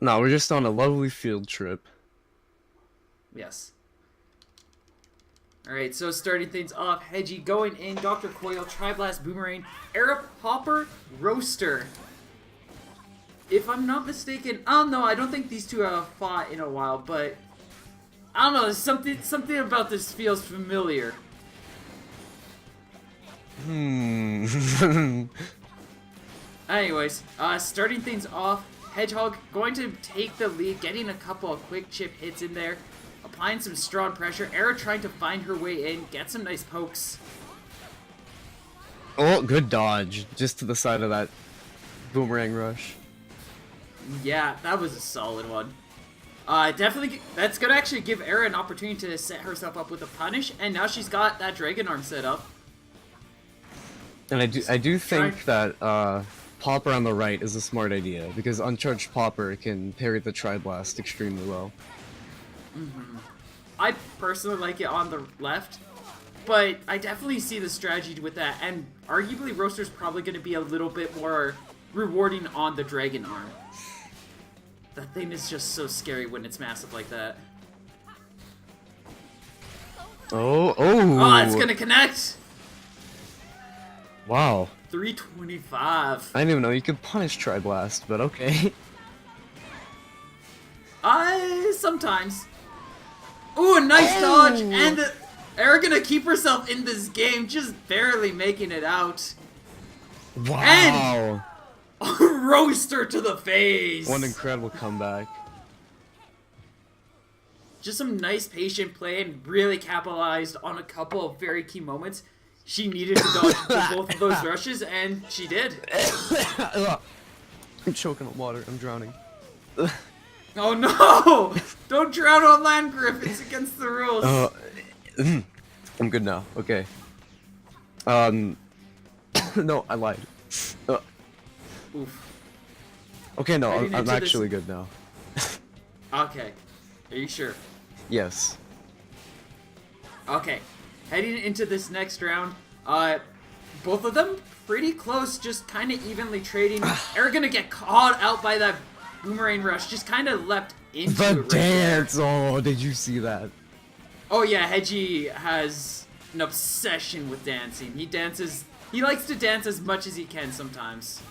No, we're just on a lovely field trip. Yes. Alright, so starting things off, Hedgie going in, Dr. Coil, Tri-Blast, Boomerang, Era Popper, Roaster. If I'm not mistaken, I don't know, I don't think these two have fought in a while, but I don't know, something about this feels familiar. Anyways, starting things off, Hedgehog going to take the lead, getting a couple of quick chip hits in there, applying some strong pressure. Era trying to find her way in, get some nice pokes. Oh, good dodge. Just to the side of that boomerang rush. Yeah, that was a solid one. Definitely, that's gonna actually give Era an opportunity to set herself up with a punish, and now she's got that Dragon Arm set up. And I do think that Popper on the right is a smart idea, because uncharged Popper can parry the Tri-Blast extremely well. I personally like it on the left, but I definitely see the strategy with that, and arguably Roaster's probably going to be a little bit more rewarding on the Dragon Arm. That thing is just so scary when it's massive like that. Oh, Oh, it's going to connect! Wow. 325. I didn't even know you could punish Tri-Blast, but okay. Sometimes. Ooh, a nice dodge, and Era gonna keep herself in this game, just barely making it out. Wow. And Roaster to the face. One incredible comeback. Just some nice patient play and really capitalized on a couple of very key moments. She needed to dodge both of those rushes, and she did. I'm choking on water. I'm drowning. Oh no! Don't drown on land grip. It's against the rules. I'm good now. Okay. No, I lied. Oof. Okay, no, I'm actually good now. Okay. Are you sure? Yes. Okay. Heading into this next round, both of them pretty close, just kind of evenly trading. Era gonna get caught out by that boomerang rush, just kind of leapt into The it right dance! there. Oh, did you see that? Oh yeah, Hedgie has an obsession with dancing. He likes to dance as much as he can sometimes.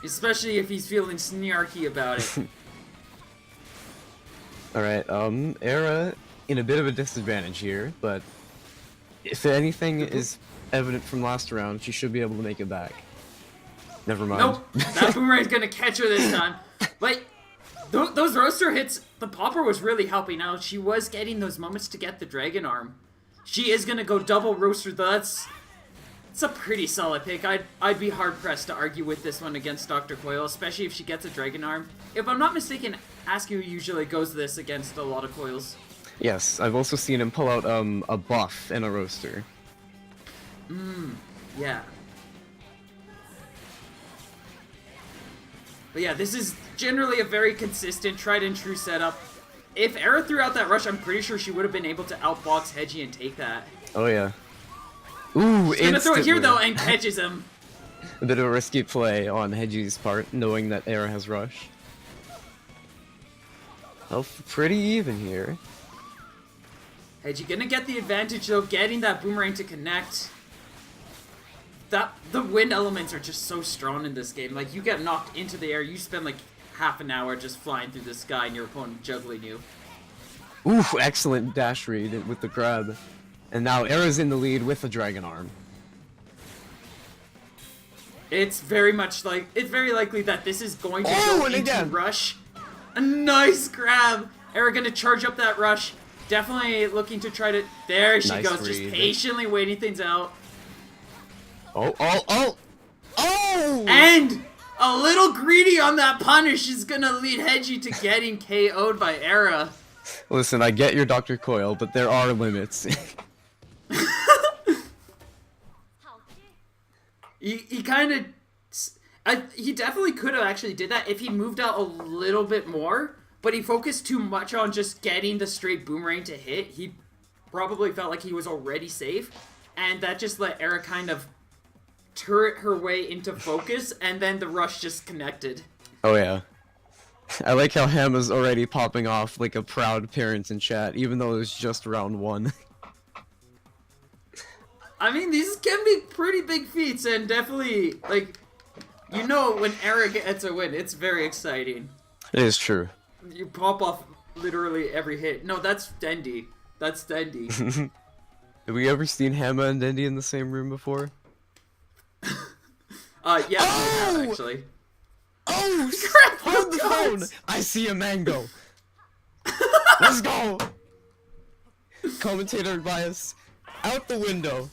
Especially if he's feeling snarky about it. Alright, Era in a bit of a disadvantage here, but if anything is evident from last round, she should be able to make it back. Never mind. Nope, that boomerang's gonna catch her this time. But those roaster hits, the Popper was really helping out. She was getting those moments to get the Dragon Arm. She is gonna go double roaster though. It's a pretty solid pick. I'd be hard pressed to argue with this one against Dr. Coil, especially if she gets a Dragon Arm. If I'm not mistaken, Askew usually goes this against a lot of coils. Yes, I've also seen him pull out a buff and a roaster. Yeah. But yeah, this is generally a very consistent, tried and true setup. If Era threw out that rush, I'm pretty sure she would have been able to outbox Hedgie and take that. Oh yeah. Ooh, She's gonna throw it here though and catches him. A bit of a risky play on Hedgie's part, knowing that Era has rush. Health pretty even here. Hedgie gonna get the advantage though, getting that boomerang to connect. The wind elements are just so strong in this game. Like, you get knocked into the air, you spend like half an hour just flying through the sky and your opponent juggling you. Ooh, excellent dash read with the grab. And now Era's in the lead with the Dragon Arm. It's very likely that this is going to Oh, go and into again. rush. A nice grab. Era gonna charge up that rush. Definitely looking to try to... There she Nice goes, just read. patiently waiting things out. Oh! And a little greedy on that punish is gonna lead Hedgie to getting KO'd by Era. Listen, I get your Dr. Coil, but there are limits. He kind of... He definitely could have actually did that if he moved out a little bit more, but he focused too much on just getting the straight boomerang to hit. He probably felt like he was already safe, and that just let Era kind of turret her way into focus, and then the rush just connected. Oh yeah. I like how Hama's already popping off like a proud parent in chat, even though it was just round 1. I mean, these can be pretty big feats, and definitely, like, you know when Era gets a win, it's very exciting. It is true. You pop off literally every hit. No, that's Dendi. That's Dendi. Have we ever seen Hama and Dendi in the same room before? Yeah, I have, actually. Oh! Crap, Hold the phone! I see a mango! Let's go! Commentator bias out the window.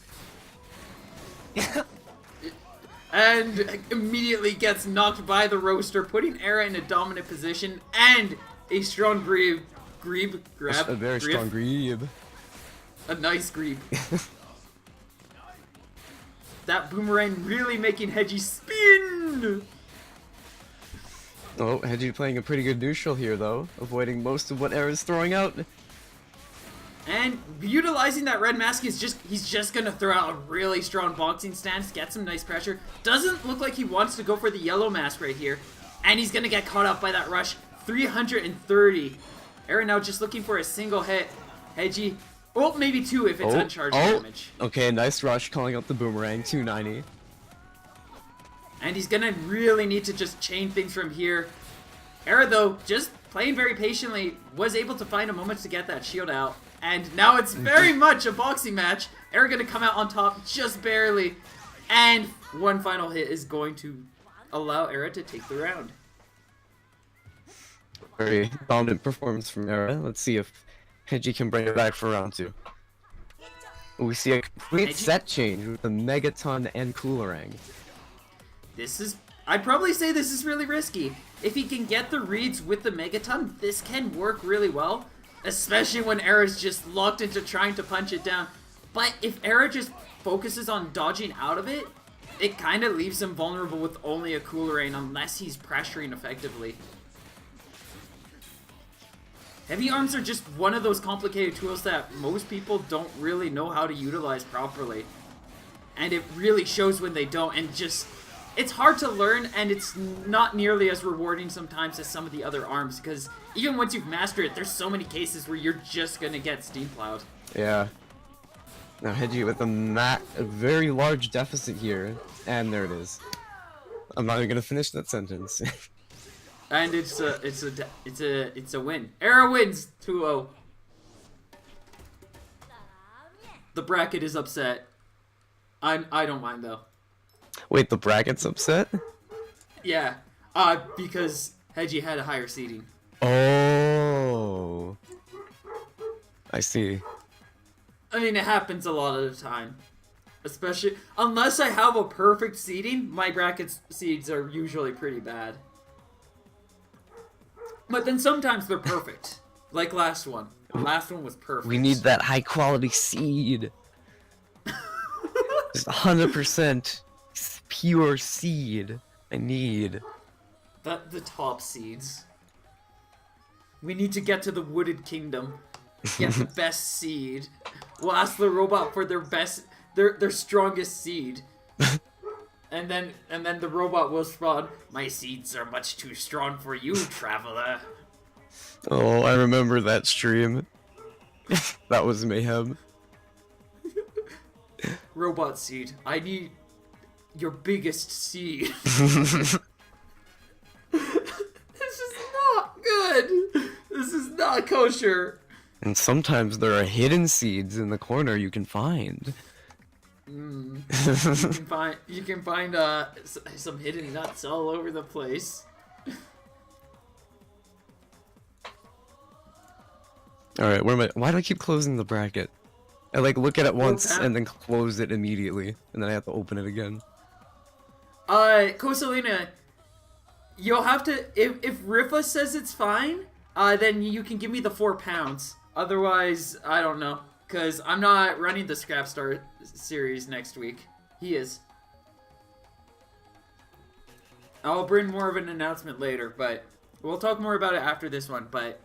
And immediately gets knocked by the roaster, putting Era in a dominant position, and a strong grab. A very strong grab. A nice grab. That boomerang really making Hedgie spin! Oh, Hedgie playing a pretty good neutral here, though, avoiding most of what Era's throwing out. And utilizing that red mask is he's just gonna throw out a really strong boxing stance, get some nice pressure. Doesn't look like he wants to go for the yellow mask right here. And he's gonna get caught up by that rush. 330. Era now just looking for a single hit. Hedgie, well, maybe 2 if it's uncharged damage. Okay, nice rush, calling out the boomerang, 290. And he's gonna really need to just chain things from here. Era, though, just playing very patiently, was able to find a moment to get that shield out. And now it's very much a boxing match. Era gonna come out on top just barely. And one final hit is going to allow Era to take the round. Very dominant performance from Era. Let's see if Hedgie can bring it back for round 2. We see a complete set change with the Megaton and Coolerang. I'd probably say this is really risky. If he can get the reads with the Megaton, this can work really well. Especially when Era's just locked into trying to punch it down. But if Era just focuses on dodging out of it, it kind of leaves him vulnerable with only a Coolerang unless he's pressuring effectively. Heavy arms are just one of those complicated tools that most people don't really know how to utilize properly. And it really shows when they don't, and just... It's hard to learn, and it's not nearly as rewarding sometimes as some of the other arms, because even once you've mastered it, there's so many cases where you're just gonna get steam plowed. Yeah. Now Hedgie with a very large deficit here, and there it is. I'm not even gonna finish that sentence. And it's a win. Era wins 2-0. The bracket is upset. I don't mind though. Wait, the bracket's upset? Yeah, because Hedgie had a higher seeding. Oh, I see. I mean, it happens a lot of the time. Especially, unless I have a perfect seeding, my bracket seeds are usually pretty bad. But then sometimes they're perfect. Like last one. Last one was perfect. We need that high quality seed. Just 100% pure seed. I need. The top seeds. We need to get to the Wooded Kingdom. Get the best seed. We'll ask the robot for their strongest seed. And then the robot will respond, "My seeds are much too strong for you, traveler." Oh, I remember that stream. That was mayhem. Robot seed, I need your biggest seed. This is not good. This is not kosher. And sometimes there are hidden seeds in the corner you can find. You can find some hidden nuts all over the place. Alright, where am I? Why do I keep closing the bracket? I like look at it once and then close it immediately, and then I have to open it again. Kosalina, you'll have to, if Rifa says it's fine, then you can give me the £4. Otherwise, I don't know. Because I'm not running the Scrapstar series next week. He is. I'll bring more of an announcement later, but we'll talk more about it after this one. But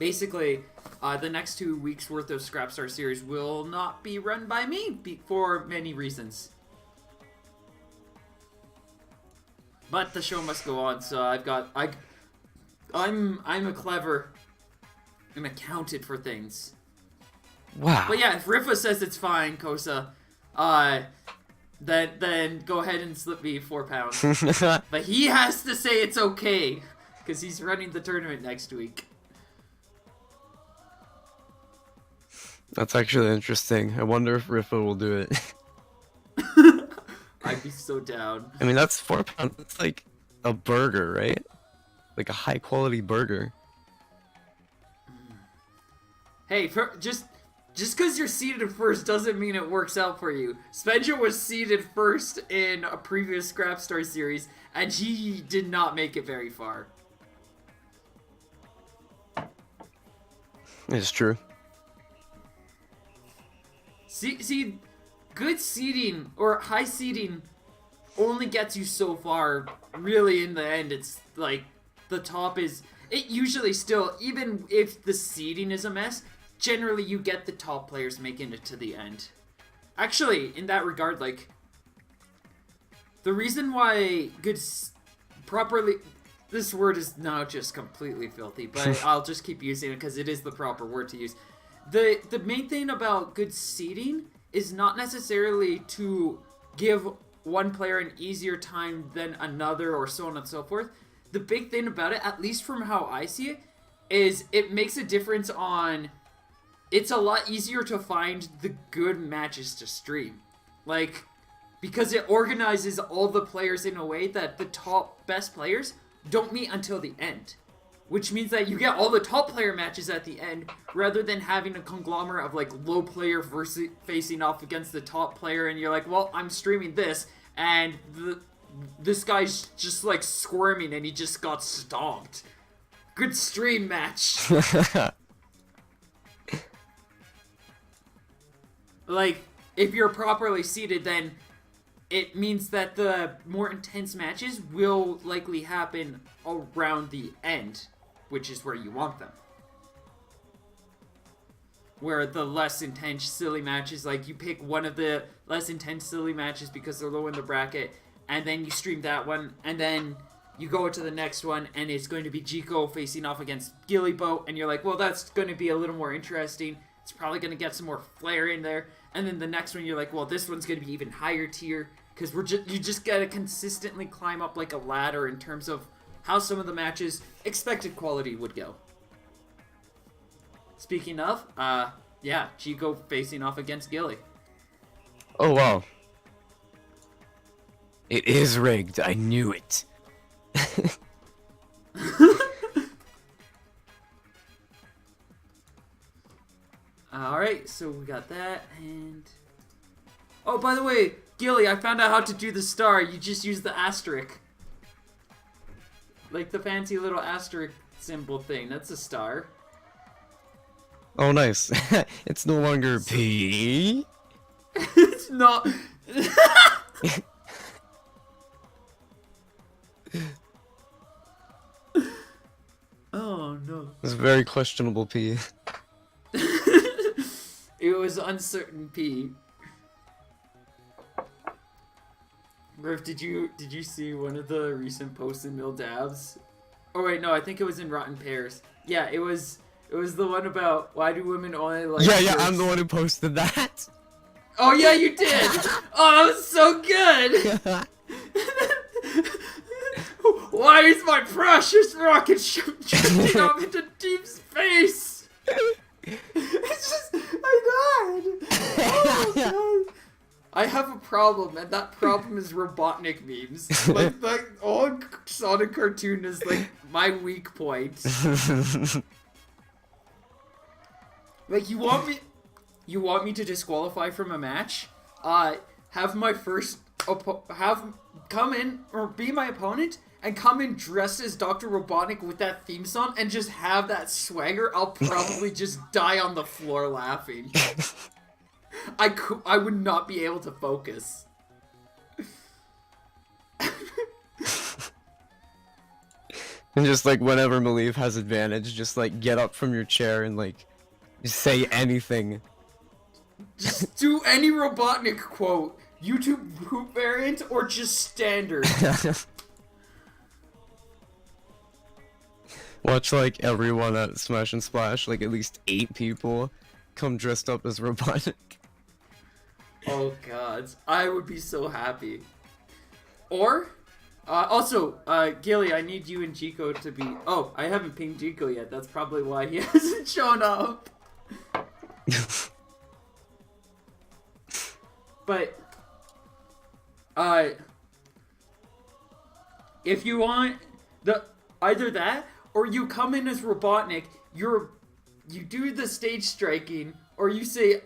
basically, the next 2 weeks worth of Scrapstar series will not be run by me for many reasons. But the show must go on, so I'm accounted for things. Wow. But yeah, if Rifa says it's fine, Kosa, then go ahead and slip me 4 pounds. But he has to say it's okay, because he's running the tournament next week. That's actually interesting. I wonder if Rifa will do it. I'd be so down. I mean, that's 4 pounds. It's like a burger, right? Like a high quality burger. Hey, just because you're seeded first doesn't mean it works out for you. Spencer was seeded first in a previous Scrapstar series, and he did not make it very far. It's true. See, good seeding or high seeding only gets you so far. Really, in the end, it's like the top is. It usually still, even if the seeding is a mess, generally you get the top players making it to the end. Actually, in that regard, like the reason why properly. This word is now just completely filthy, but I'll just keep using it because it is the proper word to use. The main thing about good seeding is not necessarily to give one player an easier time than another or so on and so forth. The big thing about it, at least from how I see it, is it makes a difference on... It's a lot easier to find the good matches to stream. Like, because it organizes all the players in a way that the top best players don't meet until the end. Which means that you get all the top player matches at the end, rather than having a conglomerate of like low player facing off against the top player, and you're like, well, I'm streaming this, and this guy's just like squirming, and he just got stomped. Good stream match. Like, if you're properly seated, then it means that the more intense matches will likely happen around the end, which is where you want them. Where the less intense, silly matches, like you pick one of the less intense, silly matches because they're low in the bracket, and then you stream that one, and then you go to the next one, and it's going to be Jiko facing off against Gillyboat, and you're like, well, that's going to be a little more interesting. It's probably going to get some more flair in there. And then the next one, you're like, well, this one's going to be even higher tier, because you just got to consistently climb up like a ladder in terms of how some of the matches' expected quality would go. Speaking of, yeah, Chico facing off against Gilly. Oh, wow. It is rigged. I knew it. Alright, so we got that, and... Oh, by the way, Gilly, I found out how to do the star. You just use the asterisk. Like the fancy little asterisk symbol thing. That's a star. Oh, nice. It's no longer P. It's not... Oh, no. It's a very questionable P. It was uncertain P. Griff, did you see one of the recent posts in Mill Dabs? Oh wait, no, I think it was in Rotten Pears. Yeah, it was the one about why do women only like Yeah, I'm the one who posted that. Oh yeah, you did! Oh, that was so good! Why is my precious rocket shooting up into deep space? It's just, I died! Oh my god. I have a problem, and that problem is Robotnik memes. Like, that old Sonic cartoon is, like, my weak point. Like, you want me to disqualify from a match? Have my first, come in, or be my opponent, and come in dressed as Dr. Robotnik with that theme song, and just have that swagger, I'll probably just die on the floor laughing. I would not be able to focus. And just like whenever Maliv has advantage, just like get up from your chair and like say anything. Just do any Robotnik quote. YouTube poop variant or just standard. Watch like everyone at Smash and Splash, like at least 8 people, come dressed up as Robotnik. Oh god, I would be so happy. Or, also, Gilly, I need you and Chico to be. Oh, I haven't pinged Chico yet. That's probably why he hasn't shown up. But, if you want either that or you come in as Robotnik, you do the stage striking, or you say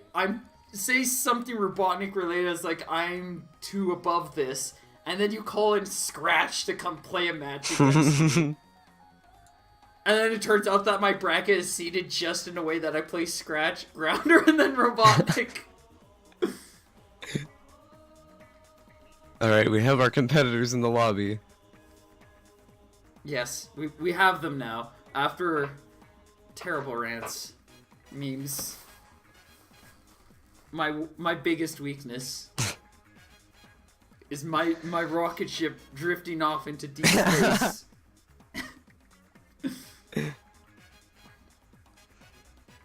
something Robotnik related as like I'm too above this, and then you call in Scratch to come play a match against me. And then it turns out that my bracket is seated just in a way that I play Scratch, Grounder, and then Robotnik. Alright, we have our competitors in the lobby. Yes, we have them now. After terrible rants, memes. My biggest weakness is my rocket ship drifting off into deep space.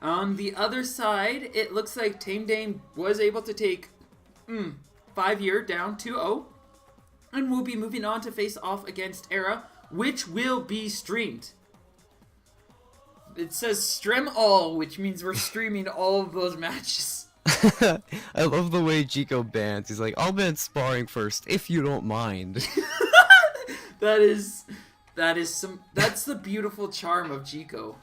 On the other side, it looks like Tame Dane was able to take 5-year down 2-0, and will be moving on to face off against Era, which will be streamed. It says stream all, which means we're streaming all of those matches. I love the way Chico bans. He's like, I'll ban sparring first, if you don't mind. That's the beautiful charm of Chico.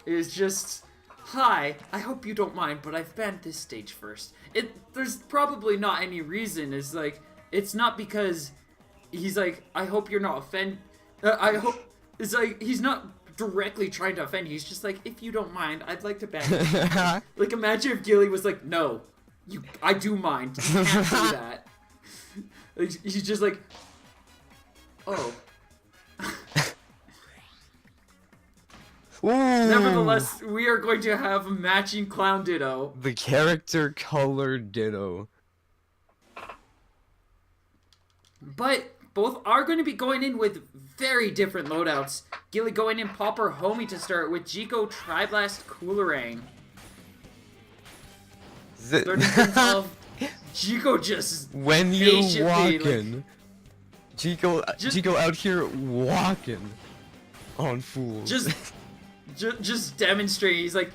It is just, hi, I hope you don't mind, but I've banned this stage first. There's probably not any reason. It's not because he's like, I hope you're not offended. It's like, he's not directly trying to offend you. He's just like, if you don't mind, I'd like to ban you. Like, imagine if Gilly was like, no, I do mind. You can't do that. Like, he's just like, oh. Ooh. Nevertheless, we are going to have a matching Clown Ditto. The character color Ditto. But both are going to be going in with very different loadouts. Gilly going in Popper Homie to start with Chico Triblast Coolerang. Starting things off, Chico just when you patiently, walking, Chico out here walking on fools. Just demonstrating. He's like,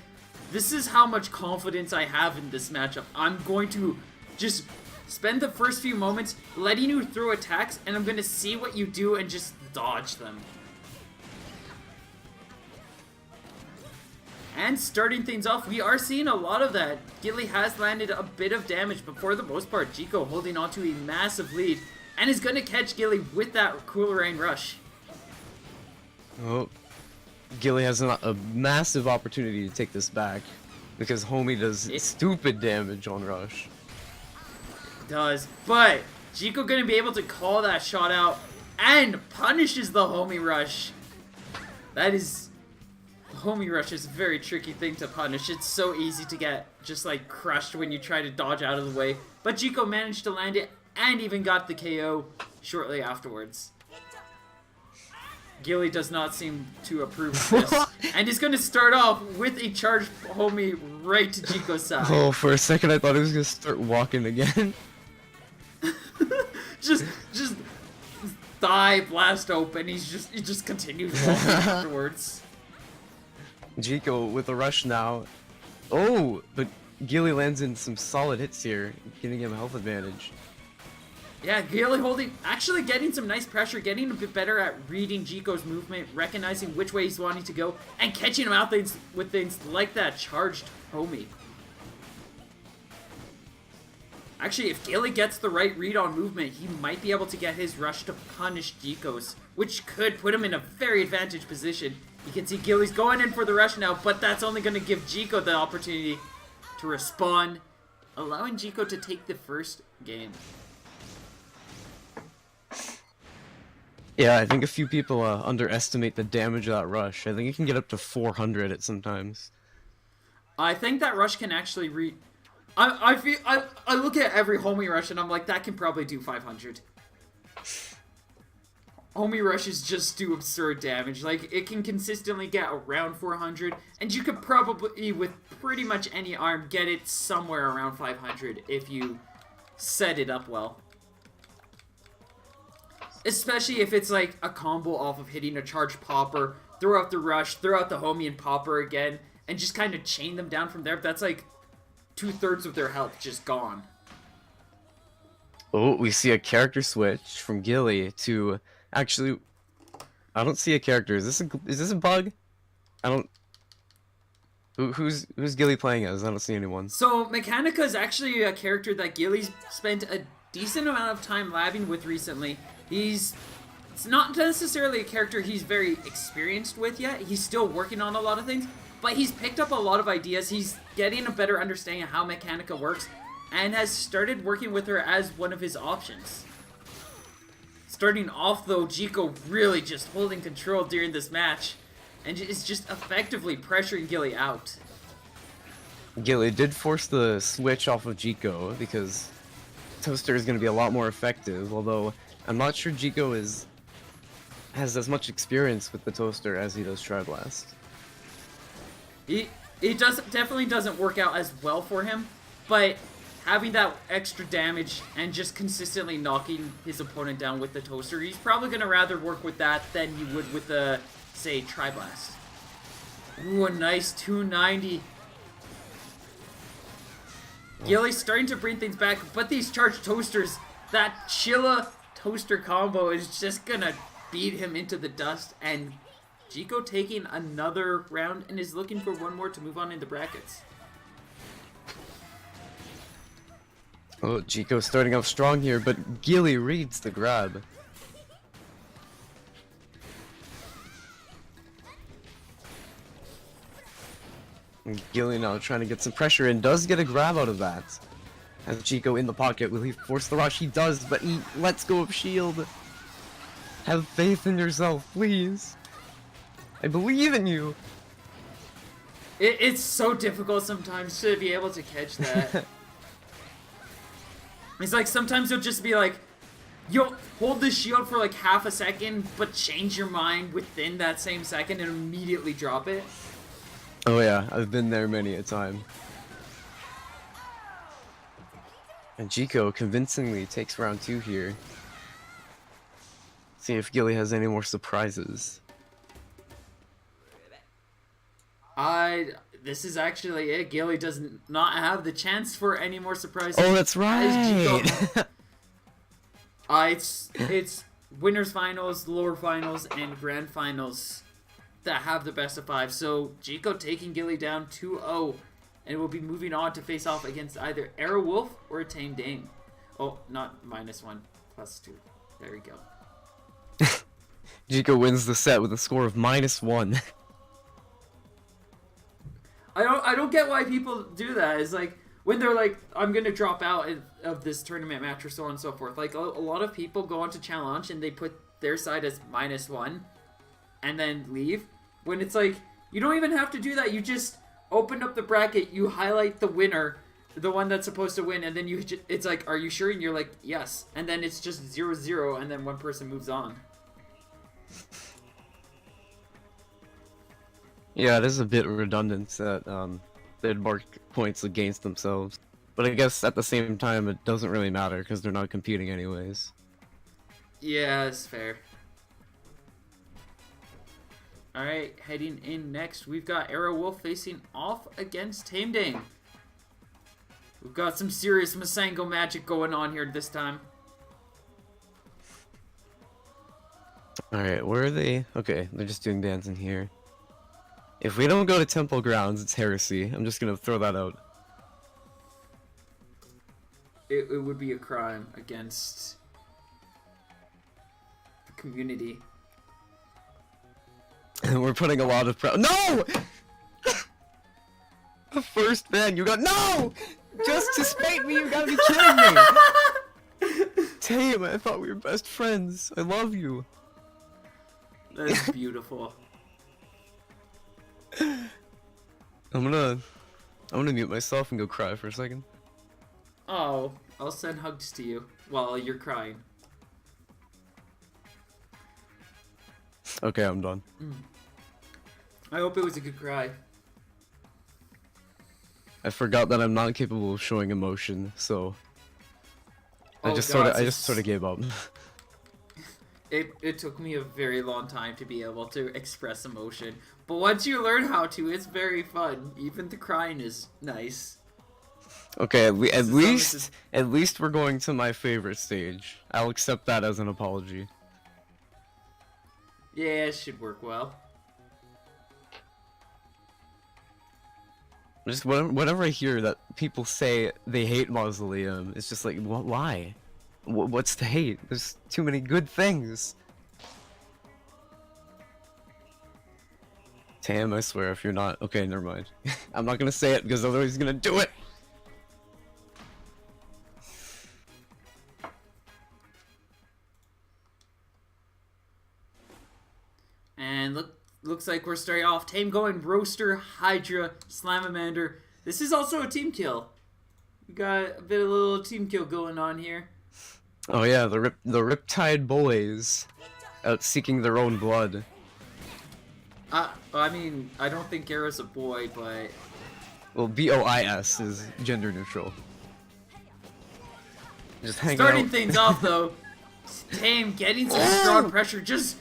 this is how much confidence I have in this matchup. I'm going to just spend the first few moments letting you throw attacks, and I'm going to see what you do and just dodge them. And starting things off, we are seeing a lot of that. Gilly has landed a bit of damage, but for the most part, Chico holding on to a massive lead and is going to catch Gilly with that Coolerang Rush. Oh. Gilly has a massive opportunity to take this back because Homie does stupid damage on Rush. Does, but Chico gonna be able to call that shot out and punishes the Homie Rush. Homie Rush is a very tricky thing to punish. It's so easy to get just like crushed when you try to dodge out of the way, but Chico managed to land it and even got the KO shortly afterwards. Gilly does not seem to approve of this. And he's going to start off with a charged Homie right to Chico's side. Oh, for a second I thought he was going to start walking again. just thigh blast open. He just continues walking afterwards. Chico with a rush now. Oh, but Gilly lands in some solid hits here, giving him health advantage. Yeah, Gilly actually getting some nice pressure, getting a bit better at reading Chico's movement, recognizing which way he's wanting to go, and catching him out with things like that charged Homie. Actually, if Gilly gets the right read on movement, he might be able to get his rush to punish Chico's, which could put him in a very advantageous position. You can see Gilly's going in for the rush now, but that's only going to give Chico the opportunity to respond, allowing Chico to take the first game. Yeah, I think a few people underestimate the damage of that rush. I think it can get up to 400 at sometimes. I think that rush can actually I look at every Homie rush and I'm like, that can probably do 500. homie rushes just do absurd damage. Like, it can consistently get around 400, and you could probably, with pretty much any arm, get it somewhere around 500 if you set it up well. Especially if it's like a combo off of hitting a charged popper, throw out the rush, throw out the homie and popper again, and just kind of chain them down from there. That's like 2/3 of their health just gone. Oh, we see a character switch from Gilly to... Actually, I don't see a character. Is this a bug? I don't... Who's Gilly playing as? I don't see anyone. So, Mechanica is actually a character that Gilly's spent a decent amount of time labbing with recently. It's not necessarily a character he's very experienced with yet. He's still working on a lot of things, but he's picked up a lot of ideas. He's getting a better understanding of how Mechanica works, and has started working with her as one of his options. Starting off, though, Jiko really just holding control during this match, and is just effectively pressuring Gilly out. Gilly did force the switch off of Jiko because Toaster is going to be a lot more effective, although I'm not sure Jiko has as much experience with the Toaster as he does Tri-Blast. It definitely doesn't work out as well for him, but having that extra damage and just consistently knocking his opponent down with the Toaster, he's probably going to rather work with that than you would with the, say, Tri-Blast. Ooh, a nice 290. Gilly's starting to bring things back, but these charged Toasters, that Chilla Toaster combo is just going to beat him into the dust, and Jiko taking another round and is looking for one more to move on in the brackets. Oh, Jiko starting off strong here, but Gilly reads the grab. And Gilly now trying to get some pressure and does get a grab out of that. Has Jiko in the pocket. Will he force the rush? He does, but he lets go of shield. Have faith in yourself, please. I believe in you. It's so difficult sometimes to be able to catch that. It's like sometimes you'll just be like, you'll hold the shield for like half a second, but change your mind within that same second and immediately drop it. Oh yeah, I've been there many a time. And Jiko convincingly takes round 2 here. See if Gilly has any more surprises. This is actually it. Gilly does not have the chance for any more surprises. Oh, that's right! It's winners finals, lower finals, and grand finals that have the best of 5. So Jiko taking Gilly down 2-0, and will be moving on to face off against either Arrow Wolf or a Tame Dame. Oh, not -1, +2. There we go. Jiko wins the set with a score of -1. I don't get why people do that. It's like when they're like, I'm gonna drop out of this tournament match or so on and so forth. Like a lot of people go on to challenge and they put their side as -1 and then leave. When it's like, you don't even have to do that. You just open up the bracket, you highlight the winner, the one that's supposed to win, and then it's like, are you sure? And you're like, yes. And then it's just 0-0, and then one person moves on. Yeah, it is a bit redundant that they'd mark points against themselves. But I guess at the same time it doesn't really matter because they're not competing anyways. Yeah, it's fair. Alright, heading in next, we've got Arrow Wolf facing off against Tame Dame. We've got some serious Masango magic going on here this time. Alright, where are they? Okay, they're just doing dancing here. If we don't go to Temple Grounds, it's heresy. I'm just gonna throw that out. It would be a crime against the community. And we're putting a lot of No! The first ban, you got- No! Just to spite me, you gotta be kidding me! Tame, I thought we were best friends. I love you. That's beautiful. I'm gonna mute myself and go cry for a second. Oh, I'll send hugs to you while you're crying. Okay, I'm done. I hope it was a good cry. I forgot that I'm not capable of showing emotion, so I Oh, just God, sort of gave up. It took me a very long time to be able to express emotion. But once you learn how to, it's very fun. Even the crying is nice. Okay, As at least we're going to my favorite stage. I'll accept that as an apology. Yeah, it should work well. Just whenever I hear that people say they hate Mausoleum, it's just like, why? What's to hate? There's too many good things. Tam, I swear, if you're not... Okay, never mind. I'm not gonna say it because otherwise he's gonna do it! And looks like we're starting off. Tame going Roaster, Hydra, Slamamander. This is also a team kill. We got a bit of a little team kill going on here. Oh yeah, the Riptide Boys out seeking their own blood. I mean, I don't think Era's a boy, but... Well, BOIS is gender neutral. Just hanging Starting out. things off, though, Tame getting some strong pressure, just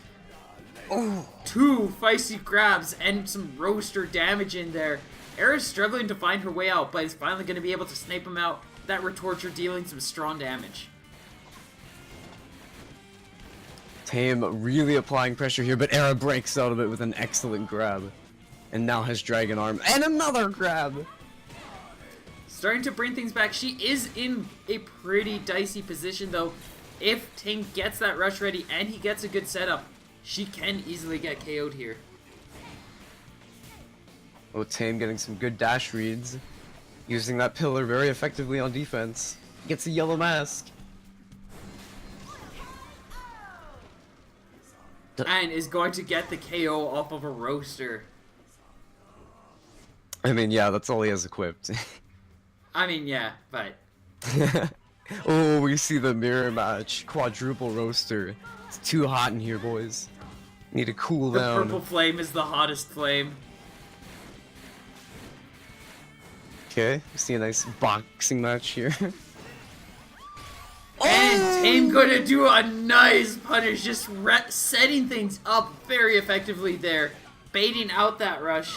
two feisty grabs and some roaster damage in there. Era's struggling to find her way out, but is finally going to be able to snipe him out. That Retorture dealing some strong damage. Tame really applying pressure here, but Era breaks out of it with an excellent grab. And now has Dragon Arm, and another grab! Starting to bring things back. She is in a pretty dicey position, though. If Tame gets that rush ready and he gets a good setup, she can easily get KO'd here. Oh, Tame getting some good dash reads. Using that pillar very effectively on defense. Gets a yellow mask. And is going to get the KO off of a roaster. I mean, yeah, that's all he has equipped. I mean, yeah, but... Oh, we see the mirror match. Quadruple roaster. It's too hot in here, boys. Need to cool The down. purple flame is the hottest flame. Okay, we see a nice boxing match here. And Tame gonna do a nice punish, just setting things up very effectively there. Baiting out that rush.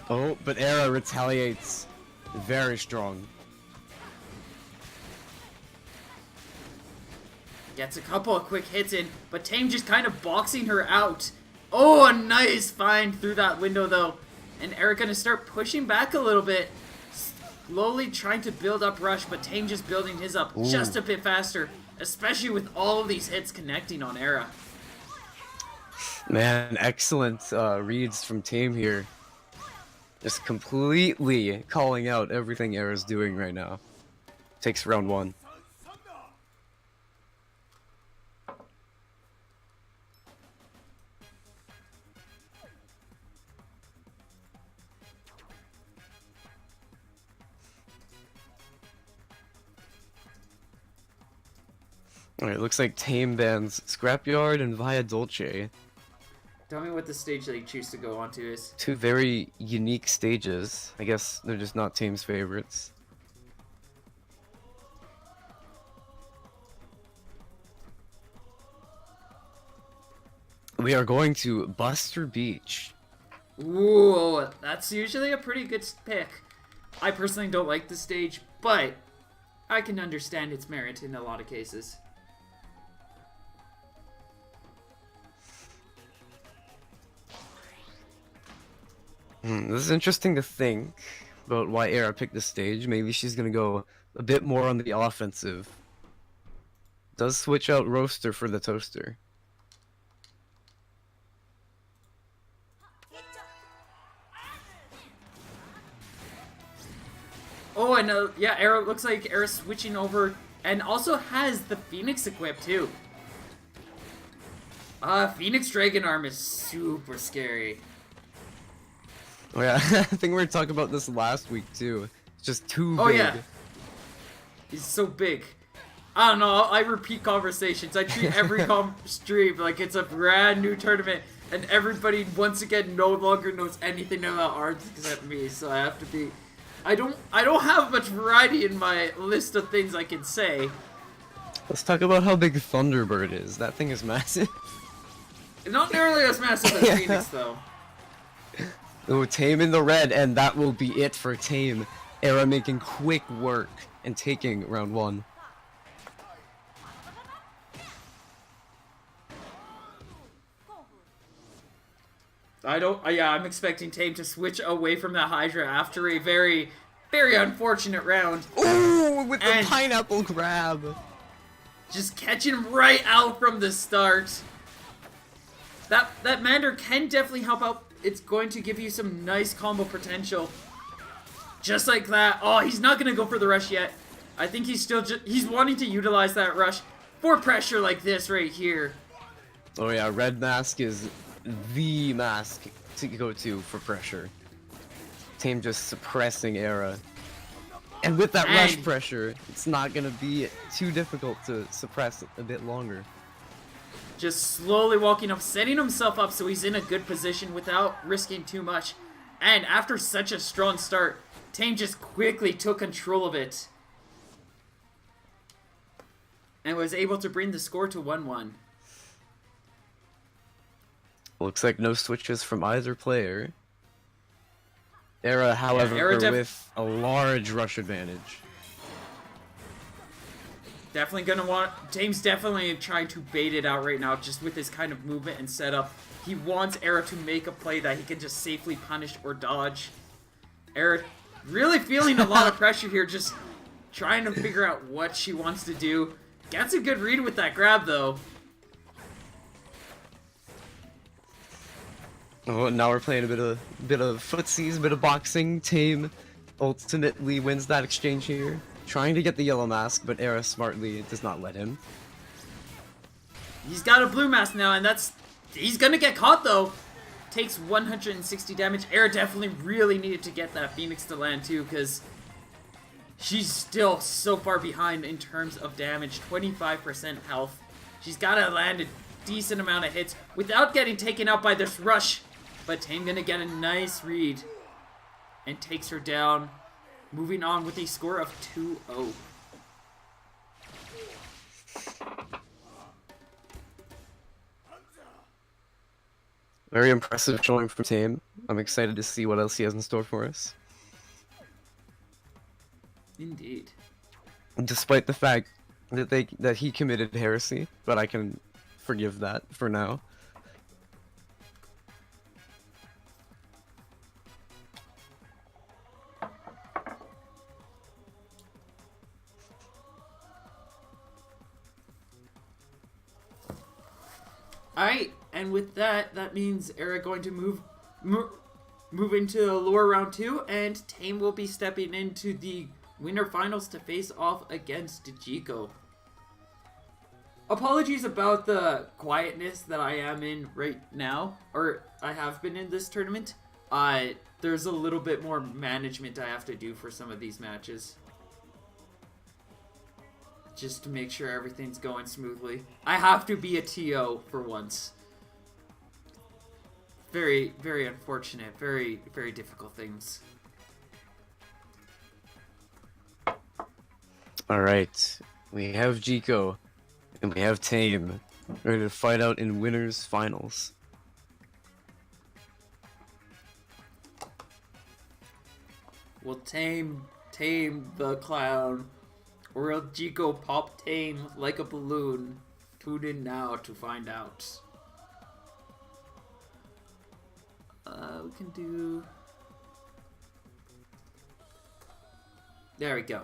Oh, but Era retaliates. Very strong. Gets a couple of quick hits in, but Tame just kind of boxing her out. Oh, a nice find through that window though. And Era gonna start pushing back a little bit. Slowly trying to build up rush, but Tame just building his up just a bit faster. Especially with all of these hits connecting on Era. Man, excellent reads from Tame here. Just completely calling out everything Era's doing right now. Takes round one. Alright, looks like Tame bans Scrapyard and Via Dolce. Tell me what the stage that you choose to go onto is. Two very unique stages. I guess they're just not Tame's favorites. We are going to Buster Beach. Ooh, that's usually a pretty good pick. I personally don't like the stage, but I can understand its merit in a lot of cases. This is interesting to think about why Era picked this stage. Maybe she's gonna go a bit more on the offensive. Does switch out Roaster for the Toaster. Oh, and yeah, Era looks like Era's switching over and also has the Phoenix equipped too. Phoenix Dragon Arm is super scary. Oh yeah, I think we were talking about this last week too. It's just too big. Oh yeah. He's so big. I don't know, I repeat conversations. I treat every stream like it's a brand new tournament, and everybody once again no longer knows anything about Arms except me, so I have to be... I don't have much variety in my list of things I can say. Let's talk about how big Thunderbird is. That thing is massive. Not nearly as massive as Phoenix, though. Oh, Tame in the red, and that will be it for Tame. Era making quick work and taking round 1. I'm expecting Tame to switch away from that Hydra after a very, very unfortunate round. Ooh, with the pineapple grab. Just catching him right out from the start. That Mander can definitely help out. It's going to give you some nice combo potential. Just like that. Oh, he's not going to go for the rush yet. I think he's still he's wanting to utilize that rush for pressure like this right here. Oh yeah, red mask is the mask to go to for pressure. Tame just suppressing Era. And with that rush pressure, it's not going to be too difficult to suppress a bit longer. Just slowly walking up, setting himself up so he's in a good position without risking too much. And after such a strong start, Tame just quickly took control of it. And was able to bring the score to 1-1. Looks like no switches from either player. Era, however, with a large rush advantage. Definitely gonna want... Tame's definitely trying to bait it out right now, just with his kind of movement and setup. He wants Era to make a play that he can just safely punish or dodge. Era really feeling a lot of pressure here, just trying to figure out what she wants to do. Gets a good read with that grab, though. Oh, now we're playing a bit of footsies, a bit of boxing. Tame ultimately wins that exchange here. Trying to get the yellow mask, but Era smartly does not let him. He's got a blue mask now, and he's gonna get caught, though. Takes 160 damage. Era definitely really needed to get that Phoenix to land, too, because she's still so far behind in terms of damage. 25% health. She's gotta land a decent amount of hits without getting taken out by this rush. But Tame gonna get a nice read and takes her down. Moving on with a score of 2-0. Very impressive showing from Tame. I'm excited to see what else he has in store for us. Indeed. Despite the fact that he committed heresy, but I can forgive that for now. Alright, and with that, that means Era going to move into lower round 2, and Tame will be stepping into the winner finals to face off against Dejiko. Apologies about the quietness that I am in right now, or I have been in this tournament. There's a little bit more management I have to do for some of these matches. Just to make sure everything's going smoothly. I have to be a TO for once. Very, very unfortunate. Very, very difficult things. Alright, we have Jiko, and we have Tame, ready to fight out in winners finals. Will Tame the clown, or will Jiko pop Tame like a balloon? Tune in now to find out. We can do... There we go.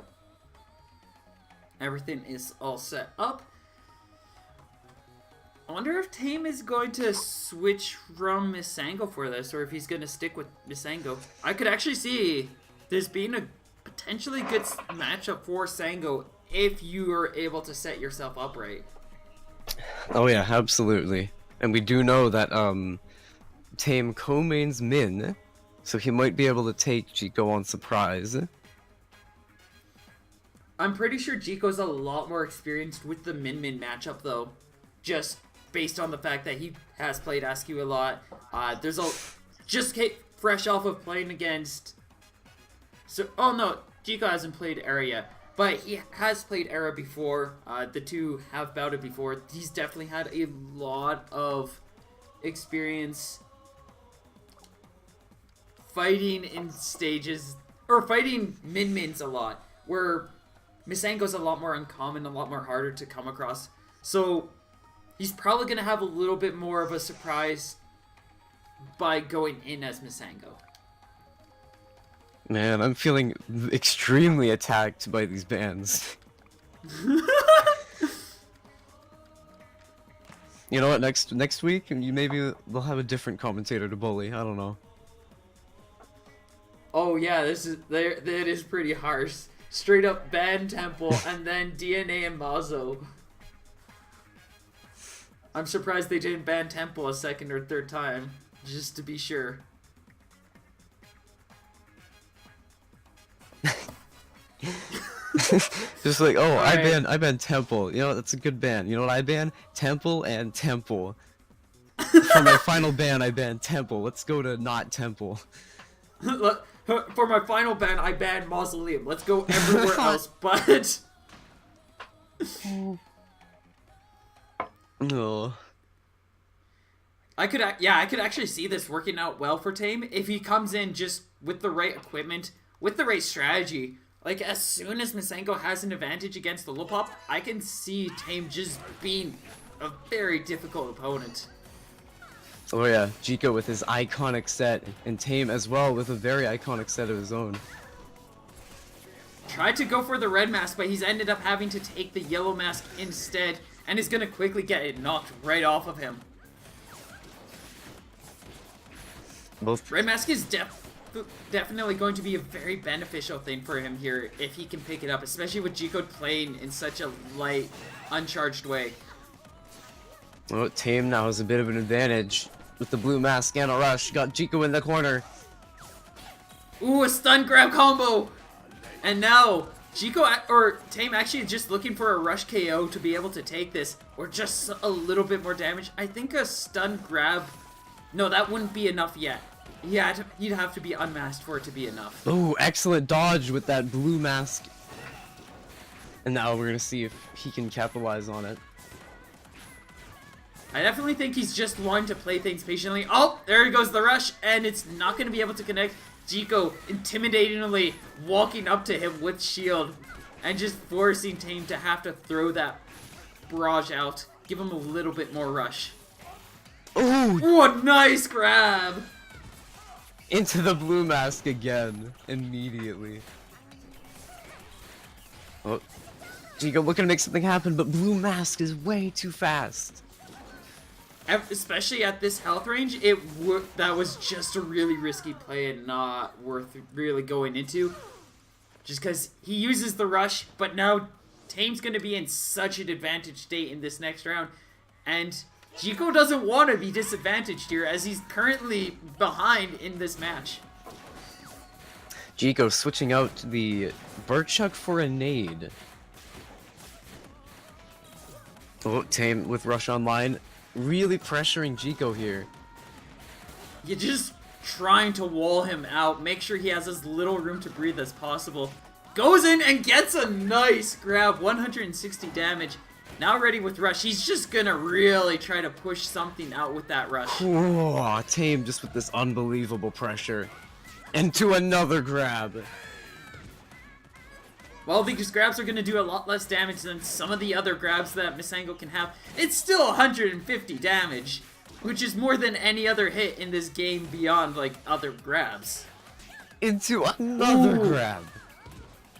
Everything is all set up. I wonder if Tame is going to switch from Misango for this, or if he's going to stick with Misango. I could actually see this being a potentially good matchup for Sango if you are able to set yourself up right. Oh yeah, absolutely. And we do know that Tame co-mains Min, so he might be able to take Jiko on surprise. I'm pretty sure Jiko's a lot more experienced with the Min matchup, though. Just based on the fact that he has played Askew a lot. There's a... Just fresh off of playing against... So, oh no, Jiko hasn't played Era yet. But he has played Era before. The two have bouted before. He's definitely had a lot of experience fighting in stages... Or fighting Min-Mins a lot. Where Misango's a lot more uncommon, a lot more harder to come across. So, he's probably going to have a little bit more of a surprise by going in as Misango. Man, I'm feeling extremely attacked by these bans. You know what, next week, maybe they'll have a different commentator to bully, I don't know. Oh yeah, that is pretty harsh. Straight up ban Temple, and then DNA and Mazo. I'm surprised they didn't ban Temple a second or third time, just to be sure. Just like, oh, right. I ban Temple. You know, that's a good ban. You know what I ban? Temple and Temple. For my final ban, I ban Temple. Let's go to not Temple. For my final ban, I banned Mausoleum. Let's go everywhere else, but... No. I could actually see this working out well for Tame if he comes in just with the right equipment, with the right strategy. Like, as soon as Misango has an advantage against the Lopop, I can see Tame just being a very difficult opponent. Oh yeah, Jiko with his iconic set, and Tame as well with a very iconic set of his own. Tried to go for the red mask, but he's ended up having to take the yellow mask instead, and is going to quickly get it knocked right off of him. Both Red mask is definitely going to be a very beneficial thing for him here if he can pick it up, especially with Jiko playing in such a light, uncharged way. Well, Tame now has a bit of an advantage with the blue mask and a rush. Got Jiko in the corner. Ooh, a stun grab combo! And now, Tame actually is just looking for a rush KO to be able to take this, or just a little bit more damage. I think a stun grab... No, that wouldn't be enough yet. He'd have to be unmasked for it to be enough. Oh, excellent dodge with that blue mask. And now we're gonna see if he can capitalize on it. I definitely think he's just wanting to play things patiently. Oh, there goes the rush, and it's not going to be able to connect. Jiko intimidatingly walking up to him with shield, and just forcing Tame to have to throw that barrage out. Give him a little bit more rush. Oh! Ooh, a nice grab! Into the blue mask again, immediately. Oh, Jiko looking to make something happen, but blue mask is way too fast. Especially at this health range, that was just a really risky play and not worth really going into. Just because he uses the rush, but now Tame's going to be in such an advantage state in this next round. And Jiko doesn't want to be disadvantaged here as he's currently behind in this match. Jiko switching out the Birchuk for a nade. Oh, Tame with rush online. Really pressuring Jiko here. You're just trying to wall him out, make sure he has as little room to breathe as possible. Goes in and gets a nice grab, 160 damage. Now ready with rush, he's just gonna really try to push something out with that rush. Oh, Tame just with this unbelievable pressure. Into another grab. Well, these grabs are going to do a lot less damage than some of the other grabs that Misango can have. It's still 150 damage, which is more than any other hit in this game beyond, like, other grabs. Into another grab.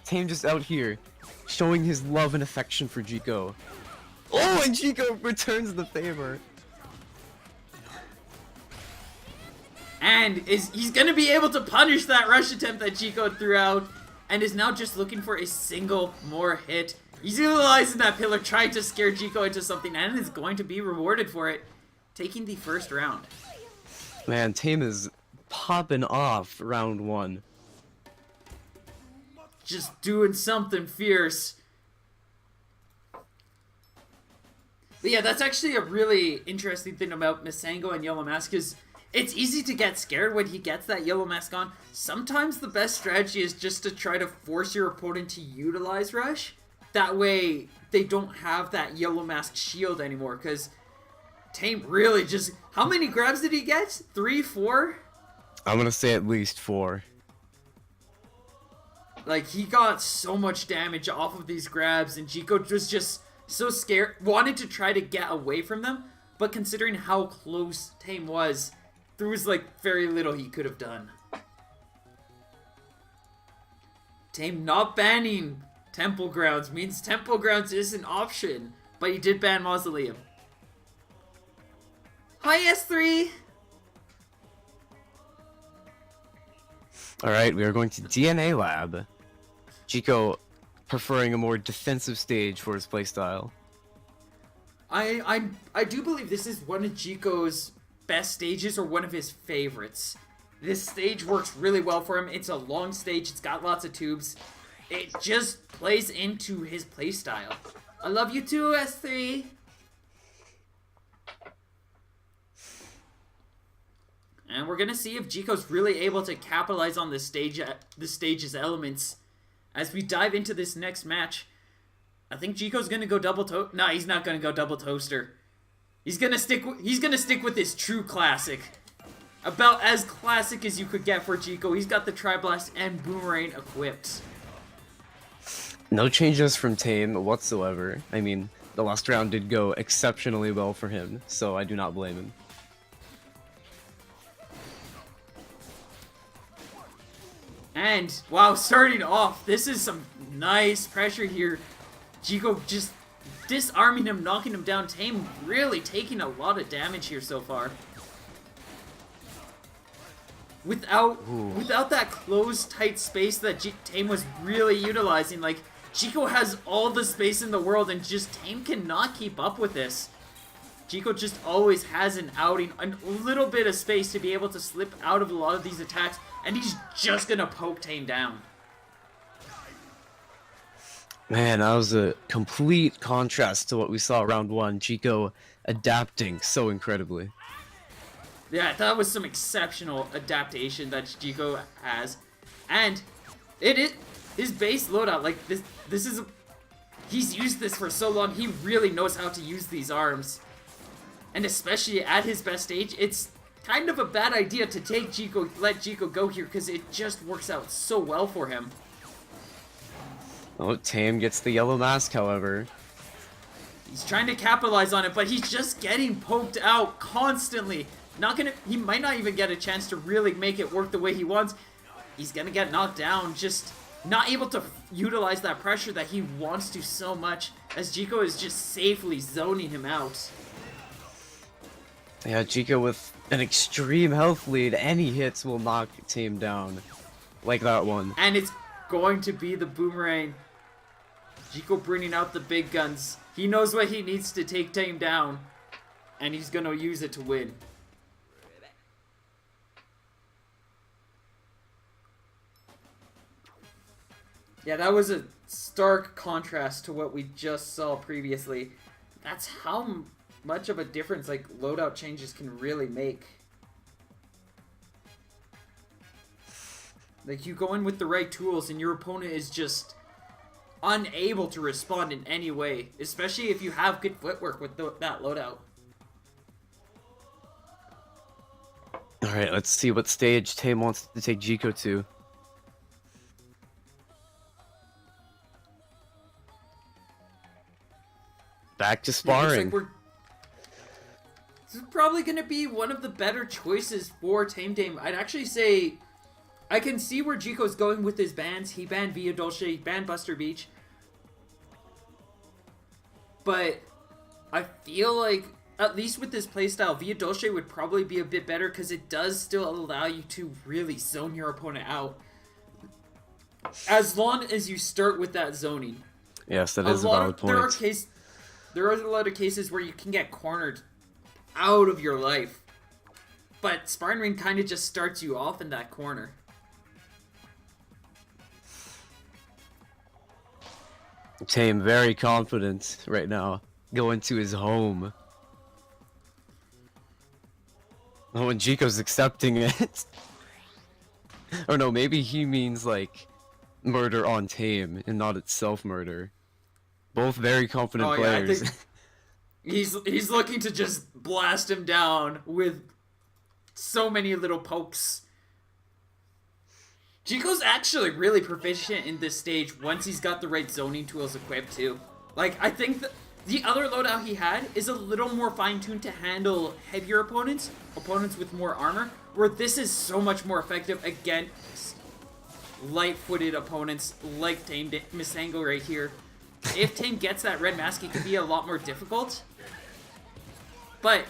Tame just out here, showing his love and affection for Jiko. Oh, and Jiko returns the favor. And he's going to be able to punish that rush attempt that Jiko threw out. And is now just looking for a single more hit. He's utilizing that pillar, trying to scare Jiko into something, and is going to be rewarded for it, taking the first round. Man, Tame is popping off round one. just doing something fierce. But yeah, that's actually a really interesting thing about Masango and Yellow Mask, is it's easy to get scared when he gets that Yellow Mask on. Sometimes the best strategy is just to try to force your opponent to utilize Rush. That way, they don't have that Yellow Mask shield anymore, because Tame really just... How many grabs did he get? 3, 4? I'm gonna say at least 4. Like, he got so much damage off of these grabs, and Chico was just so scared, wanted to try to get away from them, but considering how close Tame was, there was, like, very little he could have done. Tame not banning Temple Grounds means Temple Grounds is an option, but he did ban Mausoleum. Hi, S3! Alright, we are going to DNA Lab. Chico preferring a more defensive stage for his playstyle. I do believe this is one of Chico's best stages, or one of his favorites. This stage works really well for him. It's a long stage, it's got lots of tubes. It just plays into his playstyle. I love you too, S3! And we're gonna see if Chico's really able to capitalize on this stage's elements as we dive into this next match. I think Chico's gonna go double toaster. No, he's not gonna go double toaster. He's gonna stick with his true classic. About as classic as you could get for Chico. He's got the Tri-Blast and Boomerang equipped. No changes from Tame whatsoever. I mean, the last round did go exceptionally well for him, so I do not blame him. And, wow, starting off, this is some nice pressure here. Chico just disarming him, knocking him down. Tame really taking a lot of damage here so far. Without that closed, tight space that Tame was really utilizing, like, Chico has all the space in the world, and just Tame cannot keep up with this. Chico just always has an outing, a little bit of space to be able to slip out of a lot of these attacks, and he's just gonna poke Tame down. Man, that was a complete contrast to what we saw round 1. Chico adapting so incredibly. Yeah, that was some exceptional adaptation that Chico has. And his base loadout, like, this is he's used this for so long, he really knows how to use these arms. And especially at his best stage, it's kind of a bad idea to let Chico go here, because it just works out so well for him. Oh, Tame gets the Yellow Mask, however. He's trying to capitalize on it, but he's just getting poked out constantly. He might not even get a chance to really make it work the way he wants. He's gonna get knocked down, just not able to utilize that pressure that he wants to so much, as Chico is just safely zoning him out. Yeah, Chico with an extreme health lead. Any hits will knock Tame down. Like that one. And it's going to be the Boomerang. Chico bringing out the big guns. He knows what he needs to take Tame down, and he's gonna use it to win. Yeah, that was a stark contrast to what we just saw previously. That's how much of a difference, like, loadout changes can really make. Like, you go in with the right tools and your opponent is just unable to respond in any way, especially if you have good footwork with that loadout. Alright, let's see what stage Tame wants to take Chico to. Back to sparring. Yeah, this is probably going to be one of the better choices for Tame. I'd actually say I can see where Chico's going with his bans. He banned Via Dolce, he banned Buster Beach. But I feel like, at least with this playstyle, Via Dolce would probably be a bit better, because it does still allow you to really zone your opponent out. As long as you start with that zoning. Yes, that is a valid point. There are a lot of cases where you can get cornered out of your life. But Sparring Ring kind of just starts you off in that corner. Tame very confident right now. Going to his home. Oh, and Chico's accepting it. Or no, maybe he means like murder on Tame and not itself murder. Both very confident Oh yeah, I players. think he's looking to just blast him down with so many little pokes. Chico's actually really proficient in this stage once he's got the right zoning tools equipped too. Like, I think the other loadout he had is a little more fine-tuned to handle heavier opponents, opponents with more armor, where this is so much more effective against light-footed opponents like Tame Missangle right here. If Tame gets that red mask, it can be a lot more difficult. But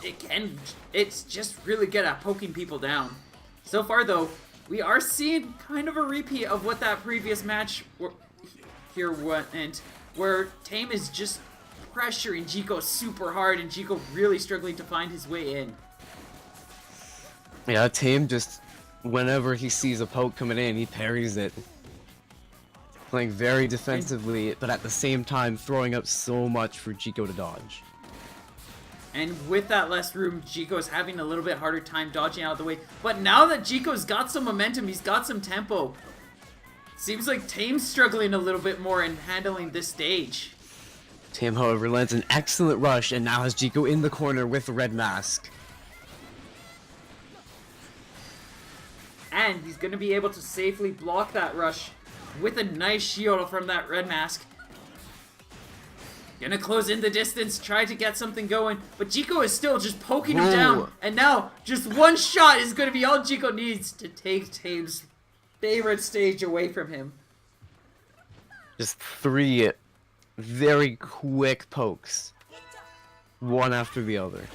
it's just really good at poking people down. So far though, we are seeing kind of a repeat of what that previous match here went, where Tame is just pressuring Chico super hard and Chico really struggling to find his way in. Yeah, Tame just, whenever he sees a poke coming in, he parries it. Playing very defensively, but at the same time throwing up so much for Chico to dodge. And with that less room, Chico's having a little bit harder time dodging out of the way. But now that Chico's got some momentum, he's got some tempo. Seems like Tame's struggling a little bit more in handling this stage. Tame, however, lands an excellent rush and now has Chico in the corner with the red mask. And he's going to be able to safely block that rush with a nice shield from that red mask. Gonna close in the distance, try to get something going, but Chico is still just poking him down. And now, just one shot is gonna be all Chico needs to take Tame's favorite stage away from him. Just 3 very quick pokes. One after the other.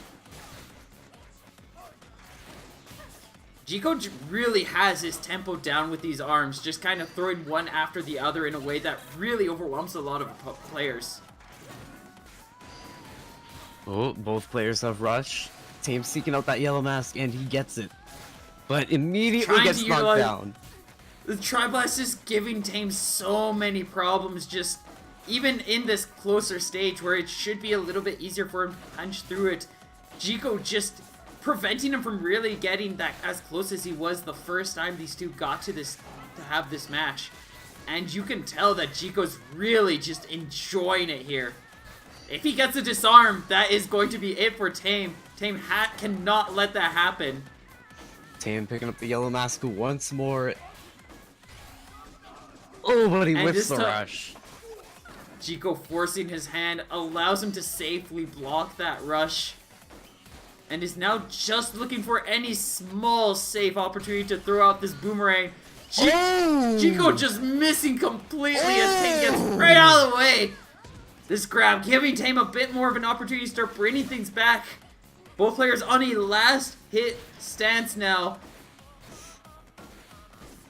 Chico really has his tempo down with these arms, just kind of throwing one after the other in a way that really overwhelms a lot of players. Oh, both players have rush. Tame seeking out that yellow mask, and he gets it. But immediately gets knocked down. The Tri-Blast is giving Tame so many problems, just even in this closer stage where it should be a little bit easier for him to punch through it. Chico just preventing him from really getting that as close as he was the first time these two got to have this match. And you can tell that Chico's really just enjoying it here. If he gets a disarm, that is going to be it for Tame. Tame cannot let that happen. Tame picking up the yellow mask once more. Oh, but he whips the rush. Chico forcing his hand allows him to safely block that rush. And is now just looking for any small safe opportunity to throw out this boomerang. Chico just missing completely as Tame gets right out of the way. This grab giving Tame a bit more of an opportunity to start bringing things back. Both players on a last hit stance now.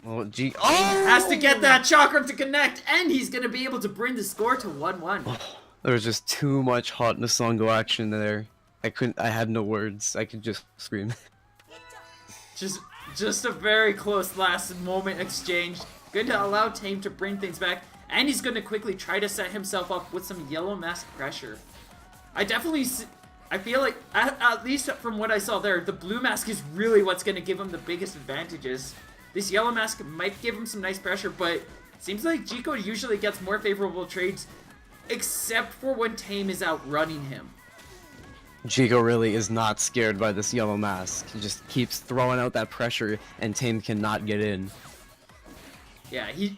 Oh, Tame has to get that chakram to connect, and he's going to be able to bring the score to 1-1. There was just too much hot Nasongo action there. I had no words. I could just scream. Just a very close last moment exchange. Good to allow Tame to bring things back. And he's going to quickly try to set himself up with some yellow mask pressure. I feel like, at least from what I saw there, the blue mask is really what's going to give him the biggest advantages. This yellow mask might give him some nice pressure, but it seems like Chico usually gets more favorable trades, except for when Tame is outrunning him. Chico really is not scared by this yellow mask. He just keeps throwing out that pressure, and Tame cannot get in. Yeah, he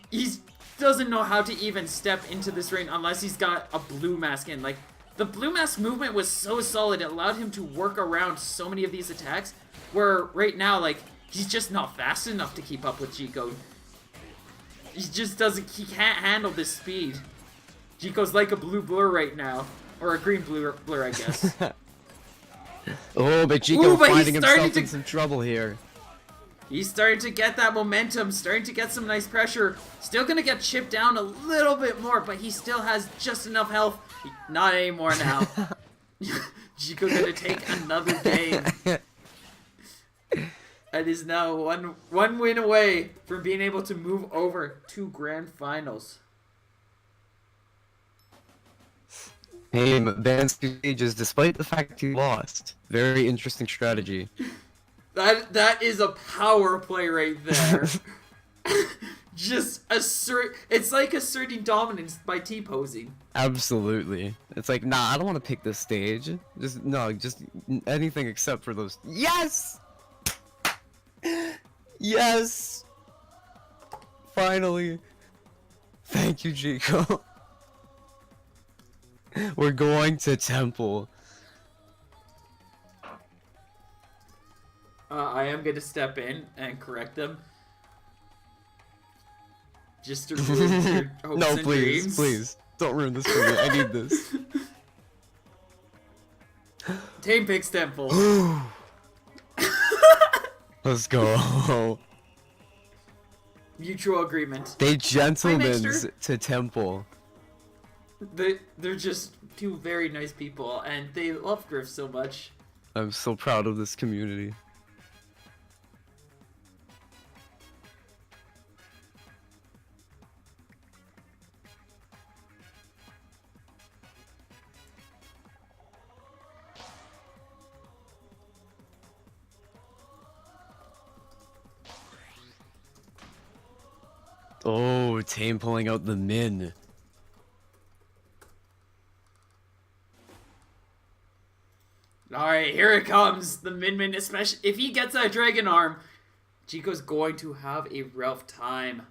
doesn't know how to even step into this ring unless he's got a blue mask in. Like, the blue mask movement was so solid, it allowed him to work around so many of these attacks, where right now, like, he's just not fast enough to keep up with Chico. He can't handle this speed. Chico's like a blue blur right now. Or a green blur, I guess. Oh, but Chico finding himself in some trouble here. He's starting to get that momentum, starting to get some nice pressure. Still gonna get chipped down a little bit more, but he still has just enough health. Not anymore now. Chico gonna take another game. And is now one win away from being able to move over to Grand Finals. Tame bans stages despite the fact he lost. Very interesting strategy. That is a power play right there. Just it's like asserting dominance by T-posing. Absolutely. It's like, nah, I don't want to pick this stage. Just anything except for those. Yes! Yes! Finally. Thank you, Chico. We're going to Temple. I am gonna step in and correct them. Just to ruin your hopes No, and please, dreams. please. Don't ruin this for me. I need this. Tame picks Temple. Let's go. Mutual agreement. They Hi, gentlemans Nexter. to Temple. They're just two very nice people, and they love Griff so much. I'm so proud of this community. Oh, Tame pulling out the Min. Alright, here it comes. The Min, especially if he gets that Dragon Arm, Chico's going to have a rough time.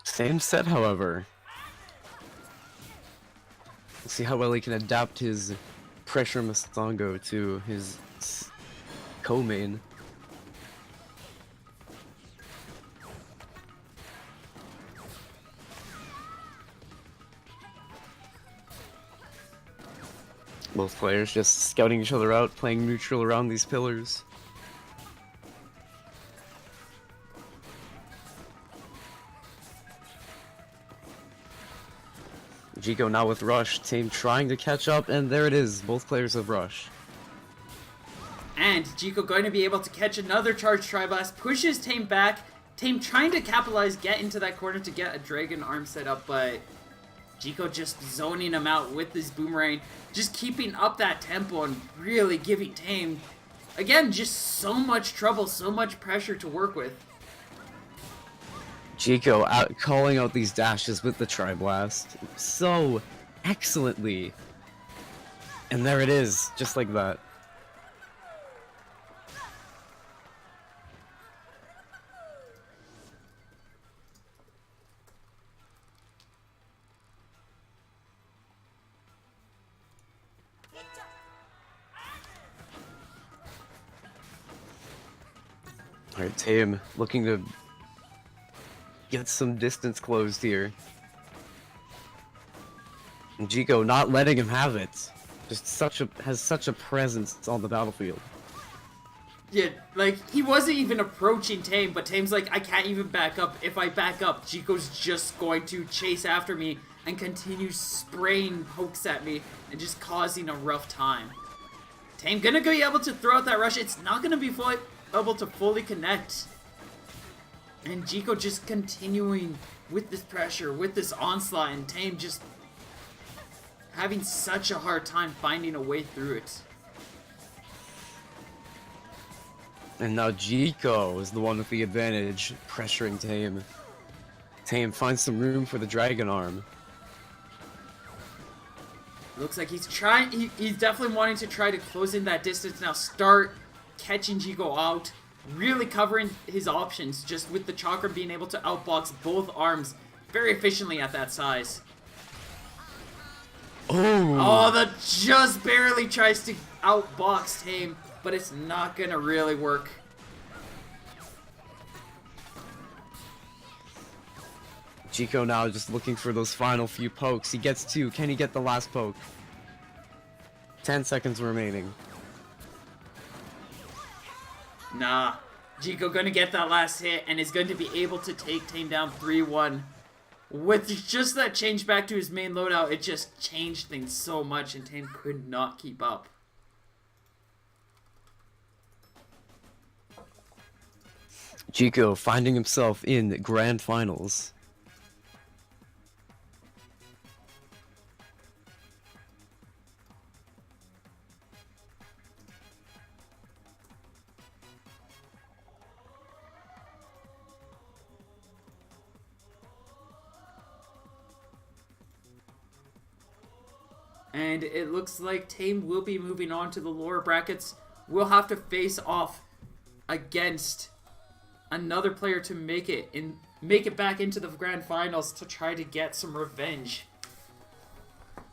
Same set, however. Let's see how well he can adapt his pressure Mastongo to his co-main. Both players just scouting each other out, playing neutral around these pillars. Jico now with Rush, Tame trying to catch up, and there it is, both players have Rush. And Chico going to be able to catch another charge Tri-Blast, pushes Tame back. Tame trying to capitalize, get into that corner to get a Dragon Arm set up, but Chico just zoning him out with his Boomerang, just keeping up that tempo and really giving Tame, again, just so much trouble, so much pressure to work with. Jico calling out these dashes with the Tri-Blast so excellently. And there it is, just like that. Alright, Tame looking to get some distance closed here. And Jico not letting him have it. Just has such a presence on the battlefield. Yeah, like, he wasn't even approaching Tame, but Tame's like, I can't even back up. If I back up, Chico's just going to chase after me and continue spraying pokes at me and just causing a rough time. Tame gonna be able to throw out that rush. It's not gonna be able to fully connect. And Jico just continuing with this pressure, with this onslaught, and Tame just having such a hard time finding a way through it. And now Jico is the one with the advantage, pressuring Tame. Tame finds some room for the Dragon Arm. Looks like he's trying. He's definitely wanting to try to close in that distance now. Start catching Jico out, really covering his options just with the Chakra being able to outbox both arms very efficiently at that size. Oh, that just barely tries to outbox Tame, but it's not gonna really work. Jico now just looking for those final few pokes. He gets two. Can he get the last poke? 10 seconds remaining. Nah. Jico gonna get that last hit and is going to be able to take Tame down 3-1. With just that change back to his main loadout, it just changed things so much and Tame could not keep up. Jico finding himself in grand finals. And it looks like Tame will be moving on to the lower brackets. We'll have to face off against another player to make it back into the grand finals to try to get some revenge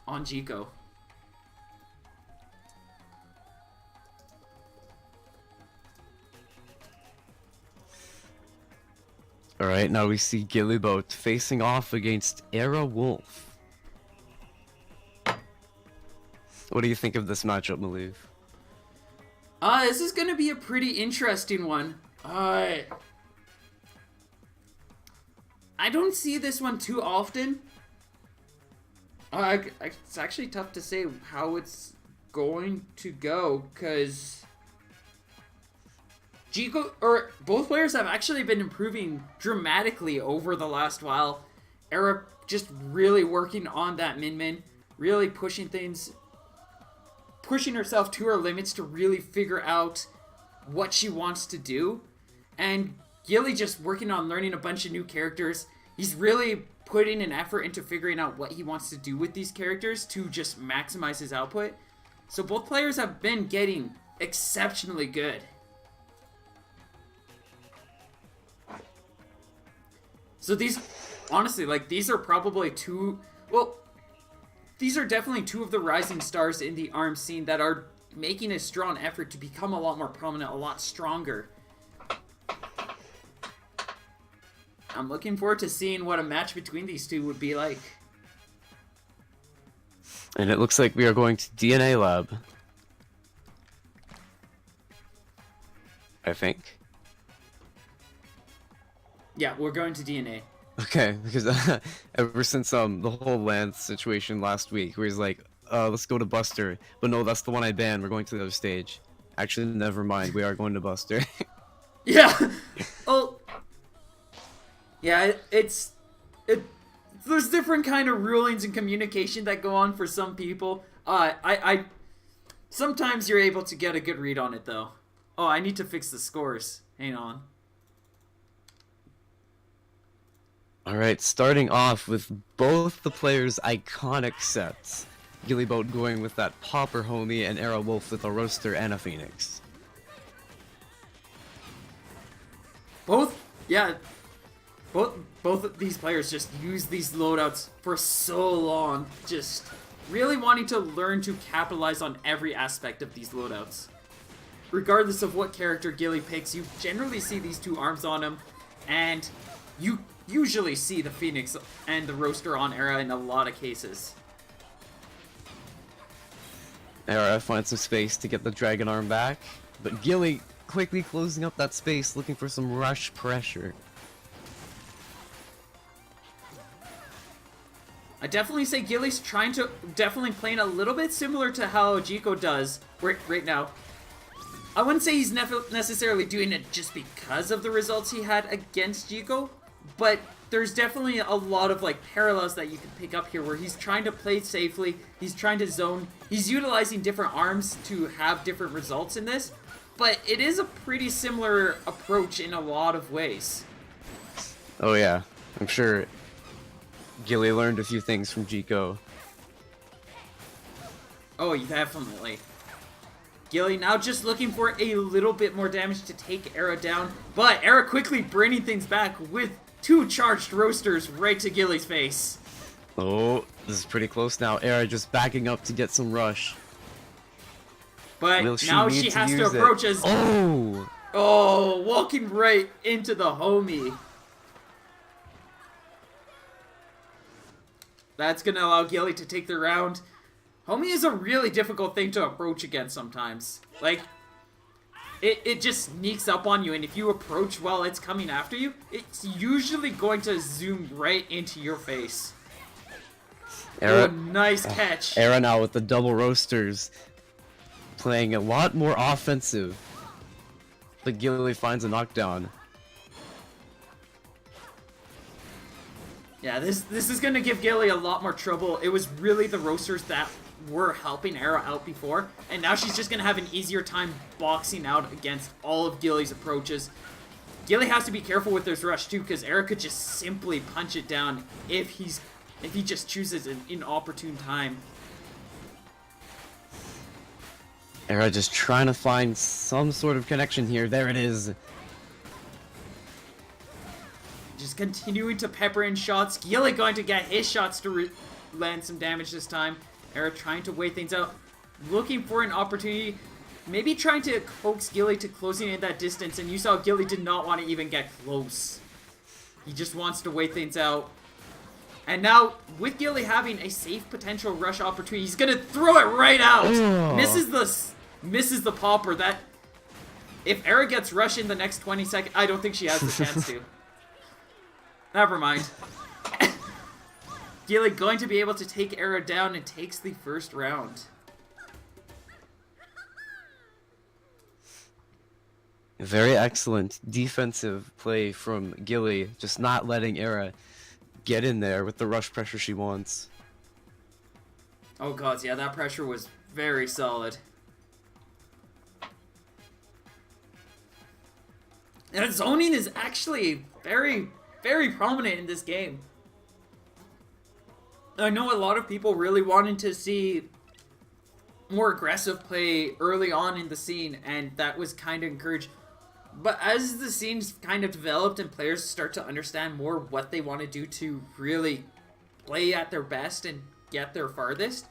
on Jiko. Alright, now we see Gillyboat facing off against Era Wolf. What do you think of this matchup, Maliv? This is gonna be a pretty interesting one. I don't see this one too often. It's actually tough to say how it's going to go, because both players have actually been improving dramatically over the last while. Era just really working on that min-min, really pushing herself to her limits to really figure out what she wants to do. And Gilly just working on learning a bunch of new characters. He's really putting an effort into figuring out what he wants to do with these characters to just maximize his output. So both players have been getting exceptionally good. So these, honestly, like, these are probably these are definitely two of the rising stars in the ARM scene that are making a strong effort to become a lot more prominent, a lot stronger. I'm looking forward to seeing what a match between these two would be like. And it looks like we are going to DNA Lab. I think. Yeah, we're going to DNA. Okay, because ever since the whole Lance situation last week, where he's like, let's go to Buster, but no, that's the one I banned. We're going to the other stage. Actually, never mind. We are going to Buster. Yeah. Oh. Yeah, there's different kind of rulings and communication that go on for some people. Sometimes you're able to get a good read on it though. Oh, I need to fix the scores. Hang on. Alright, starting off with both the players' iconic sets. Gillyboat going with that Popper homie, and Era Wolf with a Roaster and a Phoenix. Both of these players just use these loadouts for so long, just really wanting to learn to capitalize on every aspect of these loadouts. Regardless of what character Gilly picks, you generally see these two arms on him, and you usually see the Phoenix and the Roaster on Era in a lot of cases. Era finds some space to get the Dragon Arm back, but Gilly quickly closing up that space, looking for some rush pressure. I definitely say Gilly's definitely playing a little bit similar to how Jiko does right now. I wouldn't say he's necessarily doing it just because of the results he had against Jiko, but there's definitely a lot of like parallels that you can pick up here where he's trying to play safely, he's trying to zone, he's utilizing different arms to have different results in this, but it is a pretty similar approach in a lot of ways. Oh yeah, I'm sure Gilly learned a few things from Jiko. Oh, definitely. Gilly now just looking for a little bit more damage to take Era down, but Era quickly bringing things back with two charged Roasters right to Gilly's face. Oh, this is pretty close now. Era just backing up to get some rush. But now she has to approach as... Oh, walking right into the homie. That's going to allow Gilly to take the round. Homie is a really difficult thing to approach against sometimes. Like, it just sneaks up on you, and if you approach while it's coming after you, it's usually going to zoom right into your face. Era, oh, nice catch. Era now with the double Roasters, playing a lot more offensive. But Gilly finds a knockdown. Yeah, this is going to give Gilly a lot more trouble. It was really the Roasters that were helping Era out before, and now she's just going to have an easier time boxing out against all of Gilly's approaches. Gilly has to be careful with this rush too, because Era could just simply punch it down if he just chooses an inopportune time. Era just trying to find some sort of connection here. There it is. Just continuing to pepper in shots. Gilly going to get his shots to land some damage this time. Era trying to weigh things out. Looking for an opportunity. Maybe trying to coax Gilly to closing in that distance. And you saw Gilly did not want to even get close. He just wants to weigh things out. And now, with Gilly having a safe potential rush opportunity, he's going to throw it right out. Oh. Misses the popper. That, if Era gets rushed in the next 20 seconds, I don't think she has the chance to. Never mind. Gilly going to be able to take Era down and takes the first round. Very excellent defensive play from Gilly, just not letting Era get in there with the rush pressure she wants. Oh god, yeah, that pressure was very solid. And zoning is actually very, very prominent in this game. I know a lot of people really wanted to see more aggressive play early on in the scene, and that was kind of encouraged. But as the scene's kind of developed and players start to understand more what they want to do to really play at their best and get their farthest,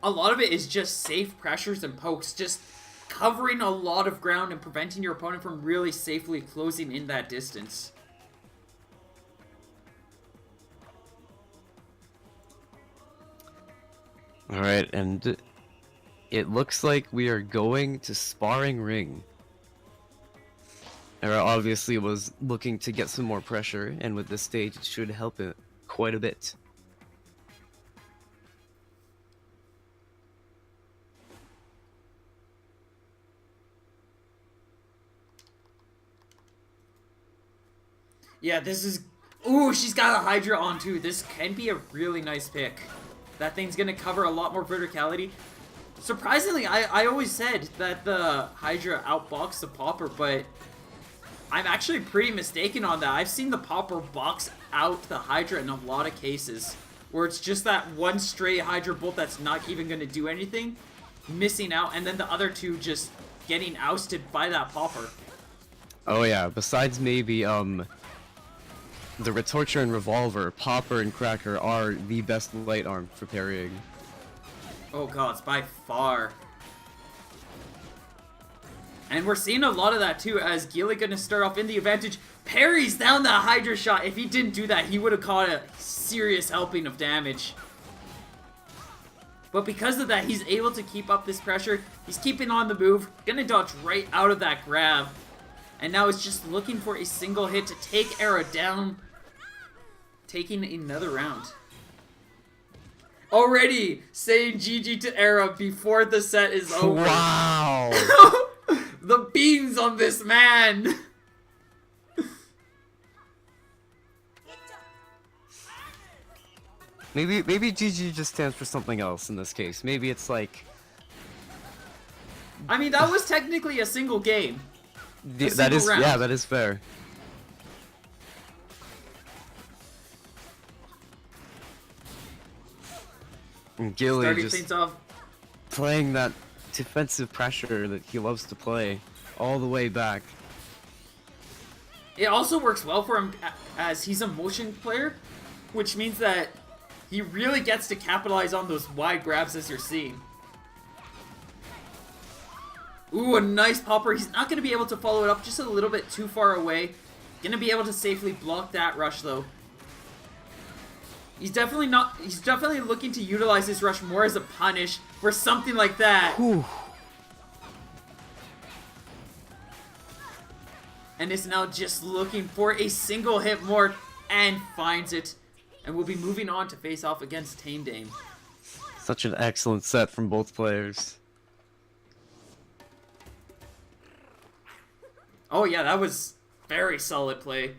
a lot of it is just safe pressures and pokes, just covering a lot of ground and preventing your opponent from really safely closing in that distance. Alright, and it looks like we are going to sparring ring. Era obviously was looking to get some more pressure, and with this stage it should help it quite a bit. Yeah, this is... Ooh, she's got a Hydra on too. This can be a really nice pick. That thing's gonna cover a lot more verticality. Surprisingly, I always said that the Hydra outboxed the Popper, but I'm actually pretty mistaken on that. I've seen the Popper box out the Hydra in a lot of cases, where it's just that one stray Hydra bolt that's not even going to do anything, missing out, and then the other two just getting ousted by that Popper. Oh yeah, besides maybe, the Retorture and Revolver, Popper and Cracker are the best light arm for parrying. Oh god, it's by far. And we're seeing a lot of that too, as Gilly gonna start off in the advantage. Parries down that Hydra shot. If he didn't do that, he would have caught a serious helping of damage. But because of that, he's able to keep up this pressure. He's keeping on the move, gonna dodge right out of that grab. And now it's just looking for a single hit to take Era down, taking another round. Already saying GG to Era before the set is over. Wow! The beans on this man! Maybe GG just stands for something else in this case. Maybe it's like... I mean, that was technically a single game. That is, yeah, that is fair. And Gilly Starting just things off. playing that defensive pressure that he loves to play all the way back. It also works well for him as he's a motion player, which means that he really gets to capitalize on those wide grabs as you're seeing. Ooh, a nice popper. He's not going to be able to follow it up, just a little bit too far away. Going to be able to safely block that rush though. He's definitely looking to utilize his rush more as a punish for something like that. Whew. And is now just looking for a single hit more and finds it. And we'll be moving on to face off against Tame Dame. Such an excellent set from both players. Oh yeah, that was very solid play.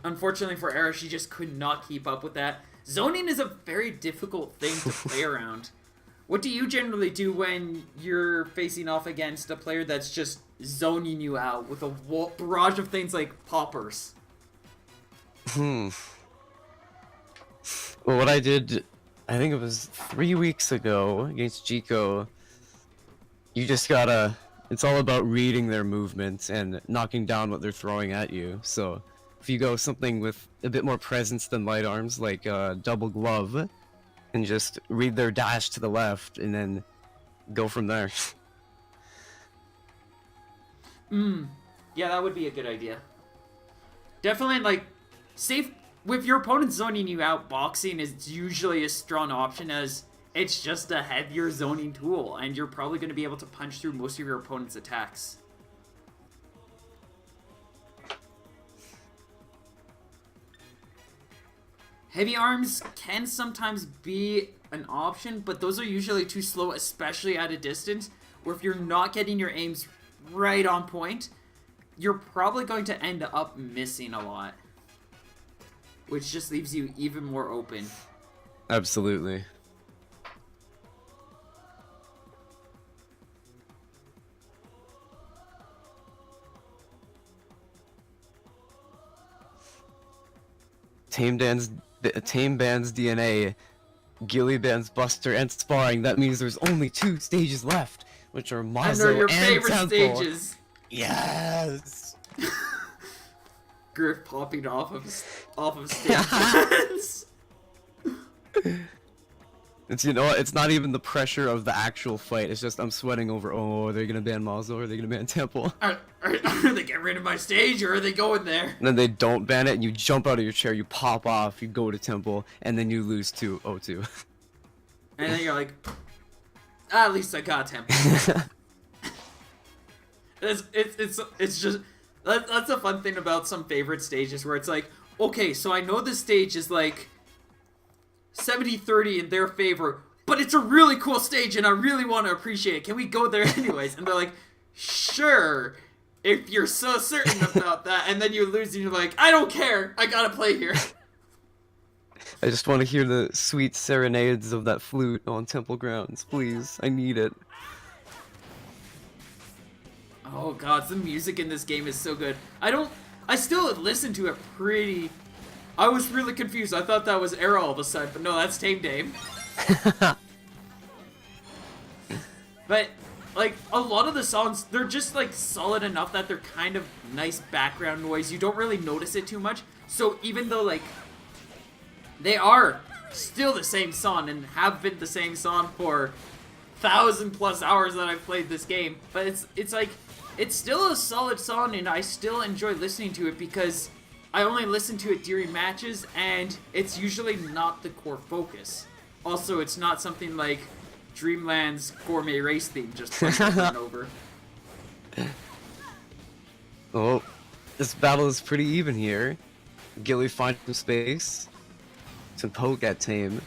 Unfortunately for Era, she just could not keep up with that. Zoning is a very difficult thing to play around. What do you generally do when you're facing off against a player that's just zoning you out with a barrage of things like poppers? Well, what I did, I think it was 3 weeks ago against Chico, You just gotta... It's all about reading their movements and knocking down what they're throwing at you. So, if you go something with a bit more presence than light arms, like double glove, and just read their dash to the left, and then go from there. Yeah, that would be a good idea. Definitely, like, safe... With your opponent zoning you out, boxing is usually a strong option as it's just a heavier zoning tool, and you're probably going to be able to punch through most of your opponent's attacks. Heavy arms can sometimes be an option, but those are usually too slow, especially at a distance, where if you're not getting your aims right on point, you're probably going to end up missing a lot. Which just leaves you even more open. Absolutely. Tame Band's DNA, Gilly Band's Buster, and Sparring. That means there's only 2 stages left, which are Mazo And they're your and favorite Temple. stages. Yes. Griff popping off of stages. It's, you know what, it's not even the pressure of the actual fight, it's just I'm sweating over, oh, are they gonna ban Mazo, or are they gonna ban Temple? Are they getting rid of my stage, or are they going there? And then they don't ban it, and you jump out of your chair, you pop off, you go to Temple, and then you lose to O2. And then you're like, at least I got Temple. It's just... That's a fun thing about some favorite stages, where it's like, okay, so I know this stage is like 70-30 in their favor, but it's a really cool stage and I really want to appreciate it. Can we go there anyways? And they're like, sure, if you're so certain about that. And then you lose and you're like, I don't care, I gotta play here. I just want to hear the sweet serenades of that flute on Temple grounds, please. I need it. Oh god, the music in this game is so good. I still listen to it pretty... I was really confused. I thought that was Era all of a sudden, but no, that's Tame Dame. But, like, a lot of the songs, they're just, like, solid enough that they're kind of nice background noise. You don't really notice it too much. So even though, like, they are still the same song and have been the same song for 1,000+ hours that I've played this game, but it's like... It's still a solid song, and I still enjoy listening to it because I only listen to it during matches, and it's usually not the core focus. Also, it's not something like Dreamland's Gourmet Race theme just playing over and over. Oh, this battle is pretty even here. Gilly finds some space to poke at Tame.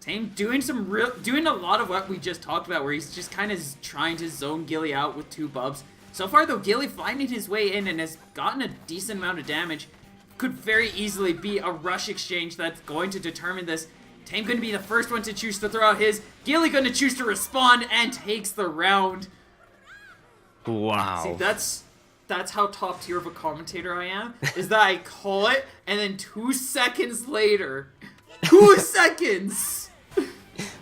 Tame doing a lot of what we just talked about, where he's just kind of trying to zone Gilly out with 2 bubs. So far, though, Gilly finding his way in and has gotten a decent amount of damage. Could very easily be a rush exchange that's going to determine this. Tame going to be the first one to choose to throw out his. Gilly going to choose to respond and takes the round. Wow. See, that's how top tier of a commentator I am. Is that I call it, and then 2 seconds later, 2 seconds.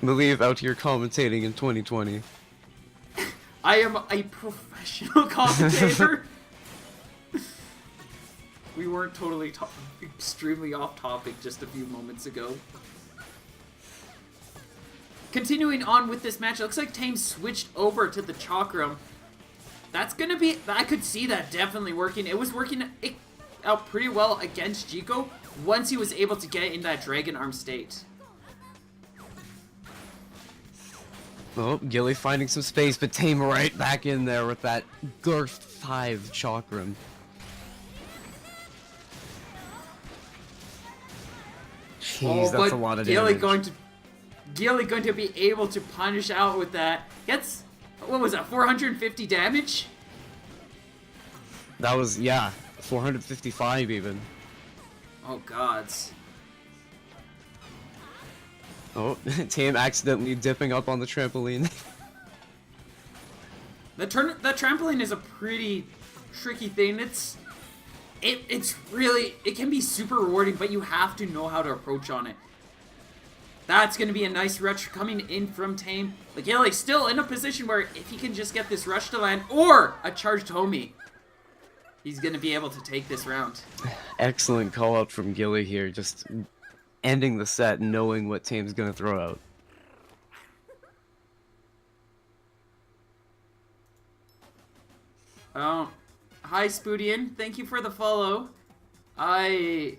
Believe out here commentating in 2020. I am a professional commentator. We weren't totally extremely off topic just a few moments ago. Continuing on with this match, it looks like Tame switched over to the Chakram. That's gonna be... I could see that definitely working. It was working out pretty well against Jiko once he was able to get in that Dragon Arm state. Oh, Gilly finding some space, but Tame right back in there with that Girth 5 Chakram. Jeez, that's a lot of damage. Gilly going to be able to punish out with that. Gets, what was that, 450 damage? That was, yeah, 455 even. Oh, gods. Oh, Tame accidentally dipping up on the trampoline. That trampoline is a pretty tricky thing. It's really, it can be super rewarding, but you have to know how to approach on it. That's going to be a nice rush coming in from Tame. Like, Gilly still in a position where if he can just get this rush to land or a charged homie, he's going to be able to take this round. Excellent call out from Gilly here, just ending the set knowing what Tame's gonna throw out. Hi Spoodian, thank you for the follow. I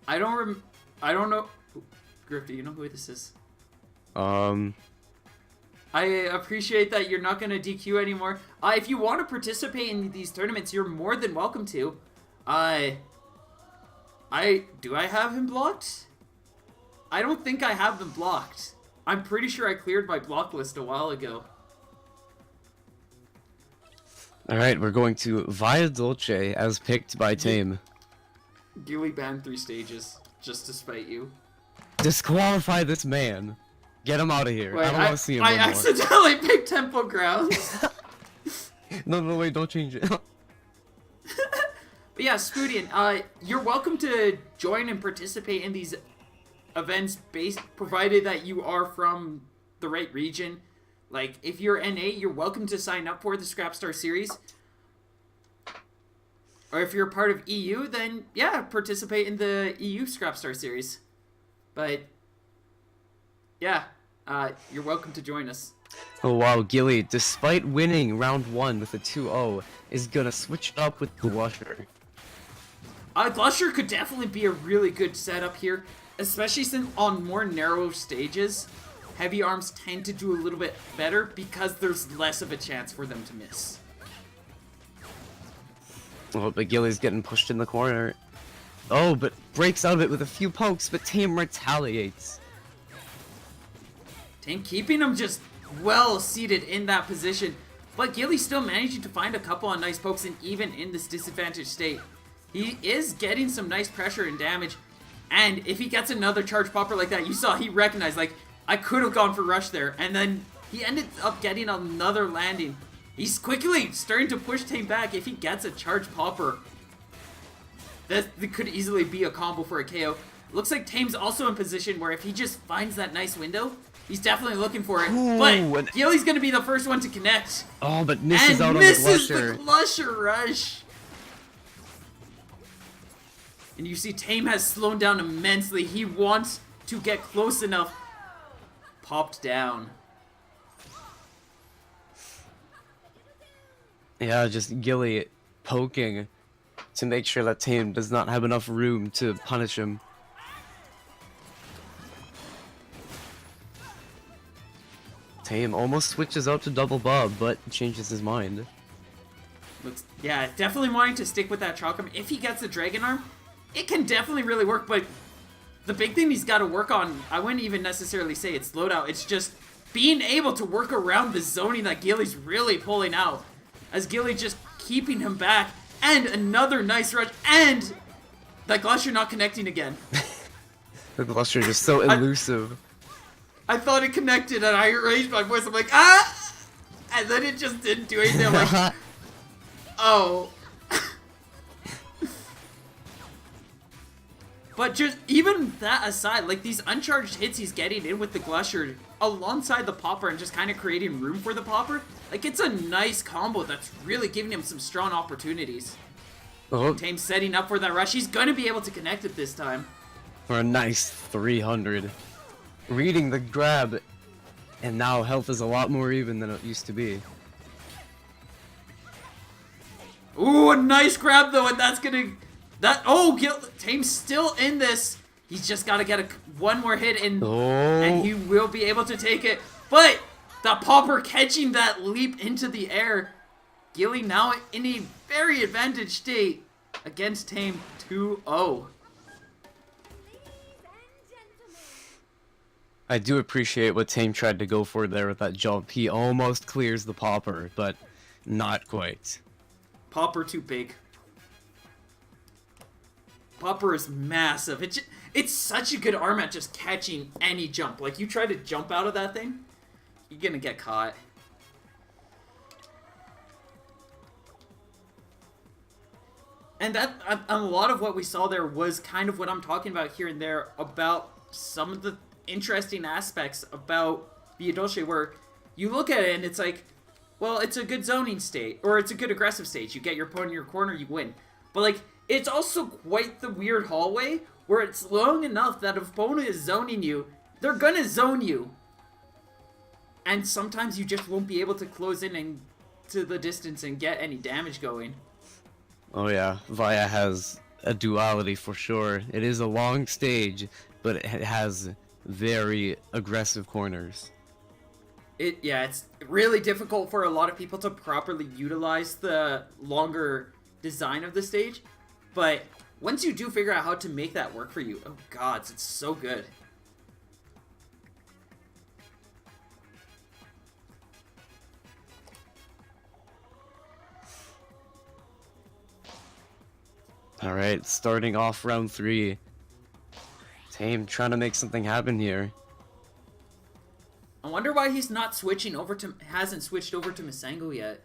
don't know. Griff, do you know who this is? I appreciate that you're not gonna DQ anymore. If you want to participate in these tournaments, you're more than welcome to. Do I have him blocked? I don't think I have them blocked. I'm pretty sure I cleared my block list a while ago. Alright, we're going to Via Dolce as picked by Tame. Gilly banned 3 stages, just to spite you. Disqualify this man. Get him out of here. Wait, I don't want to see him I no more. accidentally picked Temple Grounds. No, wait, don't change it. But yeah, Spoodian, you're welcome to join and participate in these events provided that you are from the right region. Like, if you're NA, you're welcome to sign up for the Scrapstar Series. Or if you're part of EU, then, yeah, participate in the EU Scrapstar Series. But, yeah, you're welcome to join us. Oh wow, Gilly, despite winning round 1 with a 2-0, is gonna switch it up with Glusher. Glusher could definitely be a really good setup here, especially since on more narrow stages, heavy arms tend to do a little bit better because there's less of a chance for them to miss. Oh, but Gilly's getting pushed in the corner. Oh, but breaks out of it with a few pokes, but Tame retaliates. Tame keeping him just well seated in that position, but Gilly still managing to find a couple of nice pokes, and even in this disadvantaged state, he is getting some nice pressure and damage. And if he gets another charge popper like that, you saw he recognized, like, I could have gone for rush there, and then he ended up getting another landing. He's quickly starting to push Tame back. If he gets a charge popper, that could easily be a combo for a KO. Looks like Tame's also in position where if he just finds that nice window, he's definitely looking for it. Ooh, but Gilly's gonna be the first one to connect. Oh, but misses out on misses the Glusher. the Glusher rush. And you see Tame has slowed down immensely. He wants to get close enough. Popped down. Yeah, just Gilly poking to make sure that Tame does not have enough room to punish him. Tame almost switches out to double bob, but changes his mind. Yeah, definitely wanting to stick with that Chalkum. If he gets the Dragon Arm, it can definitely really work, but the big thing he's got to work on, I wouldn't even necessarily say it's loadout, it's just being able to work around the zoning that Gilly's really pulling out. As Gilly just keeping him back, and another nice rush, and that Glusher not connecting again. The Glusher just so elusive. I thought it connected, and I raised my voice, I'm like, ah! And then it just didn't do anything, I'm like, oh. But just, even that aside, like, these uncharged hits he's getting in with the Glusher alongside the popper and just kind of creating room for the popper, like, it's a nice combo that's really giving him some strong opportunities. Oh. Tame setting up for that rush. He's going to be able to connect it this time. For a nice 300. Reading the grab, and now health is a lot more even than it used to be. Ooh, a nice grab, though, and that's going to... Tame's still in this. He's just got to get one more hit, and he will be able to take it. But the popper catching that leap into the air. Gilly now in a very advantaged state against Tame 2-0. I do appreciate what Tame tried to go for there with that jump. He almost clears the popper, but not quite. Popper too big. Popper is massive. It's such a good arm at just catching any jump. Like, you try to jump out of that thing, you're gonna get caught. And that, a lot of what we saw there was kind of what I'm talking about here and there about some of the interesting aspects about Via Dolce where you look at it and it's like, well, it's a good zoning state, or it's a good aggressive stage. You get your opponent in your corner, you win. But, like, it's also quite the weird hallway where it's long enough that if opponent is zoning you, they're gonna zone you. And sometimes you just won't be able to close in and to the distance and get any damage going. Oh yeah, Via has a duality for sure. It is a long stage, but it has very aggressive corners. It's really difficult for a lot of people to properly utilize the longer design of the stage, but once you do figure out how to make that work for you, oh gods, it's so good. Alright, starting off round 3. Tame trying to make something happen here. I wonder why he's not hasn't switched over to Masengo yet.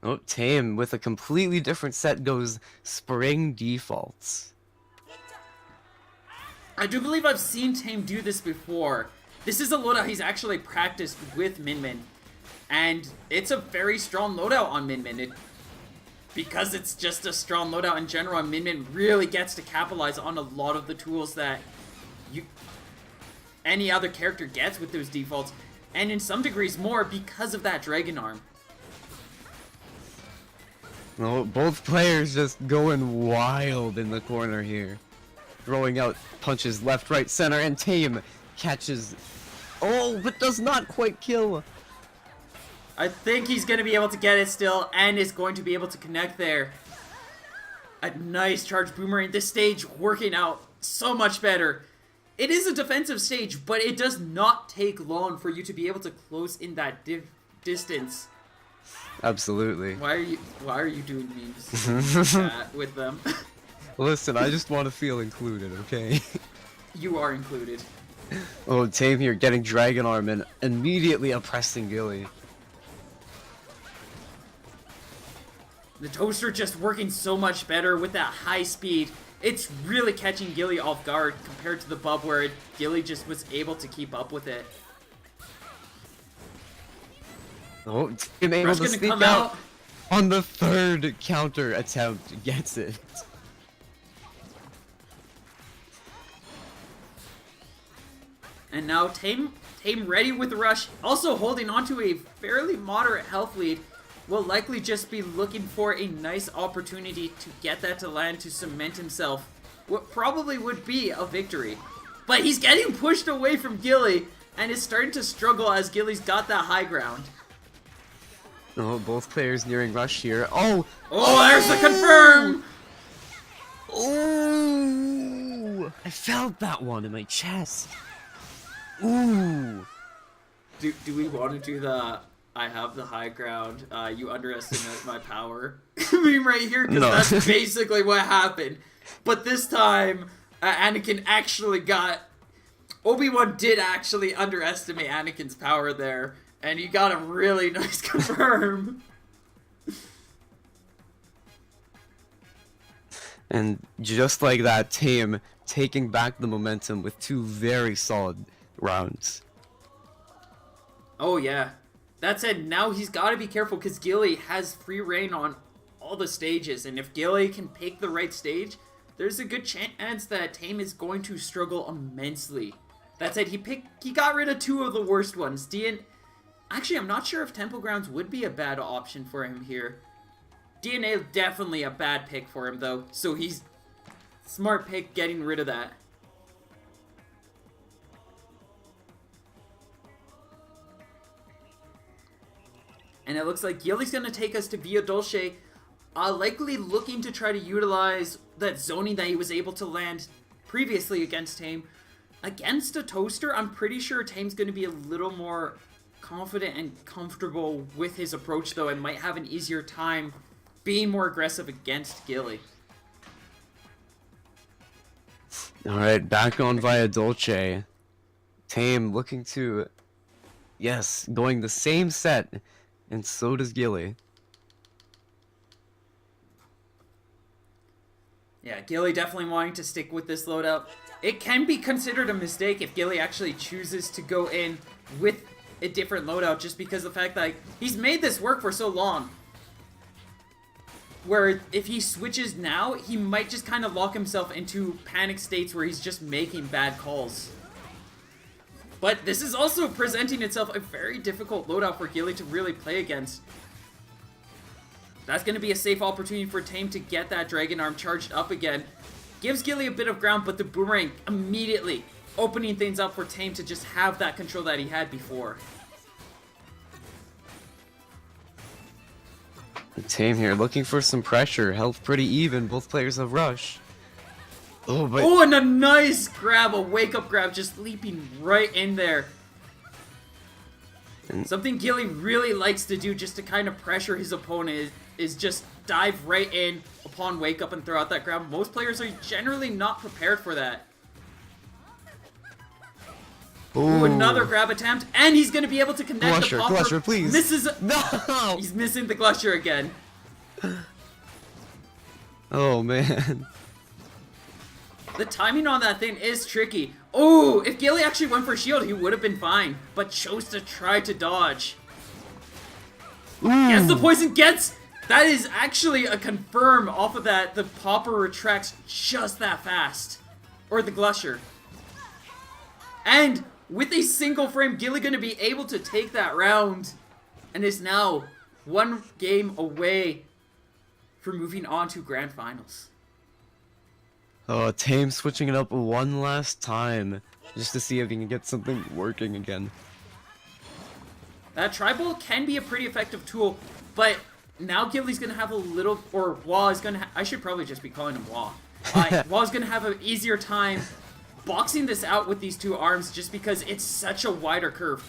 Oh, Tame with a completely different set goes Spring Defaults. I do believe I've seen Tame do this before. This is a loadout he's actually practiced with Min Min, and it's a very strong loadout on Min Min. Because it's just a strong loadout in general, and Min Min really gets to capitalize on a lot of the tools that any other character gets with those defaults, and in some degrees more because of that Dragon Arm. Well, both players just going wild in the corner here. Throwing out punches left, right, center, and Tame catches... Oh, but does not quite kill. I think he's going to be able to get it still, and is going to be able to connect there. A nice charge boomerang. This stage working out so much better. It is a defensive stage, but it does not take long for you to be able to close in that distance. Absolutely. Why are you doing memes with them? Listen, I just want to feel included, okay? You are included. Oh, Tame here getting Dragon Arm and immediately oppressing Gilly. The toaster just working so much better with that high speed. It's really catching Gilly off guard compared to the bub where Gilly just was able to keep up with it. Oh, Tame able Rush to gonna sneak come out on the 3rd counter attempt. Gets it. And now Tame ready with the rush, also holding on to a fairly moderate health lead, will likely just be looking for a nice opportunity to get that to land to cement himself. What probably would be a victory. But he's getting pushed away from Gilly and is starting to struggle as Gilly's got that high ground. Oh, both players nearing rush here. Oh! Oh, there's the confirm! Ooh! I felt that one in my chest. Ooh! Do we want to do the I have the high ground, you underestimate my power meme right here? Because that's basically what happened. But this time, Anakin actually got... Obi-Wan did actually underestimate Anakin's power there, and he got a really nice confirm. And just like that, Tame taking back the momentum with 2 very solid rounds. Oh yeah. That said, now he's got to be careful because Gilly has free reign on all the stages, and if Gilly can pick the right stage, there's a good chance that Tame is going to struggle immensely. That said, he got rid of 2 of the worst ones. Actually, I'm not sure if Temple Grounds would be a bad option for him here. DNA definitely a bad pick for him though, so he's smart pick getting rid of that. And it looks like Gilly's going to take us to Via Dolce, likely looking to try to utilize that zoning that he was able to land previously against Tame. Against a toaster, I'm pretty sure Tame's going to be a little more confident and comfortable with his approach though, and might have an easier time being more aggressive against Gilly. Alright, back on Via Dolce. Tame looking to... Yes, going the same set. And so does Gilly. Yeah, Gilly definitely wanting to stick with this loadout. It can be considered a mistake if Gilly actually chooses to go in with a different loadout just because of the fact that he's made this work for so long. Where if he switches now, he might just kind of lock himself into panic states where he's just making bad calls. But this is also presenting itself a very difficult loadout for Gilly to really play against. That's going to be a safe opportunity for Tame to get that Dragon Arm charged up again. Gives Gilly a bit of ground, but the Boomerang immediately opening things up for Tame to just have that control that he had before. Tame here looking for some pressure. Health pretty even. Both players have rush. Oh, but... Oh, and a nice grab, a wake-up grab, just leaping right in there. Something Gilly really likes to do just to kind of pressure his opponent is just dive right in upon wake up and throw out that grab. Most players are generally not prepared for that. Ooh, another grab attempt, and he's going to be able to connect Glusher, the popper. Glusher, please. Misses. No! He's missing the Glusher again. Oh, man. The timing on that thing is tricky. Oh, if Gilly actually went for shield, he would have been fine, but chose to try to dodge. Gets the poison, gets... That is actually a confirm off of that. The popper retracts just that fast. Or the Glusher. And with a single frame, Gilly going to be able to take that round. And is now one game away from moving on to Grand Finals. Oh, Tame switching it up one last time. Just to see if he can get something working again. That Tri-Ball can be a pretty effective tool, but now Gilly's going to have a little, or Wah is going to I should probably just be calling him Wah. Wah's going to have an easier time boxing this out with these two arms just because it's such a wider curve.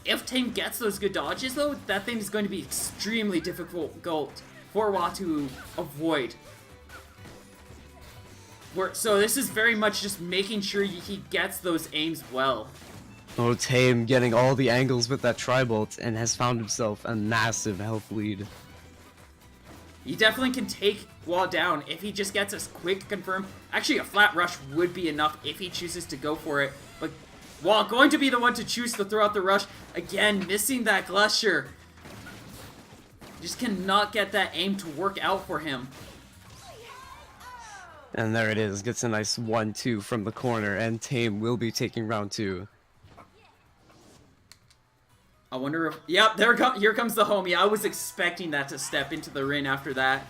If Tame gets those good dodges, though, that thing is going to be extremely difficult for Wah to avoid. So this is very much just making sure he gets those aims well. Oh, Tame getting all the angles with that Tri-Bolt and has found himself a massive health lead. He definitely can take Wall down if he just gets a quick confirm. Actually, a flat rush would be enough if he chooses to go for it. But Wall going to be the one to choose to throw out the rush. Again, missing that Glusher. Just cannot get that aim to work out for him. And there it is. Gets a nice 1-2 from the corner, and Tame will be taking round 2. I wonder if... Yep, here comes the homie. I was expecting that to step into the ring after that.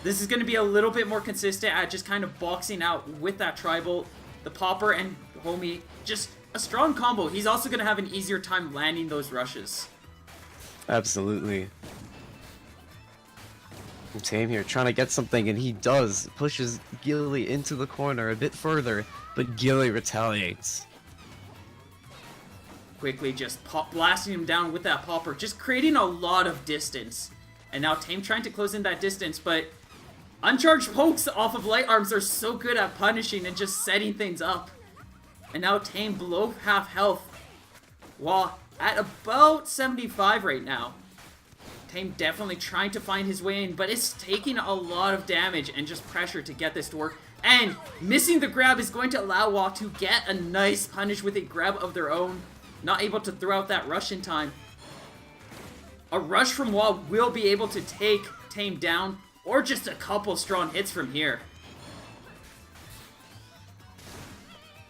This is going to be a little bit more consistent at just kind of boxing out with that Tri-Bolt. The popper and homie, just a strong combo. He's also going to have an easier time landing those rushes. Absolutely. Tame here trying to get something, and he does. Pushes Gilly into the corner a bit further, but Gilly retaliates. Quickly just blasting him down with that popper, just creating a lot of distance. And now Tame trying to close in that distance, but uncharged pokes off of light arms are so good at punishing and just setting things up. And now Tame below half health, while at about 75 right now. Tame definitely trying to find his way in, but it's taking a lot of damage and just pressure to get this to work. And missing the grab is going to allow Wah to get a nice punish with a grab of their own. Not able to throw out that rush in time. A rush from Wah will be able to take Tame down, or just a couple strong hits from here.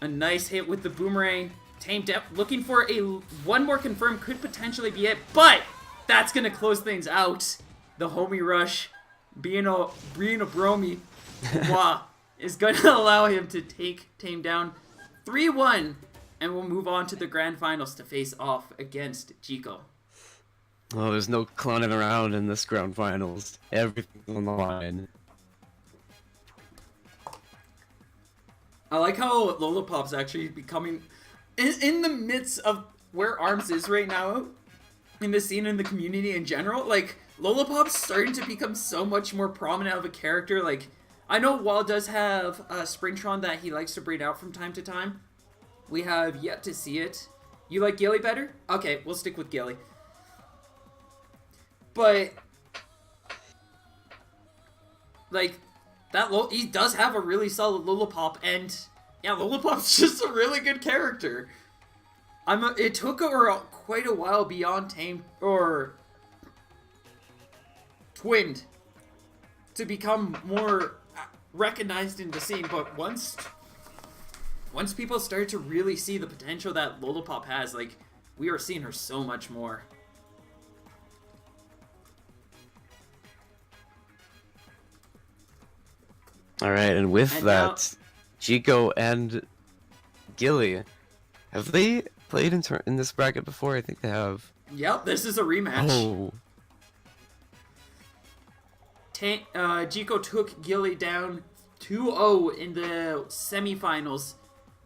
A nice hit with the boomerang. Tame looking for one more confirm, could potentially be it, but that's gonna close things out. The homie rush, being a bromie, Wah is gonna allow him to take Tame down 3-1. And we'll move on to the Grand Finals to face off against Chico. Oh, there's no clowning around in this Grand Finals. Everything's on the line. I like how Lollipop's actually becoming... In the midst of where ARMS is right now, in the scene in the community in general, like, Lollipop's starting to become so much more prominent of a character. Like, I know Wall does have Springtron that he likes to bring out from time to time. We have yet to see it. You like Gilly better? Okay, we'll stick with Gilly. But, like, He does have a really solid Lollipop, and yeah, Lollipop's just a really good character. It took her quite a while beyond Tame or Twinned to become more recognized in the scene, but once people start to really see the potential that Lollipop has, like, we are seeing her so much more. Alright, and with And that, Chico and Gilly, have they played in this bracket before? I think they have. Yep, this is a rematch. Oh. Jico took Gilly down 2-0 in the semifinals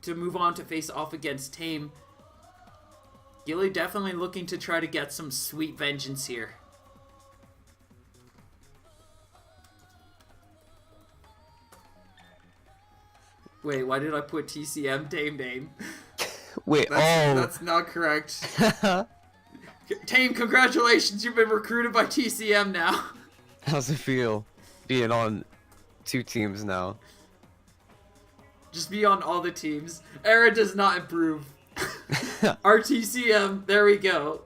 to move on to face off against Tame. Gilly definitely looking to try to get some sweet vengeance here. Wait, why did I put TCM Tame name? Wait, That's not correct. Tame, congratulations, you've been recruited by TCM now. How's it feel being on 2 teams now? Just be on all the teams. Era does not improve. RTCM, there we go.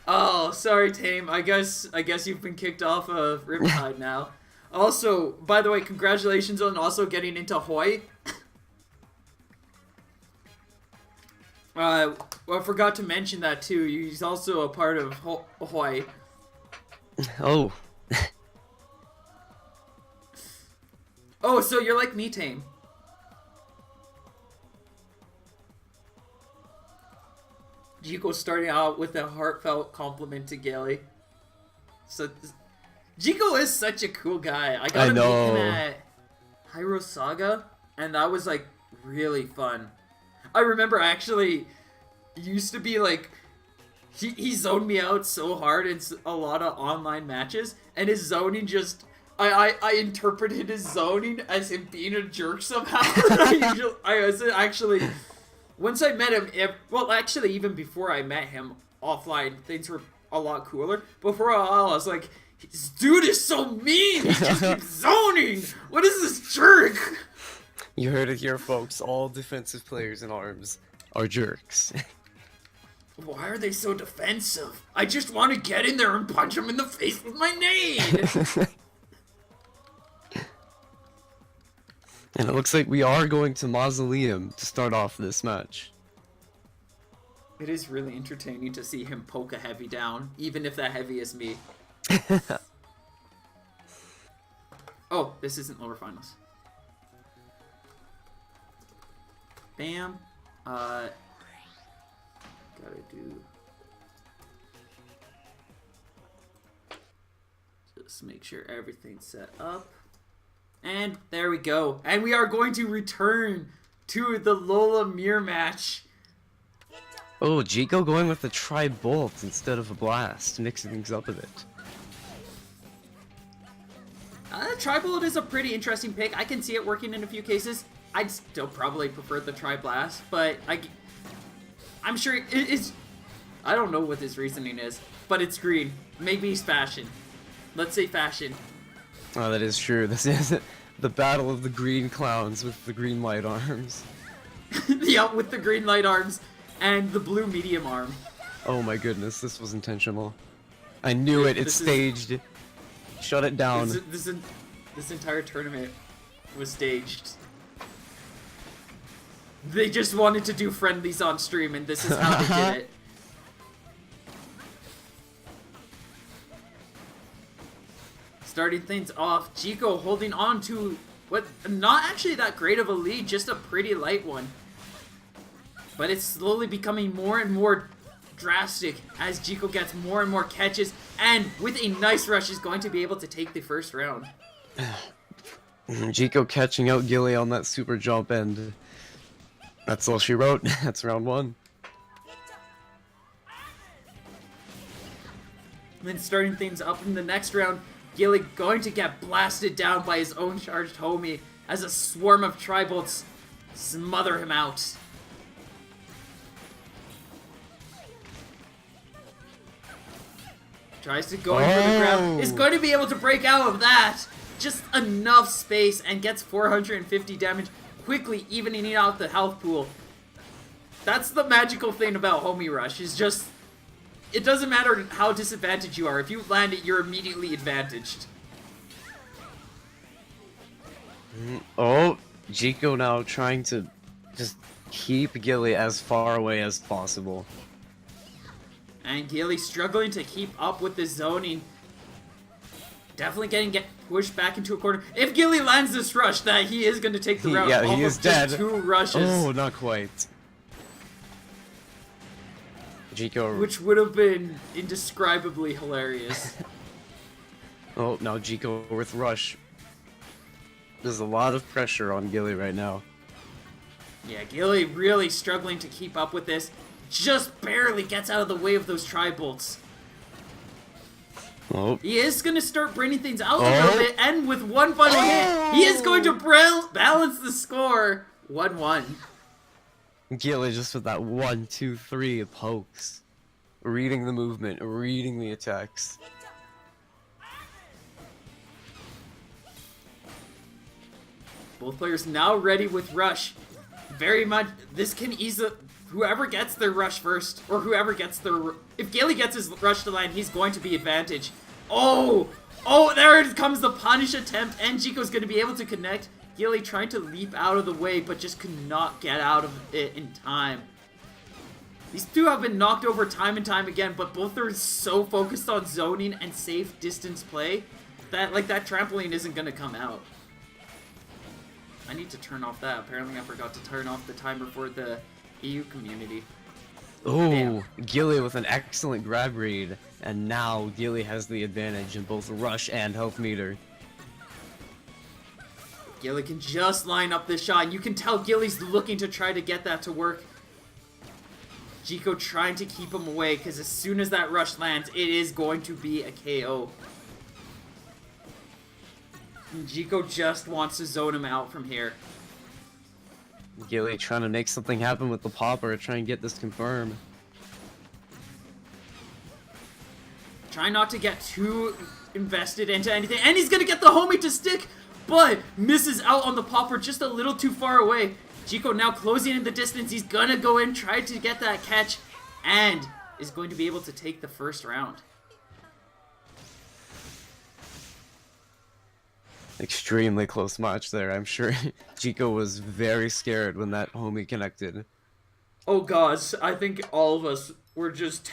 Oh, sorry, Tame. I guess you've been kicked off of Riptide now. Also, by the way, congratulations on also getting into Hoi. Well, I forgot to mention that too. He's also a part of Hoi. Oh. Oh, so you're like me, Tame. Jico starting out with a heartfelt compliment to Gilly. So, Jico is such a cool guy. I got to meet him at Hyro Saga, and that was like really fun. I remember actually used to be like, he zoned me out so hard in a lot of online matches, and his zoning just, I interpreted his zoning as him being a jerk somehow. I was actually, once I met him, well actually even before I met him offline, things were a lot cooler. But for a while I was like, this dude is so mean, he just keeps zoning! What is this jerk? You heard it here, folks. All defensive players in ARMS are jerks. Why are they so defensive? I just want to get in there and punch him in the face with my nade! And it looks like we are going to Mausoleum to start off this match. It is really entertaining to see him poke a heavy down, even if that heavy is me. Oh, this isn't lower finals. Bam. Gotta do... Just make sure everything's set up. And there we go. And we are going to return to the Lola mirror match. Oh, Jico going with the Tri-Bolt instead of a Blast, mixing things up a bit. Tri-Bolt is a pretty interesting pick. I can see it working in a few cases. I'd still probably prefer the Tri-Blast, but I'm sure it is... I don't know what his reasoning is, but it's green. Maybe he's fashion. Let's say fashion. Oh, that is true. This is the battle of the green clowns with the green light arms. Yeah, with the green light arms and the blue medium arm. Oh my goodness, this was intentional. I knew it. It's staged. Shut it down. This entire tournament was staged. They just wanted to do friendlies on stream, and this is how they did it. Starting things off, Jico holding on to what, not actually that great of a lead, just a pretty light one. But it's slowly becoming more and more drastic as Jico gets more and more catches, and with a nice rush is going to be able to take the first round. Jico catching out Gilly on that super jump, and that's all she wrote. That's round 1. And then starting things up in the next round, Gilly going to get blasted down by his own charged homie as a swarm of Tri-Bolts smother him out. Tries to go in for the grab. Is going to be able to break out of that. Just enough space and gets 450 damage, quickly evening out the health pool. That's the magical thing about Homie Rush, is just, it doesn't matter how disadvantaged you are. If you land it, you're immediately advantaged. Oh, Jiko now trying to just keep Gilly as far away as possible. And Gilly struggling to keep up with the zoning. Definitely get pushed back into a corner. If Gilly lands this rush, that he is going to take the round. Yeah, he is dead. 2 rushes. Oh, not quite. Jiko. Which would have been indescribably hilarious. Oh, now Jiko with rush. There's a lot of pressure on Gilly right now. Yeah, Gilly really struggling to keep up with this. Just barely gets out of the way of those tri-bolts. Oh. He is going to start bringing things out a little bit, and with one final hit, he is going to balance the score. 1-1. Gilly just with that 1, 2, 3 pokes. Reading the movement, reading the attacks. Both players now ready with rush. Very much, this can easily, whoever gets their rush first, or whoever gets their, if Gilly gets his rush to land, he's going to be advantaged. Oh, there it comes the punish attempt, and Jiko's going to be able to connect. Gilly trying to leap out of the way, but just could not get out of it in time. These two have been knocked over time and time again, but both are so focused on zoning and safe distance play that, like, that trampoline isn't going to come out. I need to turn off that. Apparently I forgot to turn off the timer for the EU community. Oh, Gilly with an excellent grab read. And now Gilly has the advantage in both rush and health meter. Gilly can just line up this shot. You can tell Gilly's looking to try to get that to work. Jiko trying to keep him away, because as soon as that rush lands, it is going to be a KO. And Jiko just wants to zone him out from here. Gilly trying to make something happen with the popper, try and get this confirmed. Try not to get too invested into anything. And he's going to get the homie to stick, but misses out on the popper just a little too far away. Jiko now closing in the distance. He's going to go in, try to get that catch, and is going to be able to take the first round. Extremely close match there. I'm sure Jiko was very scared when that homie connected. Oh gosh, I think all of us were just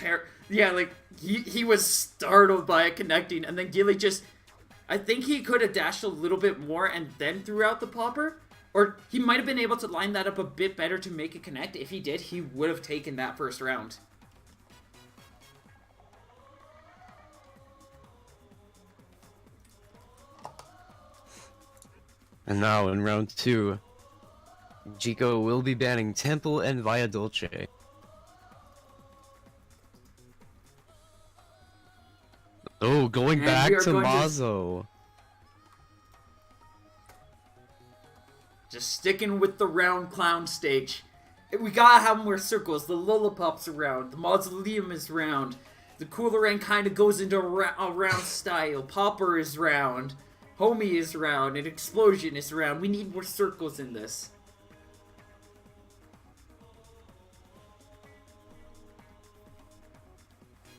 yeah, like, he was startled by it connecting, and then Gilly just, I think he could have dashed a little bit more and then threw out the popper, or he might have been able to line that up a bit better to make it connect. If he did, he would have taken that first round. And now in round 2, Jiko will be banning Temple and Via Dolce. Oh, going And back we are to going to- Mazo. Just sticking with the round clown stage. We gotta have more circles. The Lollipops are round. The Mausoleum is round. The Coolerang kind of goes into a round style. Popper is round. Homie is round. And Explosion is round. We need more circles in this.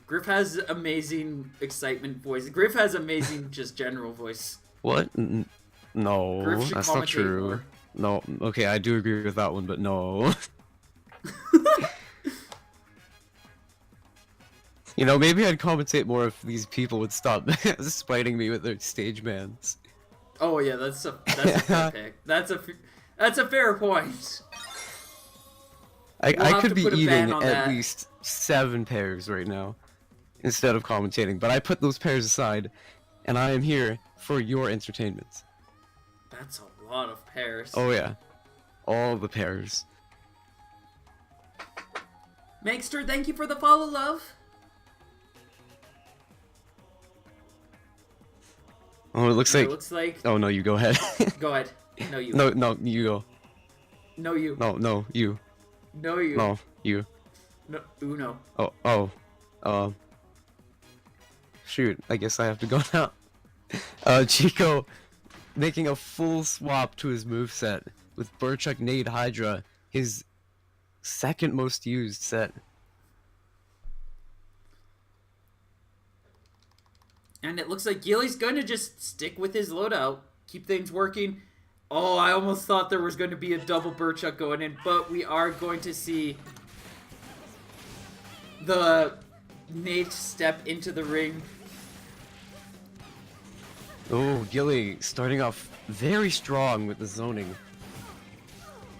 Griff has amazing excitement voice. Griff has amazing just general voice. What? No, Griff should that's not commentate true. more. No, okay, I do agree with that one, but no. You know, maybe I'd commentate more if these people would stop spiting me with their stage bans. Oh yeah, that's a fair pick. That's a fair point. I have could to be put a eating ban on at that. least 7 pears right now instead of commentating, but I put those pears aside, and I am here for your entertainment. That's a lot of pairs. Oh yeah, all the pears. Makester, thank you for the follow, love. Oh, it looks It like. looks like. Oh no, you go ahead. Go ahead. No, you. No, no, you go. No, you. No, you. No, you. No, you. No, Uno. Oh. shoot, I guess I have to go now. Chico making a full swap to his moveset with Burchuck Nade Hydra, his second most used set. And it looks like Gilly's going to just stick with his loadout, keep things working. Oh, I almost thought there was going to be a double Burchuck going in, but we are going to see the Nate step into the ring. Oh, Gilly starting off very strong with the zoning.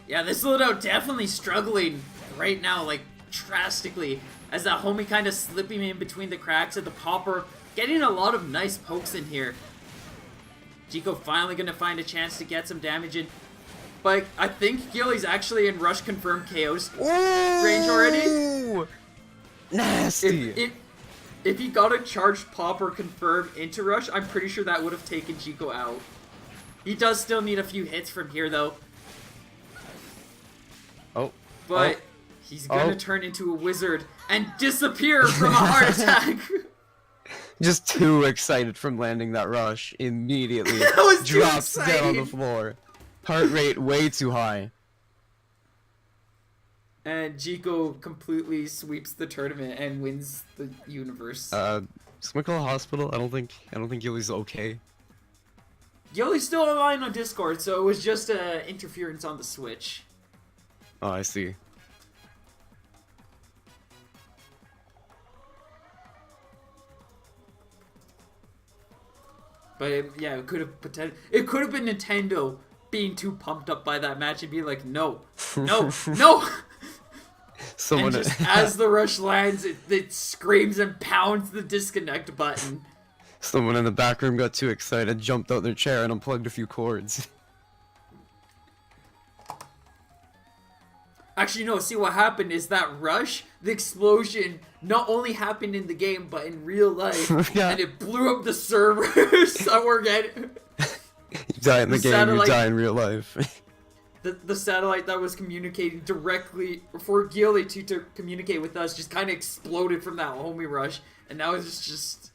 Yeah, this loadout definitely struggling right now, like, drastically. As that homie kind of slipping in between the cracks of the popper. Getting a lot of nice pokes in here. Chico finally going to find a chance to get some damage in. But I think Gilly's actually in Rush confirmed KO's range already. Nasty! If he got a charged popper confirmed into Rush, I'm pretty sure that would have taken Chico out. He does still need a few hits from here, though. Oh. But he's going to turn into a wizard and disappear from a heart attack. Just too excited from landing that rush. Immediately That was too drops down on exciting. the floor. Heart rate way too high. And Chico completely sweeps the tournament and wins the universe. Smickle Hospital, I don't think Gilly's okay. Gilly's still online on Discord, so it was just interference on the Switch. Oh, I see. But yeah, it could have been Nintendo being too pumped up by that match and being like, no, no, no. Someone And just as the rush lands, it screams and pounds the disconnect button. Someone in the back room got too excited, jumped out their chair, and unplugged a few cords. Actually, no, see what happened is that rush, the explosion, not only happened in the game, but in real life. Yeah. And it blew up the servers that were getting... You die in the game, satellite- you die in real life. The satellite that was communicating directly for Gilly to communicate with us just kind of exploded from that homie rush. And now it's just...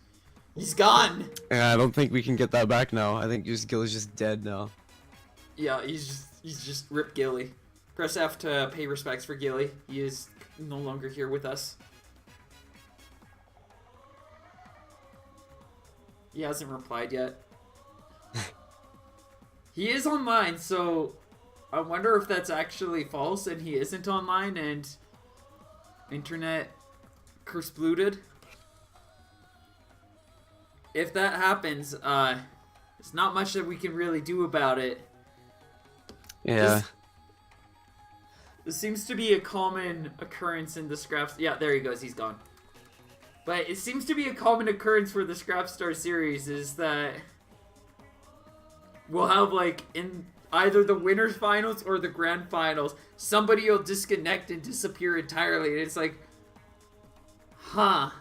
He's gone! Yeah, I don't think we can get that back now. I think Gilly's just dead now. Yeah, he's just Rip Gilly. Press F to pay respects for Gilly. He is no longer here with us. He hasn't replied yet. He is online, so I wonder if that's actually false and he isn't online and internet curse-blooted. If that happens, there's not much that we can really do about it. Yeah. This seems to be a common occurrence in the Scraps. Yeah, there he goes. He's gone. But it seems to be a common occurrence for the Scrapstar series is that we'll have, like, in either the winners finals or the grand finals, somebody will disconnect and disappear entirely. And it's like, huh.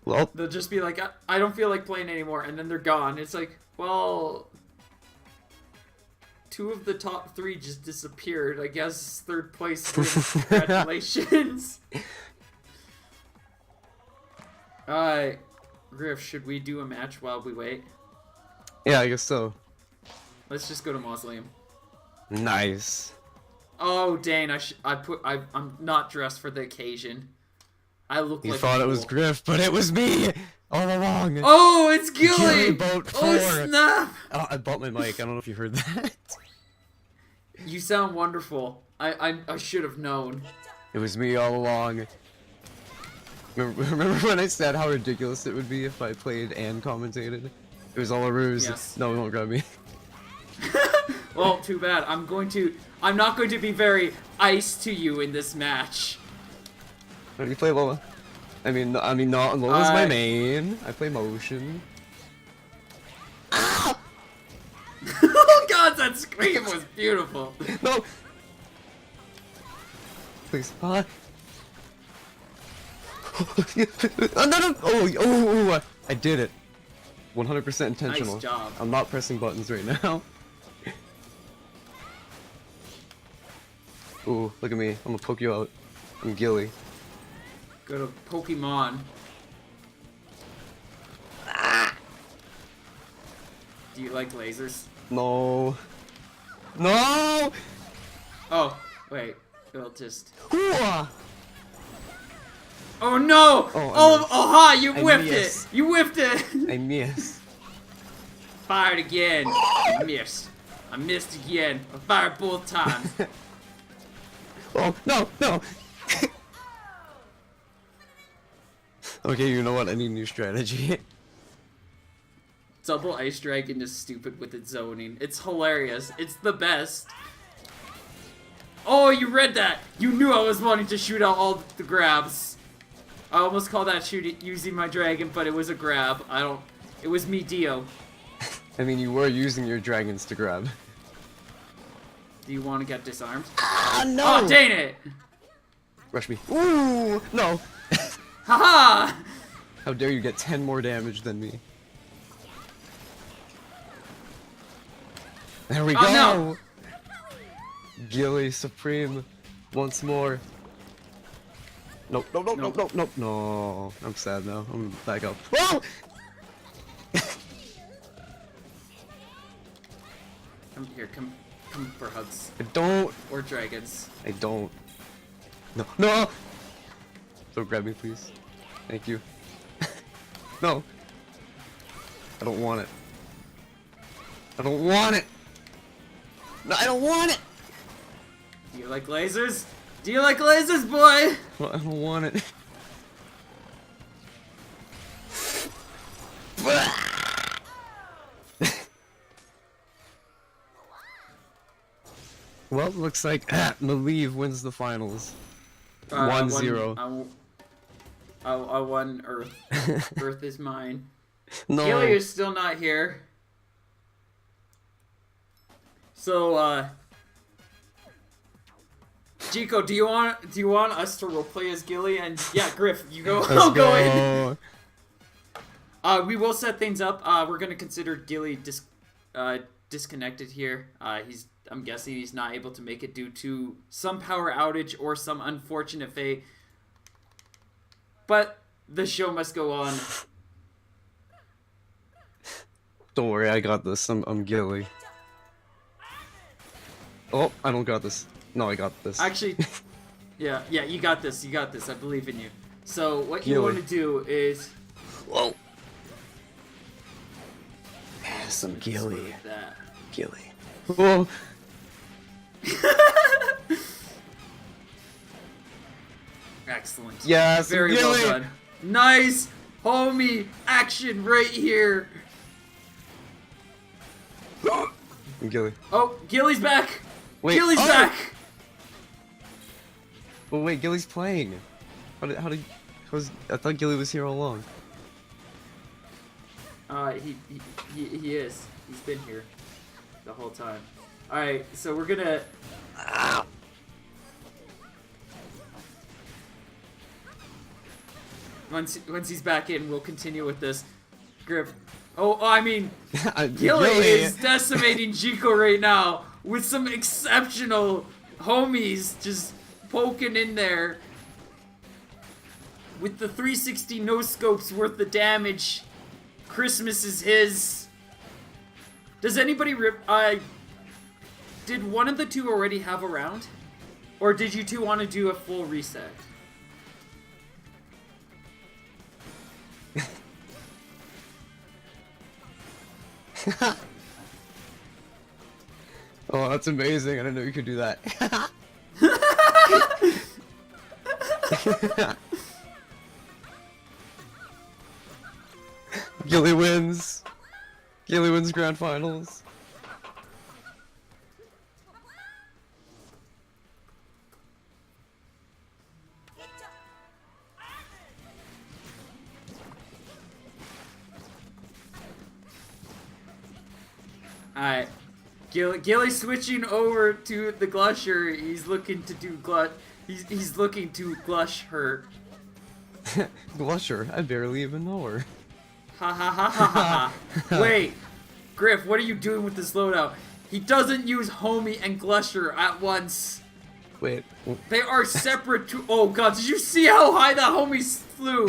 Well, They'll just be like, I don't feel like playing anymore. And then they're gone. It's like, well... 2 of the top 3 just disappeared. I guess 3rd place wins. Congratulations. Griff, should we do a match while we wait? yeah, I guess so. Let's just go to Mausoleum. Nice. Oh dang! I'm not dressed for the occasion. I look You like thought a it was fool. Griff, but it was me all along. Oh, it's Gilly! Gilly boat 4. Oh snap! Oh, I bought my mic. I don't know if you heard that. You sound wonderful. I should have known. It was me all along. Remember when I said how ridiculous it would be if I played and commentated? It was all a ruse. Yes. No, don't grab me. Well, too bad. I'm not going to be very ice to you in this match. How do you play Lola? I mean, not Lola's my I- main. I play motion. Oh god, that scream was beautiful. No. Please. Oh, no. Oh, I did it. 100% intentional. Nice job. I'm not pressing buttons right now. Ooh, look at me. I'm gonna poke you out. I'm Gilly. Go to Pokemon. Do you like lasers? No. No! Oh, wait. It'll just... Hooah! Oh no! Oh, Oh, ha! You I whiffed miss. it! You whiffed it! I miss. Fired again. I missed. I missed again. I fired both times. Oh, no, no! Okay, you know what? I need a new strategy. Double Ice Dragon is stupid with its zoning. It's hilarious. It's the best. Oh, you read that! You knew I was wanting to shoot out all the grabs. I almost called that shooting using my dragon, but it was a grab. It was me, Dio. I mean, you were using your dragons to grab. Do you want to get disarmed? Ah, no! Oh, dang it! Rush me. Ooh! No! Haha! How dare you get 10 more damage than me. There we Oh, go! no. Gilly Supreme once more. Nope, nope, nope, nope, nope, nope. No, I'm sad now. I'm gonna back up. Whoa! Come here, come for hugs. I don't. Or dragons. I don't. No, no! Don't grab me, please. Thank you. No. I don't want it. I don't want it! No, I don't want it! Do you like lasers? Do you like lasers, boy? Well, I don't want it. Well, looks like Malieve wins the finals. 1-0. I won Earth. Earth is mine. No. Gilly is still not here. So, Chico, do you want us to roleplay as Gilly? And yeah, Griff, you go. I'll go in. We will set things up. We're gonna consider Gilly disconnected here. I'm guessing he's not able to make it due to some power outage or some unfortunate fate. But the show must go on. Don't worry, I got this. I'm Gilly. Oh, I don't got this. No, I got this. Actually, yeah, you got this. You got this. I believe in you. So what you Gilly. want to do is... Whoa. Some Gilly. Like that. Gilly. Whoa. Excellent. Yes, Very Gilly. well done. Nice, homie, action right here. I'm Gilly. Oh, Gilly's back. Wait, Gilly's oh! back. Oh wait, Gilly's playing. I thought Gilly was here all along. He is. He's been here the whole time. All right, so we're gonna. Ow. Once he's back in, we'll continue with this. Grip. I mean, Gilly Gilly is decimating Chico right now with some exceptional homies just poking in there. With the 360 no scopes worth the damage. Christmas is his. Does anybody did one of the two already have a round? Or did you two want to do a full reset? Oh, that's amazing. I didn't know you could do that. Gilly wins. Gilly wins grand finals. Alright. Gilly switching over to the Glusher. He's looking to do he's looking to Glush her. Glusher, I barely even know her. Ha ha ha ha ha. Wait. Griff, what are you doing with this loadout? He doesn't use Homie and Glusher at once. Wait. They are separate to. Oh god, did you see how high that Homie flew?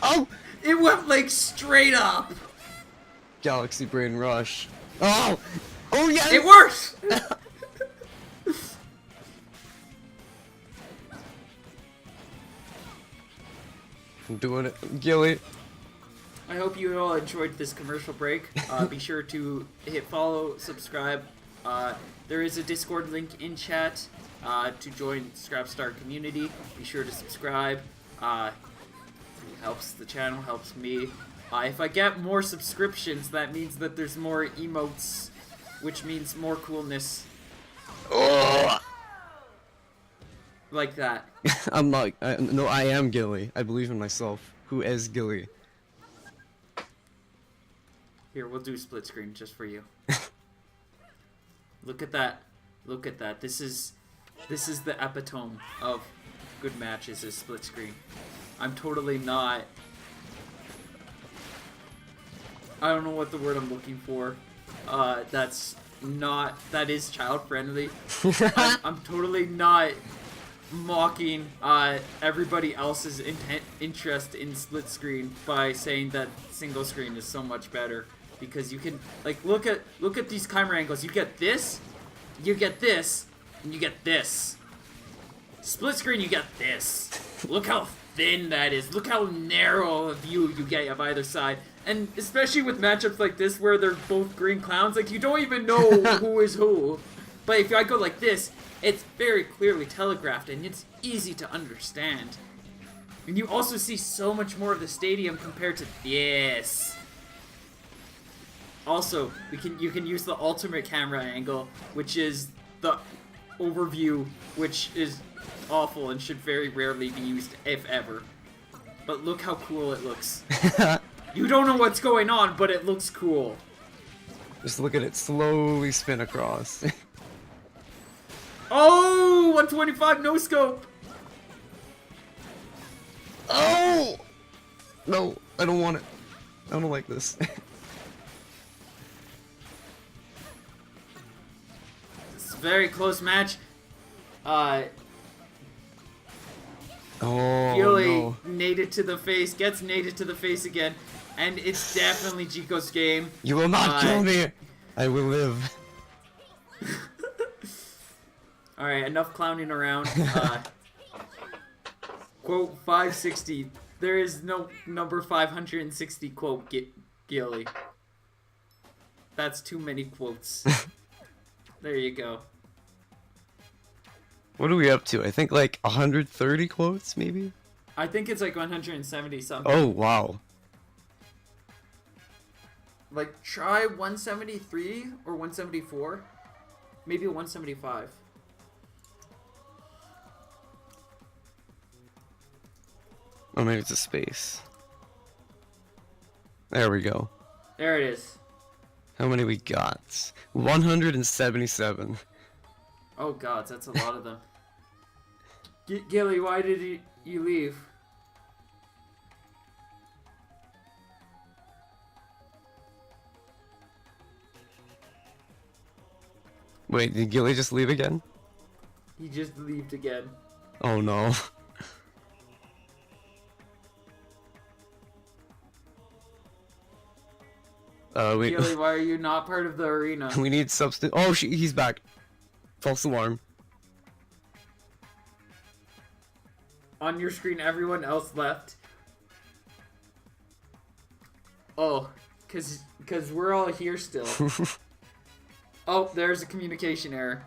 Oh! It went like straight up. Galaxy Brain Rush. Oh! Oh yes! It worked! I'm doing it, Gilly. I hope you all enjoyed this commercial break. Be sure to hit follow, subscribe. There is a Discord link in chat to join Scrapstar community. Be sure to subscribe. It helps the channel, helps me. If I get more subscriptions, that means that there's more emotes, which means more coolness. Oh! Like that. I'm not. No, I am Gilly. I believe in myself. Who is Gilly? Here, we'll do split screen just for you. Look at that. Look at that. This is the epitome of good matches is split screen. I'm totally not. I don't know what the word I'm looking for. That's not. That is child friendly. I'm totally not mocking everybody else's interest in split screen by saying that single screen is so much better, because you can like look at these camera angles. You get this, and you get this. Split screen, you get this. Look how thin that is. Look how narrow a view you get of either side. And especially with matchups like this where they're both green clowns, like you don't even know who is who. But if I go like this, it's very clearly telegraphed and it's easy to understand. And you also see so much more of the stadium compared to this. Also, you can use the ultimate camera angle, which is the overview, which is awful and should very rarely be used, if ever. But look how cool it looks. You don't know what's going on, but it looks cool. Just look at it slowly spin across. Oh, 125 no scope. Oh! No, I don't want it. I don't like this. It's a very close match. Oh, Gilly no. naded to the face, gets naded to the face again, and it's definitely Chico's game. You will not kill me! I will live. Alright, enough clowning around. Quote 560. There is no number 560 quote Gilly. That's too many quotes. There you go. What are we up to? I think like 130 quotes, maybe? I think it's like 170 something. Oh, wow. Like, try 173 or 174. Maybe 175. Oh, maybe it's a space. There we go. There it is. How many we got? 177. Oh god, that's a lot of them. Gilly, why did you leave? Wait, did Gilly just leave again? He just left again. Oh no. Gilly, why are you not part of the arena? We need substance. Oh, he's back. False alarm. On your screen, everyone else left. Oh, cause we're all here still. Oh, there's a communication error.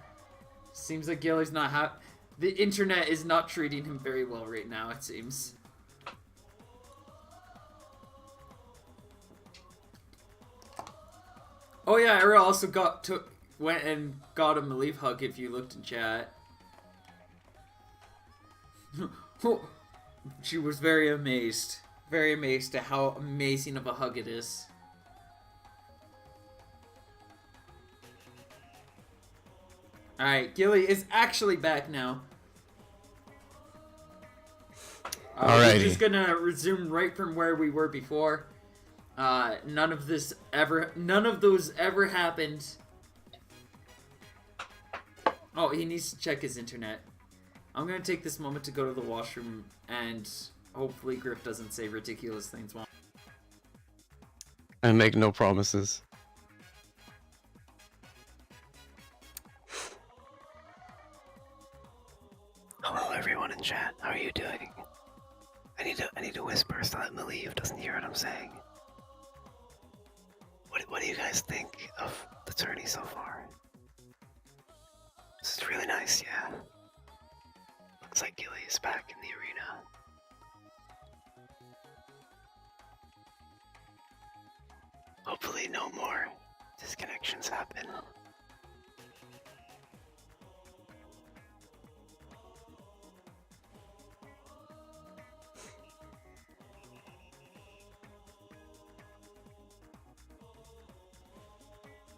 Seems like Gilly's not the internet is not treating him very well right now, it seems. Oh yeah, Era also went and got him a leaf hug if you looked in chat. She was very amazed at how amazing of a hug it is. Alright, Gilly is actually back now. Alrighty. We're just gonna resume right from where we were before. None of those ever happened. Oh, he needs to check his internet. I'm gonna take this moment to go to the washroom, and hopefully Griff doesn't say ridiculous things while I make no promises. Hello everyone in chat, how are you doing? I need to whisper so that Malieve doesn't hear what I'm saying. What do you guys think of the tourney so far? This is really nice, yeah. Looks like Gilly is back in the arena. Hopefully no more disconnections happen.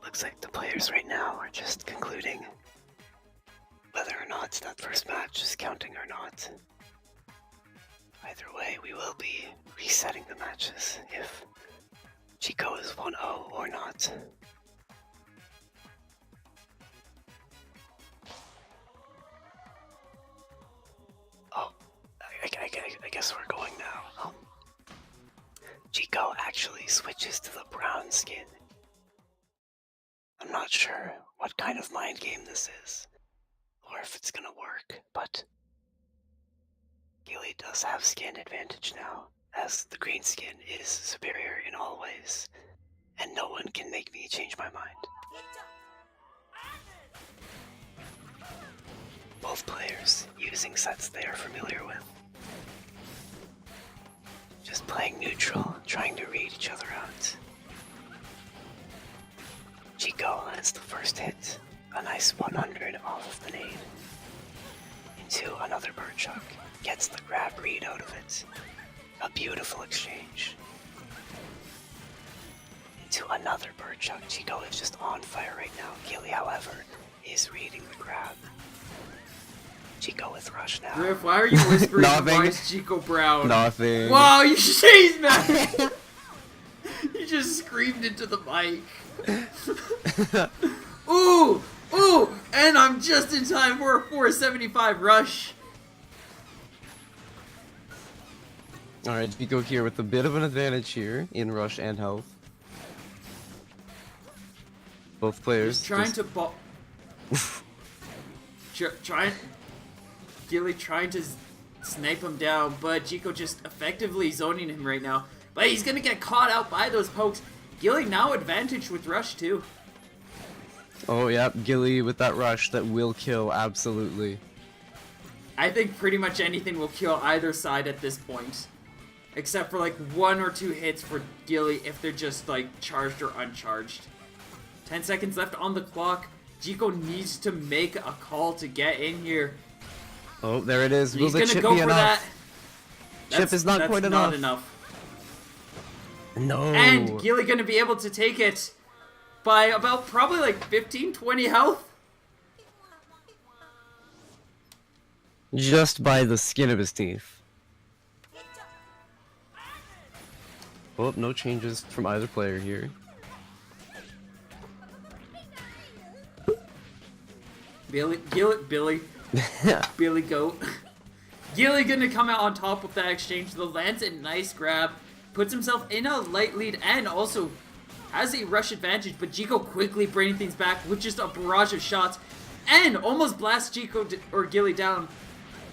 Looks like the players right now are just concluding whether or not that first match is counting or not. Either way, we will be resetting the matches if Chico is 1-0 or not. Oh, I guess we're going now. Chico actually switches to the brown skin. I'm not sure what kind of mind game this is, or if it's gonna work, but Gilly does have skin advantage now, as the green skin is superior in all ways, and no one can make me change my mind. Both players using sets they are familiar with. Just playing neutral, trying to read each other out. Chico lands the first hit, a nice 100 off of the nade. Into another bird chuck, gets the grab read out of it. A beautiful exchange. Into another bird chuck, Chico is just on fire right now. Gilly, however, is reading the grab. Chico with rush now. Griff, why are you whispering Nothing. to Chico Brown? Nothing. Wow, you chased man! You just screamed into the mic. Ooh! Ooh! And I'm just in time for a 475 rush. Alright, Chico here with a bit of an advantage here in rush and health. Both players He's trying to ball. Gilly trying to snipe him down, but Chico just effectively zoning him right now. But he's gonna get caught out by those pokes. Gilly now advantage with rush too. Oh yeah, Gilly with that rush that will kill, absolutely. I think pretty much anything will kill either side at this point. Except for like 1 or 2 hits for Gilly if they're just like charged or uncharged. 10 seconds left on the clock. Chico needs to make a call to get in here. Oh, there it is. Will He's the gonna chip go be for enough? that. Chip is not quite not enough. No. And Gilly gonna be able to take it by about probably like 15, 20 health. Just by the skin of his teeth. Oh, no changes from either player here. Billy Goat. Gilly gonna come out on top with that exchange. The lands a nice grab, puts himself in a light lead, and also has a rush advantage. But Chico quickly bringing things back with just a barrage of shots, and almost blasts Chico or Gilly down,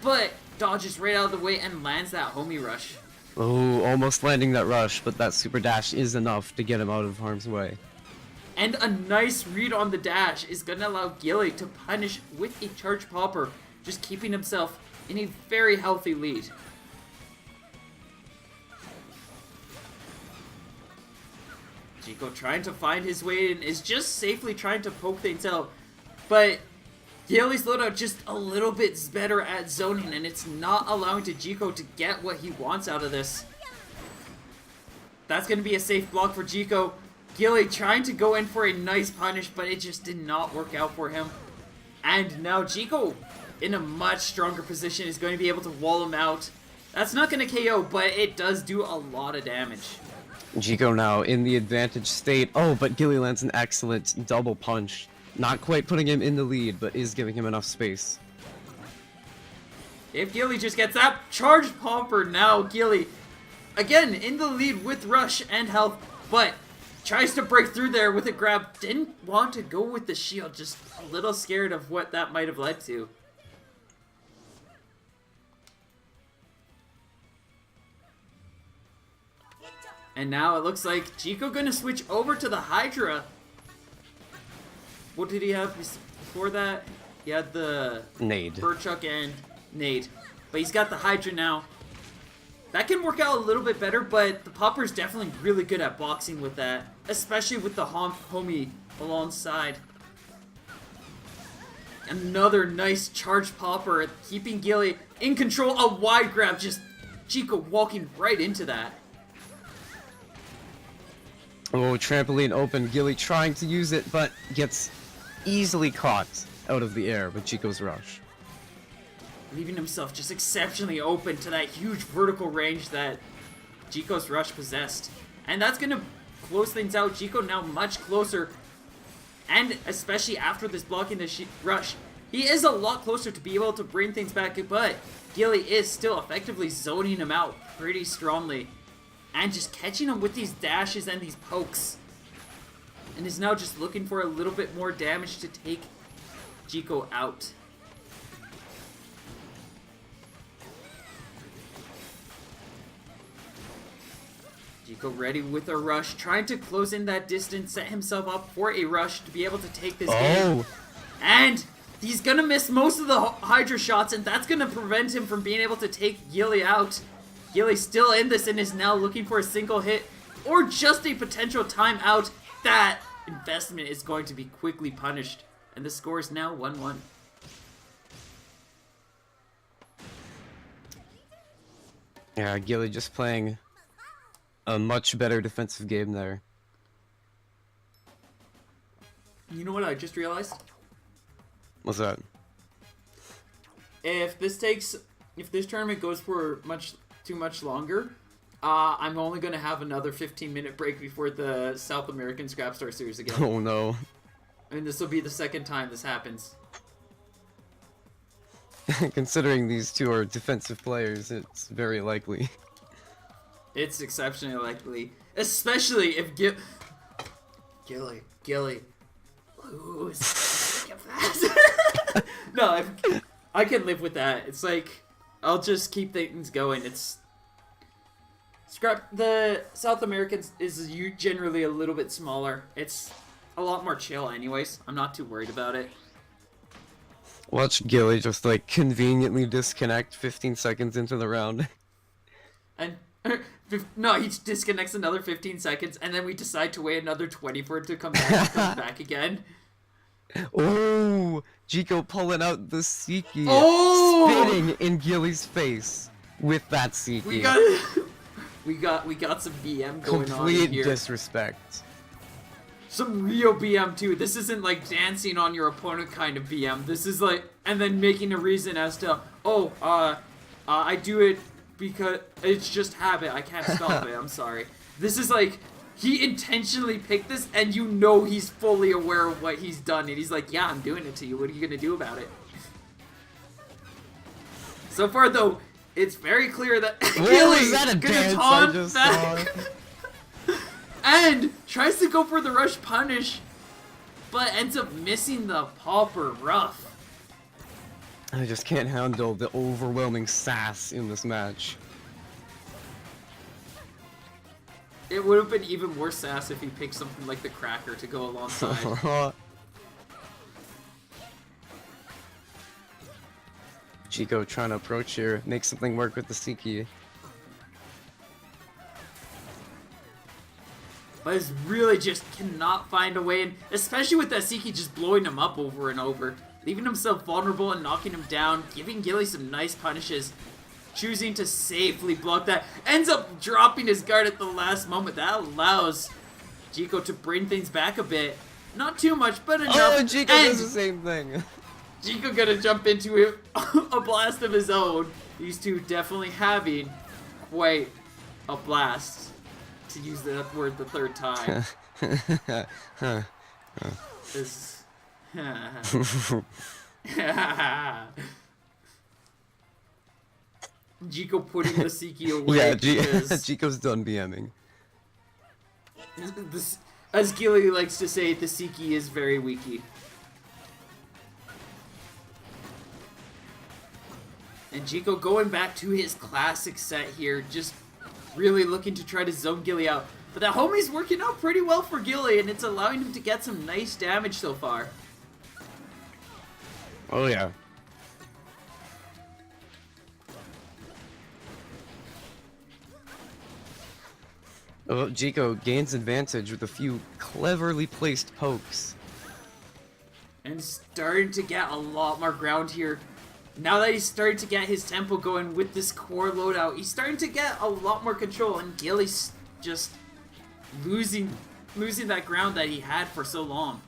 but dodges right out of the way and lands that homie rush. Oh, almost landing that rush, but that super dash is enough to get him out of harm's way. And a nice read on the dash is going to allow Gilly to punish with a charge popper, just keeping himself in a very healthy lead. Chico trying to find his way in, is just safely trying to poke things out, but Gilly's loadout just a little bit better at zoning, and it's not allowing Chico to get what he wants out of this. That's going to be a safe block for Chico. Gilly trying to go in for a nice punish, but it just did not work out for him. And now Chico, in a much stronger position, is going to be able to wall him out. That's not going to KO, but it does do a lot of damage. Chico now in the advantage state. Oh, but Gilly lands an excellent double punch. Not quite putting him in the lead, but is giving him enough space. If Gilly just gets that charged pomper, now Gilly, again, in the lead with rush and health, but tries to break through there with a grab. Didn't want to go with the shield, just a little scared of what that might have led to. And now it looks like Chico gonna switch over to the Hydra. What did he have before that? He had the Nade. Burchuck and Nade. But he's got the Hydra now. That can work out a little bit better, but the Popper's definitely really good at boxing with that. Especially with the homie alongside. Another nice charged Popper, keeping Gilly in control. A wide grab, just Chico walking right into that. Oh, trampoline open. Gilly trying to use it, but gets easily caught out of the air with Chico's rush. Leaving himself just exceptionally open to that huge vertical range that Chico's rush possessed. And that's going to close things out. Chico now much closer. And especially after this blocking the rush, he is a lot closer to be able to bring things back. But Gilly is still effectively zoning him out pretty strongly. And just catching him with these dashes and these pokes. And is now just looking for a little bit more damage to take Chico out. Chico ready with a rush, trying to close in that distance, set himself up for a rush to be able to take this game. And he's gonna miss most of the Hydra shots, and that's gonna prevent him from being able to take Gilly out. Gilly's still in this and is now looking for a single hit or just a potential timeout. That investment is going to be quickly punished, and the score is now 1-1. Yeah, Gilly just playing a much better defensive game there. You know what I just realized? What's that? If this tournament goes for too much longer, I'm only going to have another 15-minute break before the South American Scrapstar Series again. Oh no. And this will be the second time this happens. Considering these two are defensive players, it's very likely. It's exceptionally likely. Especially if Gilly lose. No, I can live with that. It's like, I'll just keep things going. The South Americans is generally a little bit smaller. It's a lot more chill anyways. I'm not too worried about it. Watch Gilly just like conveniently disconnect 15 seconds into the round. And no, he disconnects another 15 seconds, and then we decide to wait another 20 for it to come back, and comes back again. Oh, Chico pulling out the Seiki, Oh! spitting in Gilly's face with that Seiki. We got some BM going on Complete here. disrespect. Some real BM too. This isn't like dancing on your opponent kind of BM. This is like, and then making a reason as to, I do it because it's just habit. I can't stop it. I'm sorry. This is like, he intentionally picked this, and you know he's fully aware of what he's done, and he's like, yeah, I'm doing it to you. What are you gonna do about it? So far, though, it's very clear that Gilly's gonna taunt back. And tries to go for the rush punish, but ends up missing the Pauper rough. I just can't handle the overwhelming sass in this match. It would have been even more sass if he picked something like the Cracker to go alongside. Chico trying to approach here, make something work with the Seiki. But it's really just cannot find a way, and especially with that Seiki just blowing him up over and over, leaving himself vulnerable and knocking him down, giving Gilly some nice punishes, choosing to safely block that, ends up dropping his guard at the last moment. That allows Chico to bring things back a bit. Not too much, but enough. Oh, Chico does the same thing. Chico gonna jump into a blast of his own. These two definitely having quite a blast. To use that word the third time. Chico putting the Seiki away. Yeah, because Chico's done BMing. As Gilly likes to say, the Siki is very weaky. And Chico going back to his classic set here, just really looking to try to zone Gilly out. But that homie's working out pretty well for Gilly, and it's allowing him to get some nice damage so far. Oh yeah. Oh, Chico gains advantage with a few cleverly placed pokes. And starting to get a lot more ground here. Now that he's starting to get his tempo going with this core loadout, he's starting to get a lot more control, and Gilly's just losing that ground that he had for so long.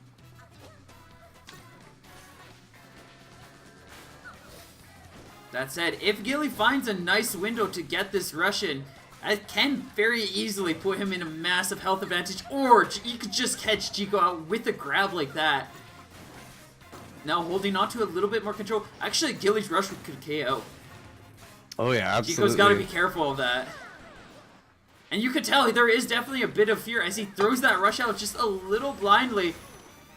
That said, if Gilly finds a nice window to get this Russian, it can very easily put him in a massive health advantage, or you could just catch Chico out with a grab like that. Now holding on to a little bit more control. Actually, Gilly's rush could KO. Oh yeah, absolutely. Chico's got to be careful of that. And you could tell there is definitely a bit of fear as he throws that rush out just a little blindly,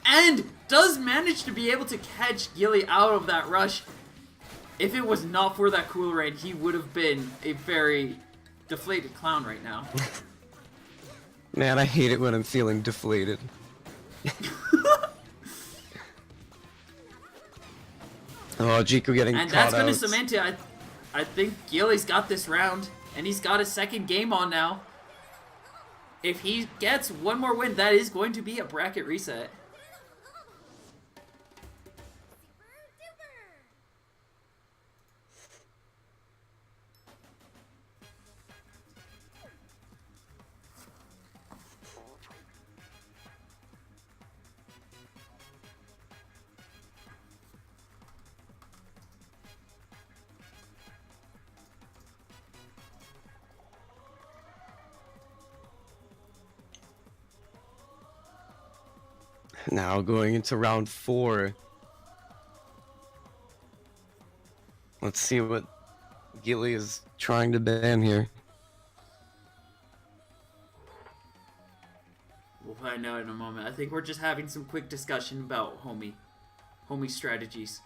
and does manage to be able to catch Gilly out of that rush. If it was not for that cool rain, he would have been a very deflated clown right now. Man, I hate it when I'm feeling deflated. Oh, Chico getting and caught that's going to out. cement it. I think Gilly's got this round, and he's got a second game on now. If he gets one more win, that is going to be a bracket reset. Now going into round 4. Let's see what Gilly is trying to ban here. We'll find out in a moment. I think we're just having some quick discussion about homie strategies.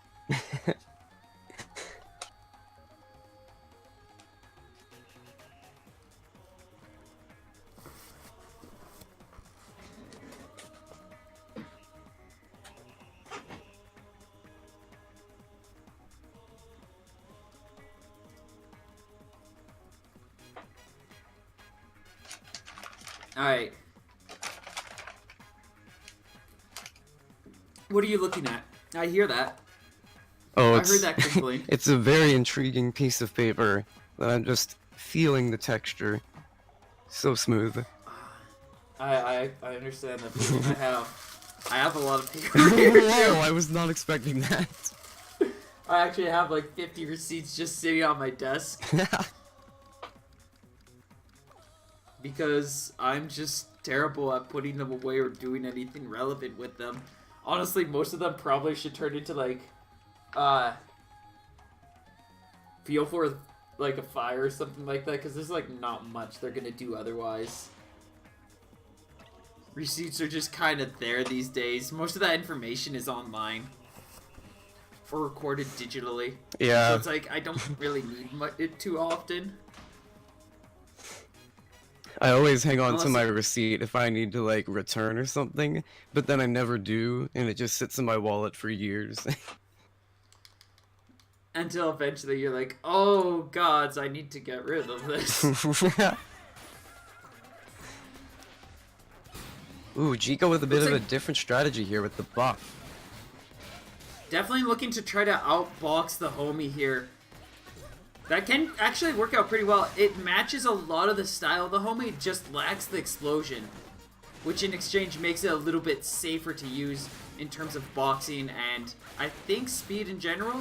Alright. What are you looking at? I hear that. Oh, I heard that crinkling. It's a very intriguing piece of paper that I'm just feeling the texture. So smooth. I understand that feeling. I have a lot of paper here too. Whoa, I was not expecting that. I actually have like 50 receipts just sitting on my desk. Because I'm just terrible at putting them away or doing anything relevant with them. Honestly, most of them probably should turn into like, feel for like a fire or something like that, because there's like not much they're gonna do otherwise. Receipts are just kind of there these days. Most of that information is online or recorded digitally. Yeah. So it's like I don't really need it too often. I always hang on to Unless- my receipt if I need to like return or something, but then I never do, and it just sits in my wallet for years. Until eventually you're like, oh gods, I need to get rid of this. Ooh, Chico with a bit Looks of like- a different strategy here with the buff. Definitely looking to try to outbox the homie here. That can actually work out pretty well. It matches a lot of the style of the homie, it just lacks the explosion. Which in exchange makes it a little bit safer to use in terms of boxing and I think speed in general.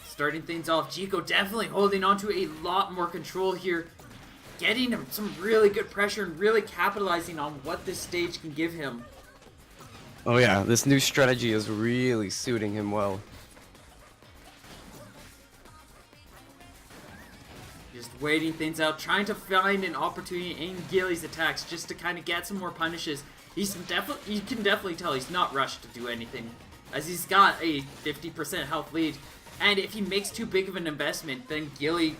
Starting things off, Chico definitely holding on to a lot more control here. Getting him some really good pressure and really capitalizing on what this stage can give him. Oh yeah, this new strategy is really suiting him well. Just waiting things out, trying to find an opportunity in Gilly's attacks just to kind of get some more punishes. You can definitely tell he's not rushed to do anything, as he's got a 50% health lead. And if he makes too big of an investment, then Gilly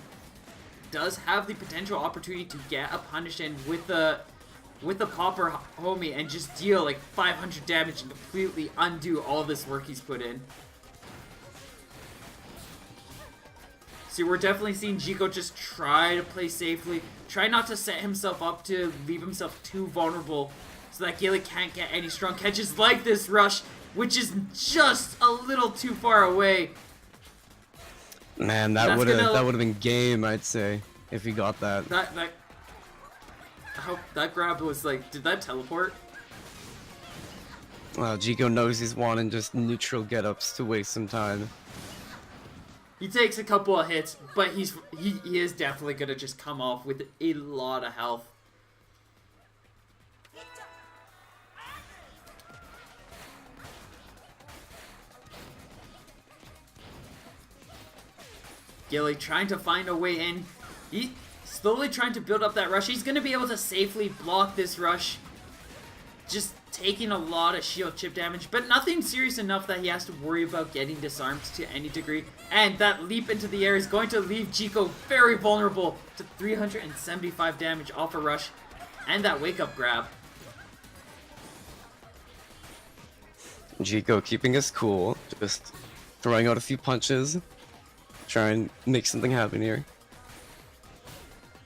does have the potential opportunity to get a punish in with the popper homie and just deal like 500 damage and completely undo all this work he's put in. See, we're definitely seeing Jiko just try to play safely, try not to set himself up to leave himself too vulnerable so that Gilly can't get any strong catches like this rush, which is just a little too far away. Man, that would have been game, I'd say, if he got that. That grab was like, did that teleport? Well, Jiko knows he's wanting just neutral get-ups to waste some time. He takes a couple of hits, but he is definitely gonna just come off with a lot of health. Gilly trying to find a way in. He slowly trying to build up that rush. He's gonna be able to safely block this rush. Just taking a lot of shield chip damage, but nothing serious enough that he has to worry about getting disarmed to any degree. And that leap into the air is going to leave Jiko very vulnerable to 375 damage off a rush and that wake up grab. Jiko keeping us cool, just throwing out a few punches, try and make something happen here.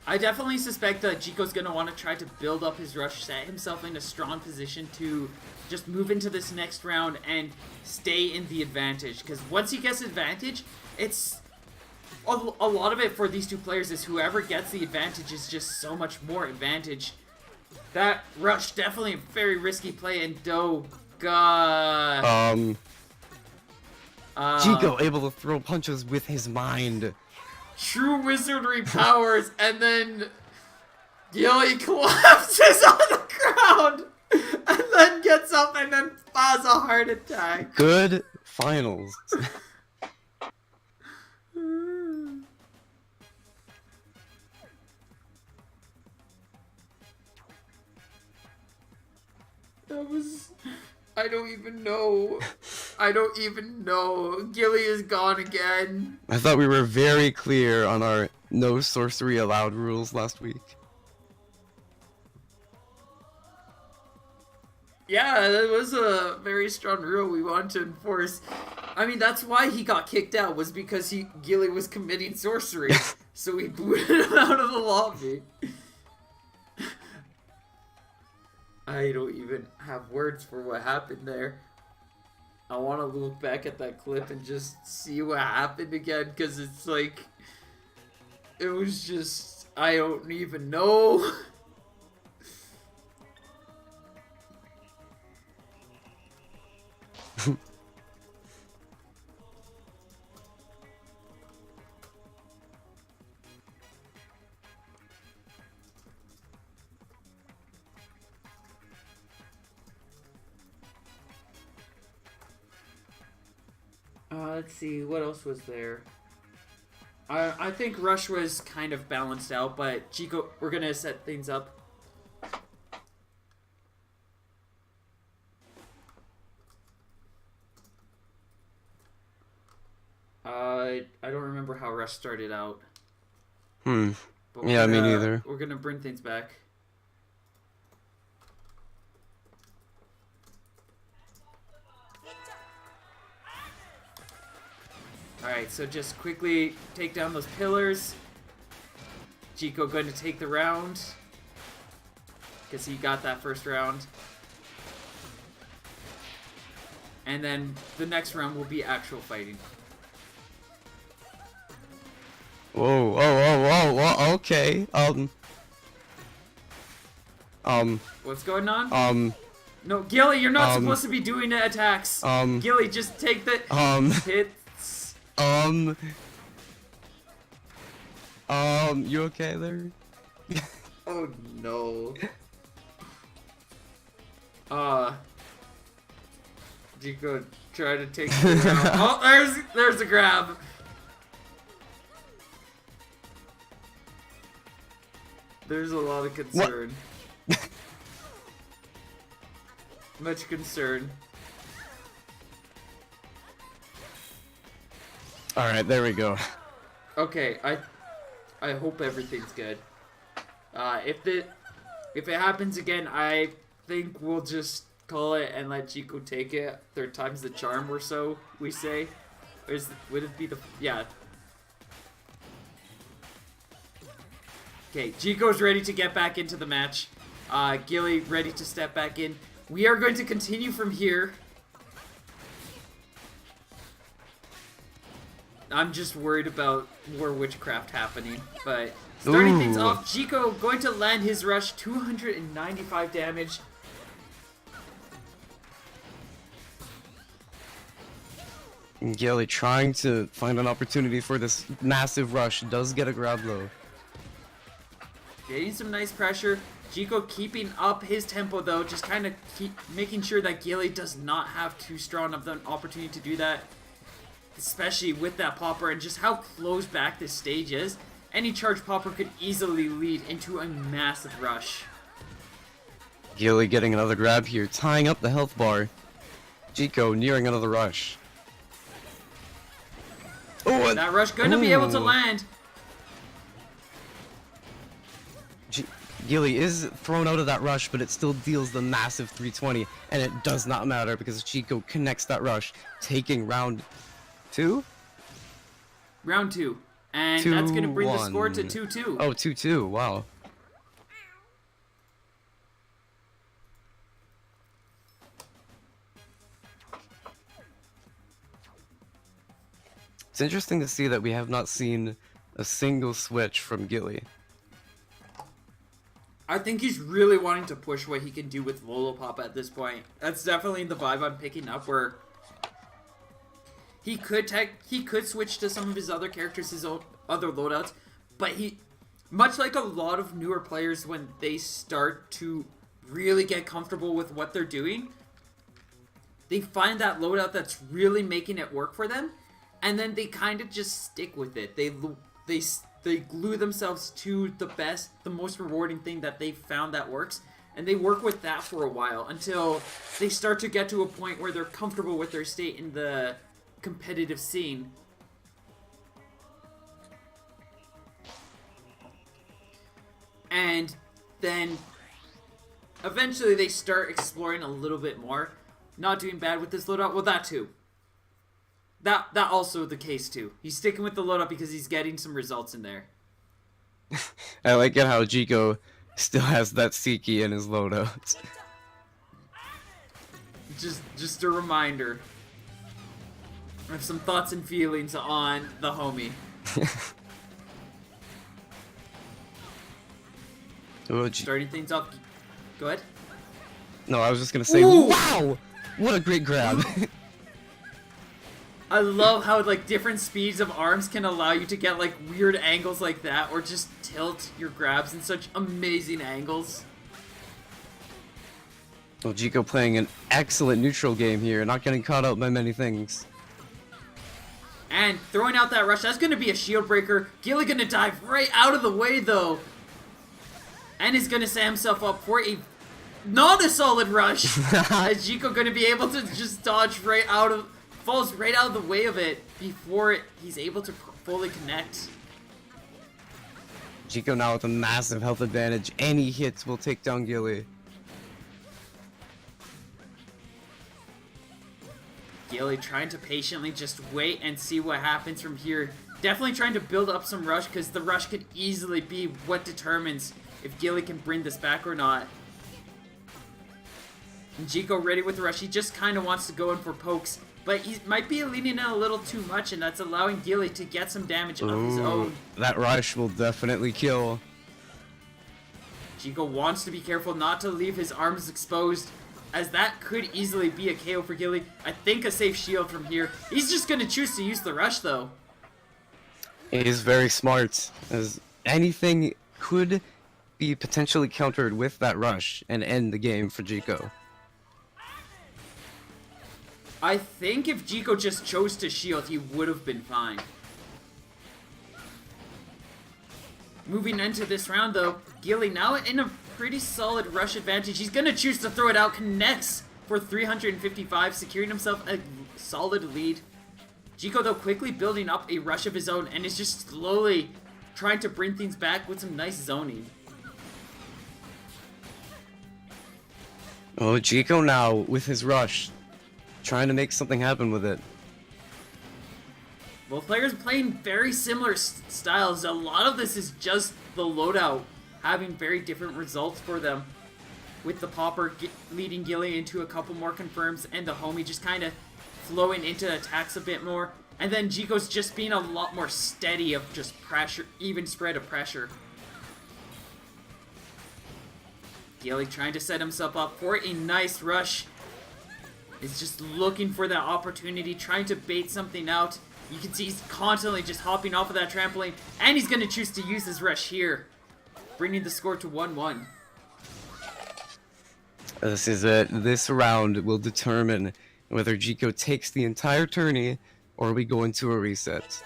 I definitely suspect that Jiko's going to want to try to build up his rush, set himself in a strong position to just move into this next round and stay in the advantage. Because once he gets advantage, it's a lot of it for these two players is whoever gets the advantage is just so much more advantage. That rush definitely a very risky play, and oh god. Jiko able to throw punches with his mind. True wizardry powers, and then Gilly collapses on the ground, and then gets up and then has a heart attack. Good finals. That was... I don't even know. I don't even know. Gilly is gone again. I thought we were very clear on our no sorcery allowed rules last week. Yeah, that was a very strong rule we wanted to enforce. I mean, that's why he got kicked out, was because Gilly was committing sorcery. So we booted him out of the lobby. I don't even have words for what happened there. I want to look back at that clip and just see what happened again, because it's like... It was just... I don't even know. Let's see, what else was there? I think Rush was kind of balanced out, but Jiko, we're gonna set things up. I don't remember how Rush started out. Yeah, me neither. We're gonna bring things back. Alright, so just quickly take down those pillars. Jiko going to take the round, because he got that first round. And then the next round will be actual fighting. Whoa, whoa, okay. What's going on? No, Gilly, you're not supposed to be doing the attacks. Gilly, just take the hits. You okay there? Oh no. Jiko, try to take the round. Oh, there's a grab. There's a lot of concern. Much concern. Alright, there we go. Okay, I hope everything's good. If it happens again, I think we'll just call it and let Chico take it. Third time's the charm, or so we say. Or would it be the... Yeah. Okay, Chico's ready to get back into the match. Gilly ready to step back in. We are going to continue from here. I'm just worried about more witchcraft happening, but starting things off, Chico going to land his rush, 295 damage. Gilly trying to find an opportunity for this massive rush, does get a grab low. Getting some nice pressure. Chico keeping up his tempo though, just kind of keep making sure that Gilly does not have too strong of an opportunity to do that. Especially with that popper and just how close back this stage is. Any charge popper could easily lead into a massive rush. Gilly getting another grab here, tying up the health bar. Chico nearing another rush. Oh, that rush gonna be able to land. Gilly is thrown out of that rush, but it still deals the massive 320, and it does not matter because Chico connects that rush, taking round 2? Round 2. And that's going to bring the score to 2-2. Oh, 2-2, wow. It's interesting to see that we have not seen a single switch from Gilly. I think he's really wanting to push what he can do with Lolopop at this point. That's definitely the vibe I'm picking up, where he could switch to some of his other characters, his other loadouts, but he, much like a lot of newer players, when they start to really get comfortable with what they're doing, they find that loadout that's really making it work for them, and then they kind of just stick with it. They glue themselves to the most rewarding thing that they've found that works, and they work with that for a while until they start to get to a point where they're comfortable with their state in the competitive scene. And then eventually they start exploring a little bit more. Not doing bad with this loadout. Well, that too. That also the case too. He's sticking with the loadout because he's getting some results in there. I like it how Chico still has that C-key in his loadout. Just a reminder. I have some thoughts and feelings on the homie. Starting things off. Go ahead. No, I was just gonna say, ooh! Wow! What a great grab. I love how like different speeds of arms can allow you to get like weird angles like that, or just tilt your grabs in such amazing angles. Well, Chico playing an excellent neutral game here, not getting caught out by many things. And throwing out that rush, that's going to be a shield breaker. Gilly going to dive right out of the way though. And he's going to set himself up for a not a solid rush. Is Chico going to be able to just dodge right out of, falls right out of the way of it before he's able to fully connect. Chico now with a massive health advantage. Any hits will take down Gilly. Gilly trying to patiently just wait and see what happens from here. Definitely trying to build up some rush, because the rush could easily be what determines if Gilly can bring this back or not. And Chico ready with the rush. He just kind of wants to go in for pokes, but he might be leaning in a little too much, and that's allowing Gilly to get some damage of his own. That rush will definitely kill. Chico wants to be careful not to leave his arms exposed, as that could easily be a KO for Gilly. I think a safe shield from here. He's just going to choose to use the rush, though. It is very smart, as anything could be potentially countered with that rush and end the game for Chico. I think if Chico just chose to shield, he would have been fine. Moving into this round though, Gilly now in a pretty solid rush advantage. He's gonna choose to throw it out, connects for 355, securing himself a solid lead. Chico though quickly building up a rush of his own and is just slowly trying to bring things back with some nice zoning. Oh, Chico now with his rush, trying to make something happen with it. Both players playing very similar styles. A lot of this is just the loadout having very different results for them. With the Popper leading Gilly into a couple more confirms and the Homie just kind of flowing into attacks a bit more. And then Jico's just being a lot more steady of just pressure, even spread of pressure. Gilly trying to set himself up for a nice rush. Is just looking for that opportunity, trying to bait something out. You can see he's constantly just hopping off of that trampoline, and he's going to choose to use his rush here, bringing the score to 1-1. This is it. This round will determine whether Chico takes the entire tourney or we go into a reset.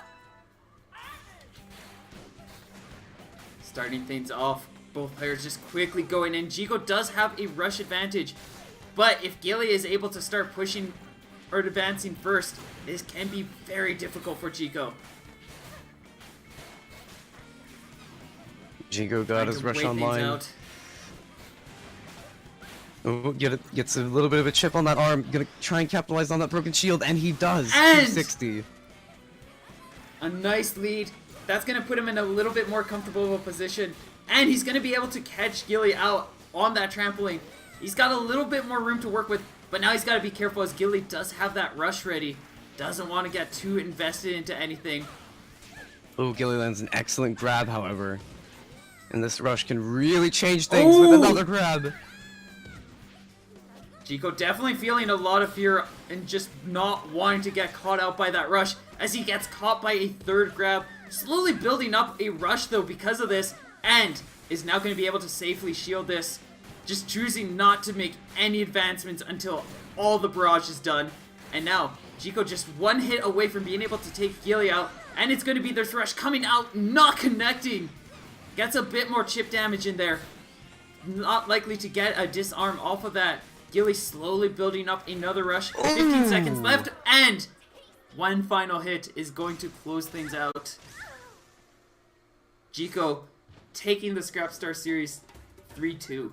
Starting things off, both players just quickly going in. Chico does have a rush advantage, but if Gilly is able to start pushing or advancing first, this can be very difficult for Chico. Chico got his rush online. Oh, gets a little bit of a chip on that arm. Gonna try and capitalize on that broken shield, and he does. And 260. A nice lead. That's gonna put him in a little bit more comfortable of a position, and he's gonna be able to catch Gilly out on that trampoline. He's got a little bit more room to work with, but now he's got to be careful as Gilly does have that rush ready. Doesn't want to get too invested into anything. Oh, Gilly lands an excellent grab, however. And this rush can really change things with another grab. Chico definitely feeling a lot of fear and just not wanting to get caught out by that rush as he gets caught by a third grab. Slowly building up a rush though because of this, and is now going to be able to safely shield this. Just choosing not to make any advancements until all the barrage is done. And now, Chico just one hit away from being able to take Gilly out. And it's going to be this rush coming out, not connecting. Gets a bit more chip damage in there. Not likely to get a disarm off of that. Gilly slowly building up another rush. 15 seconds left. And one final hit is going to close things out. Chico taking the Scrapstar Series 3-2.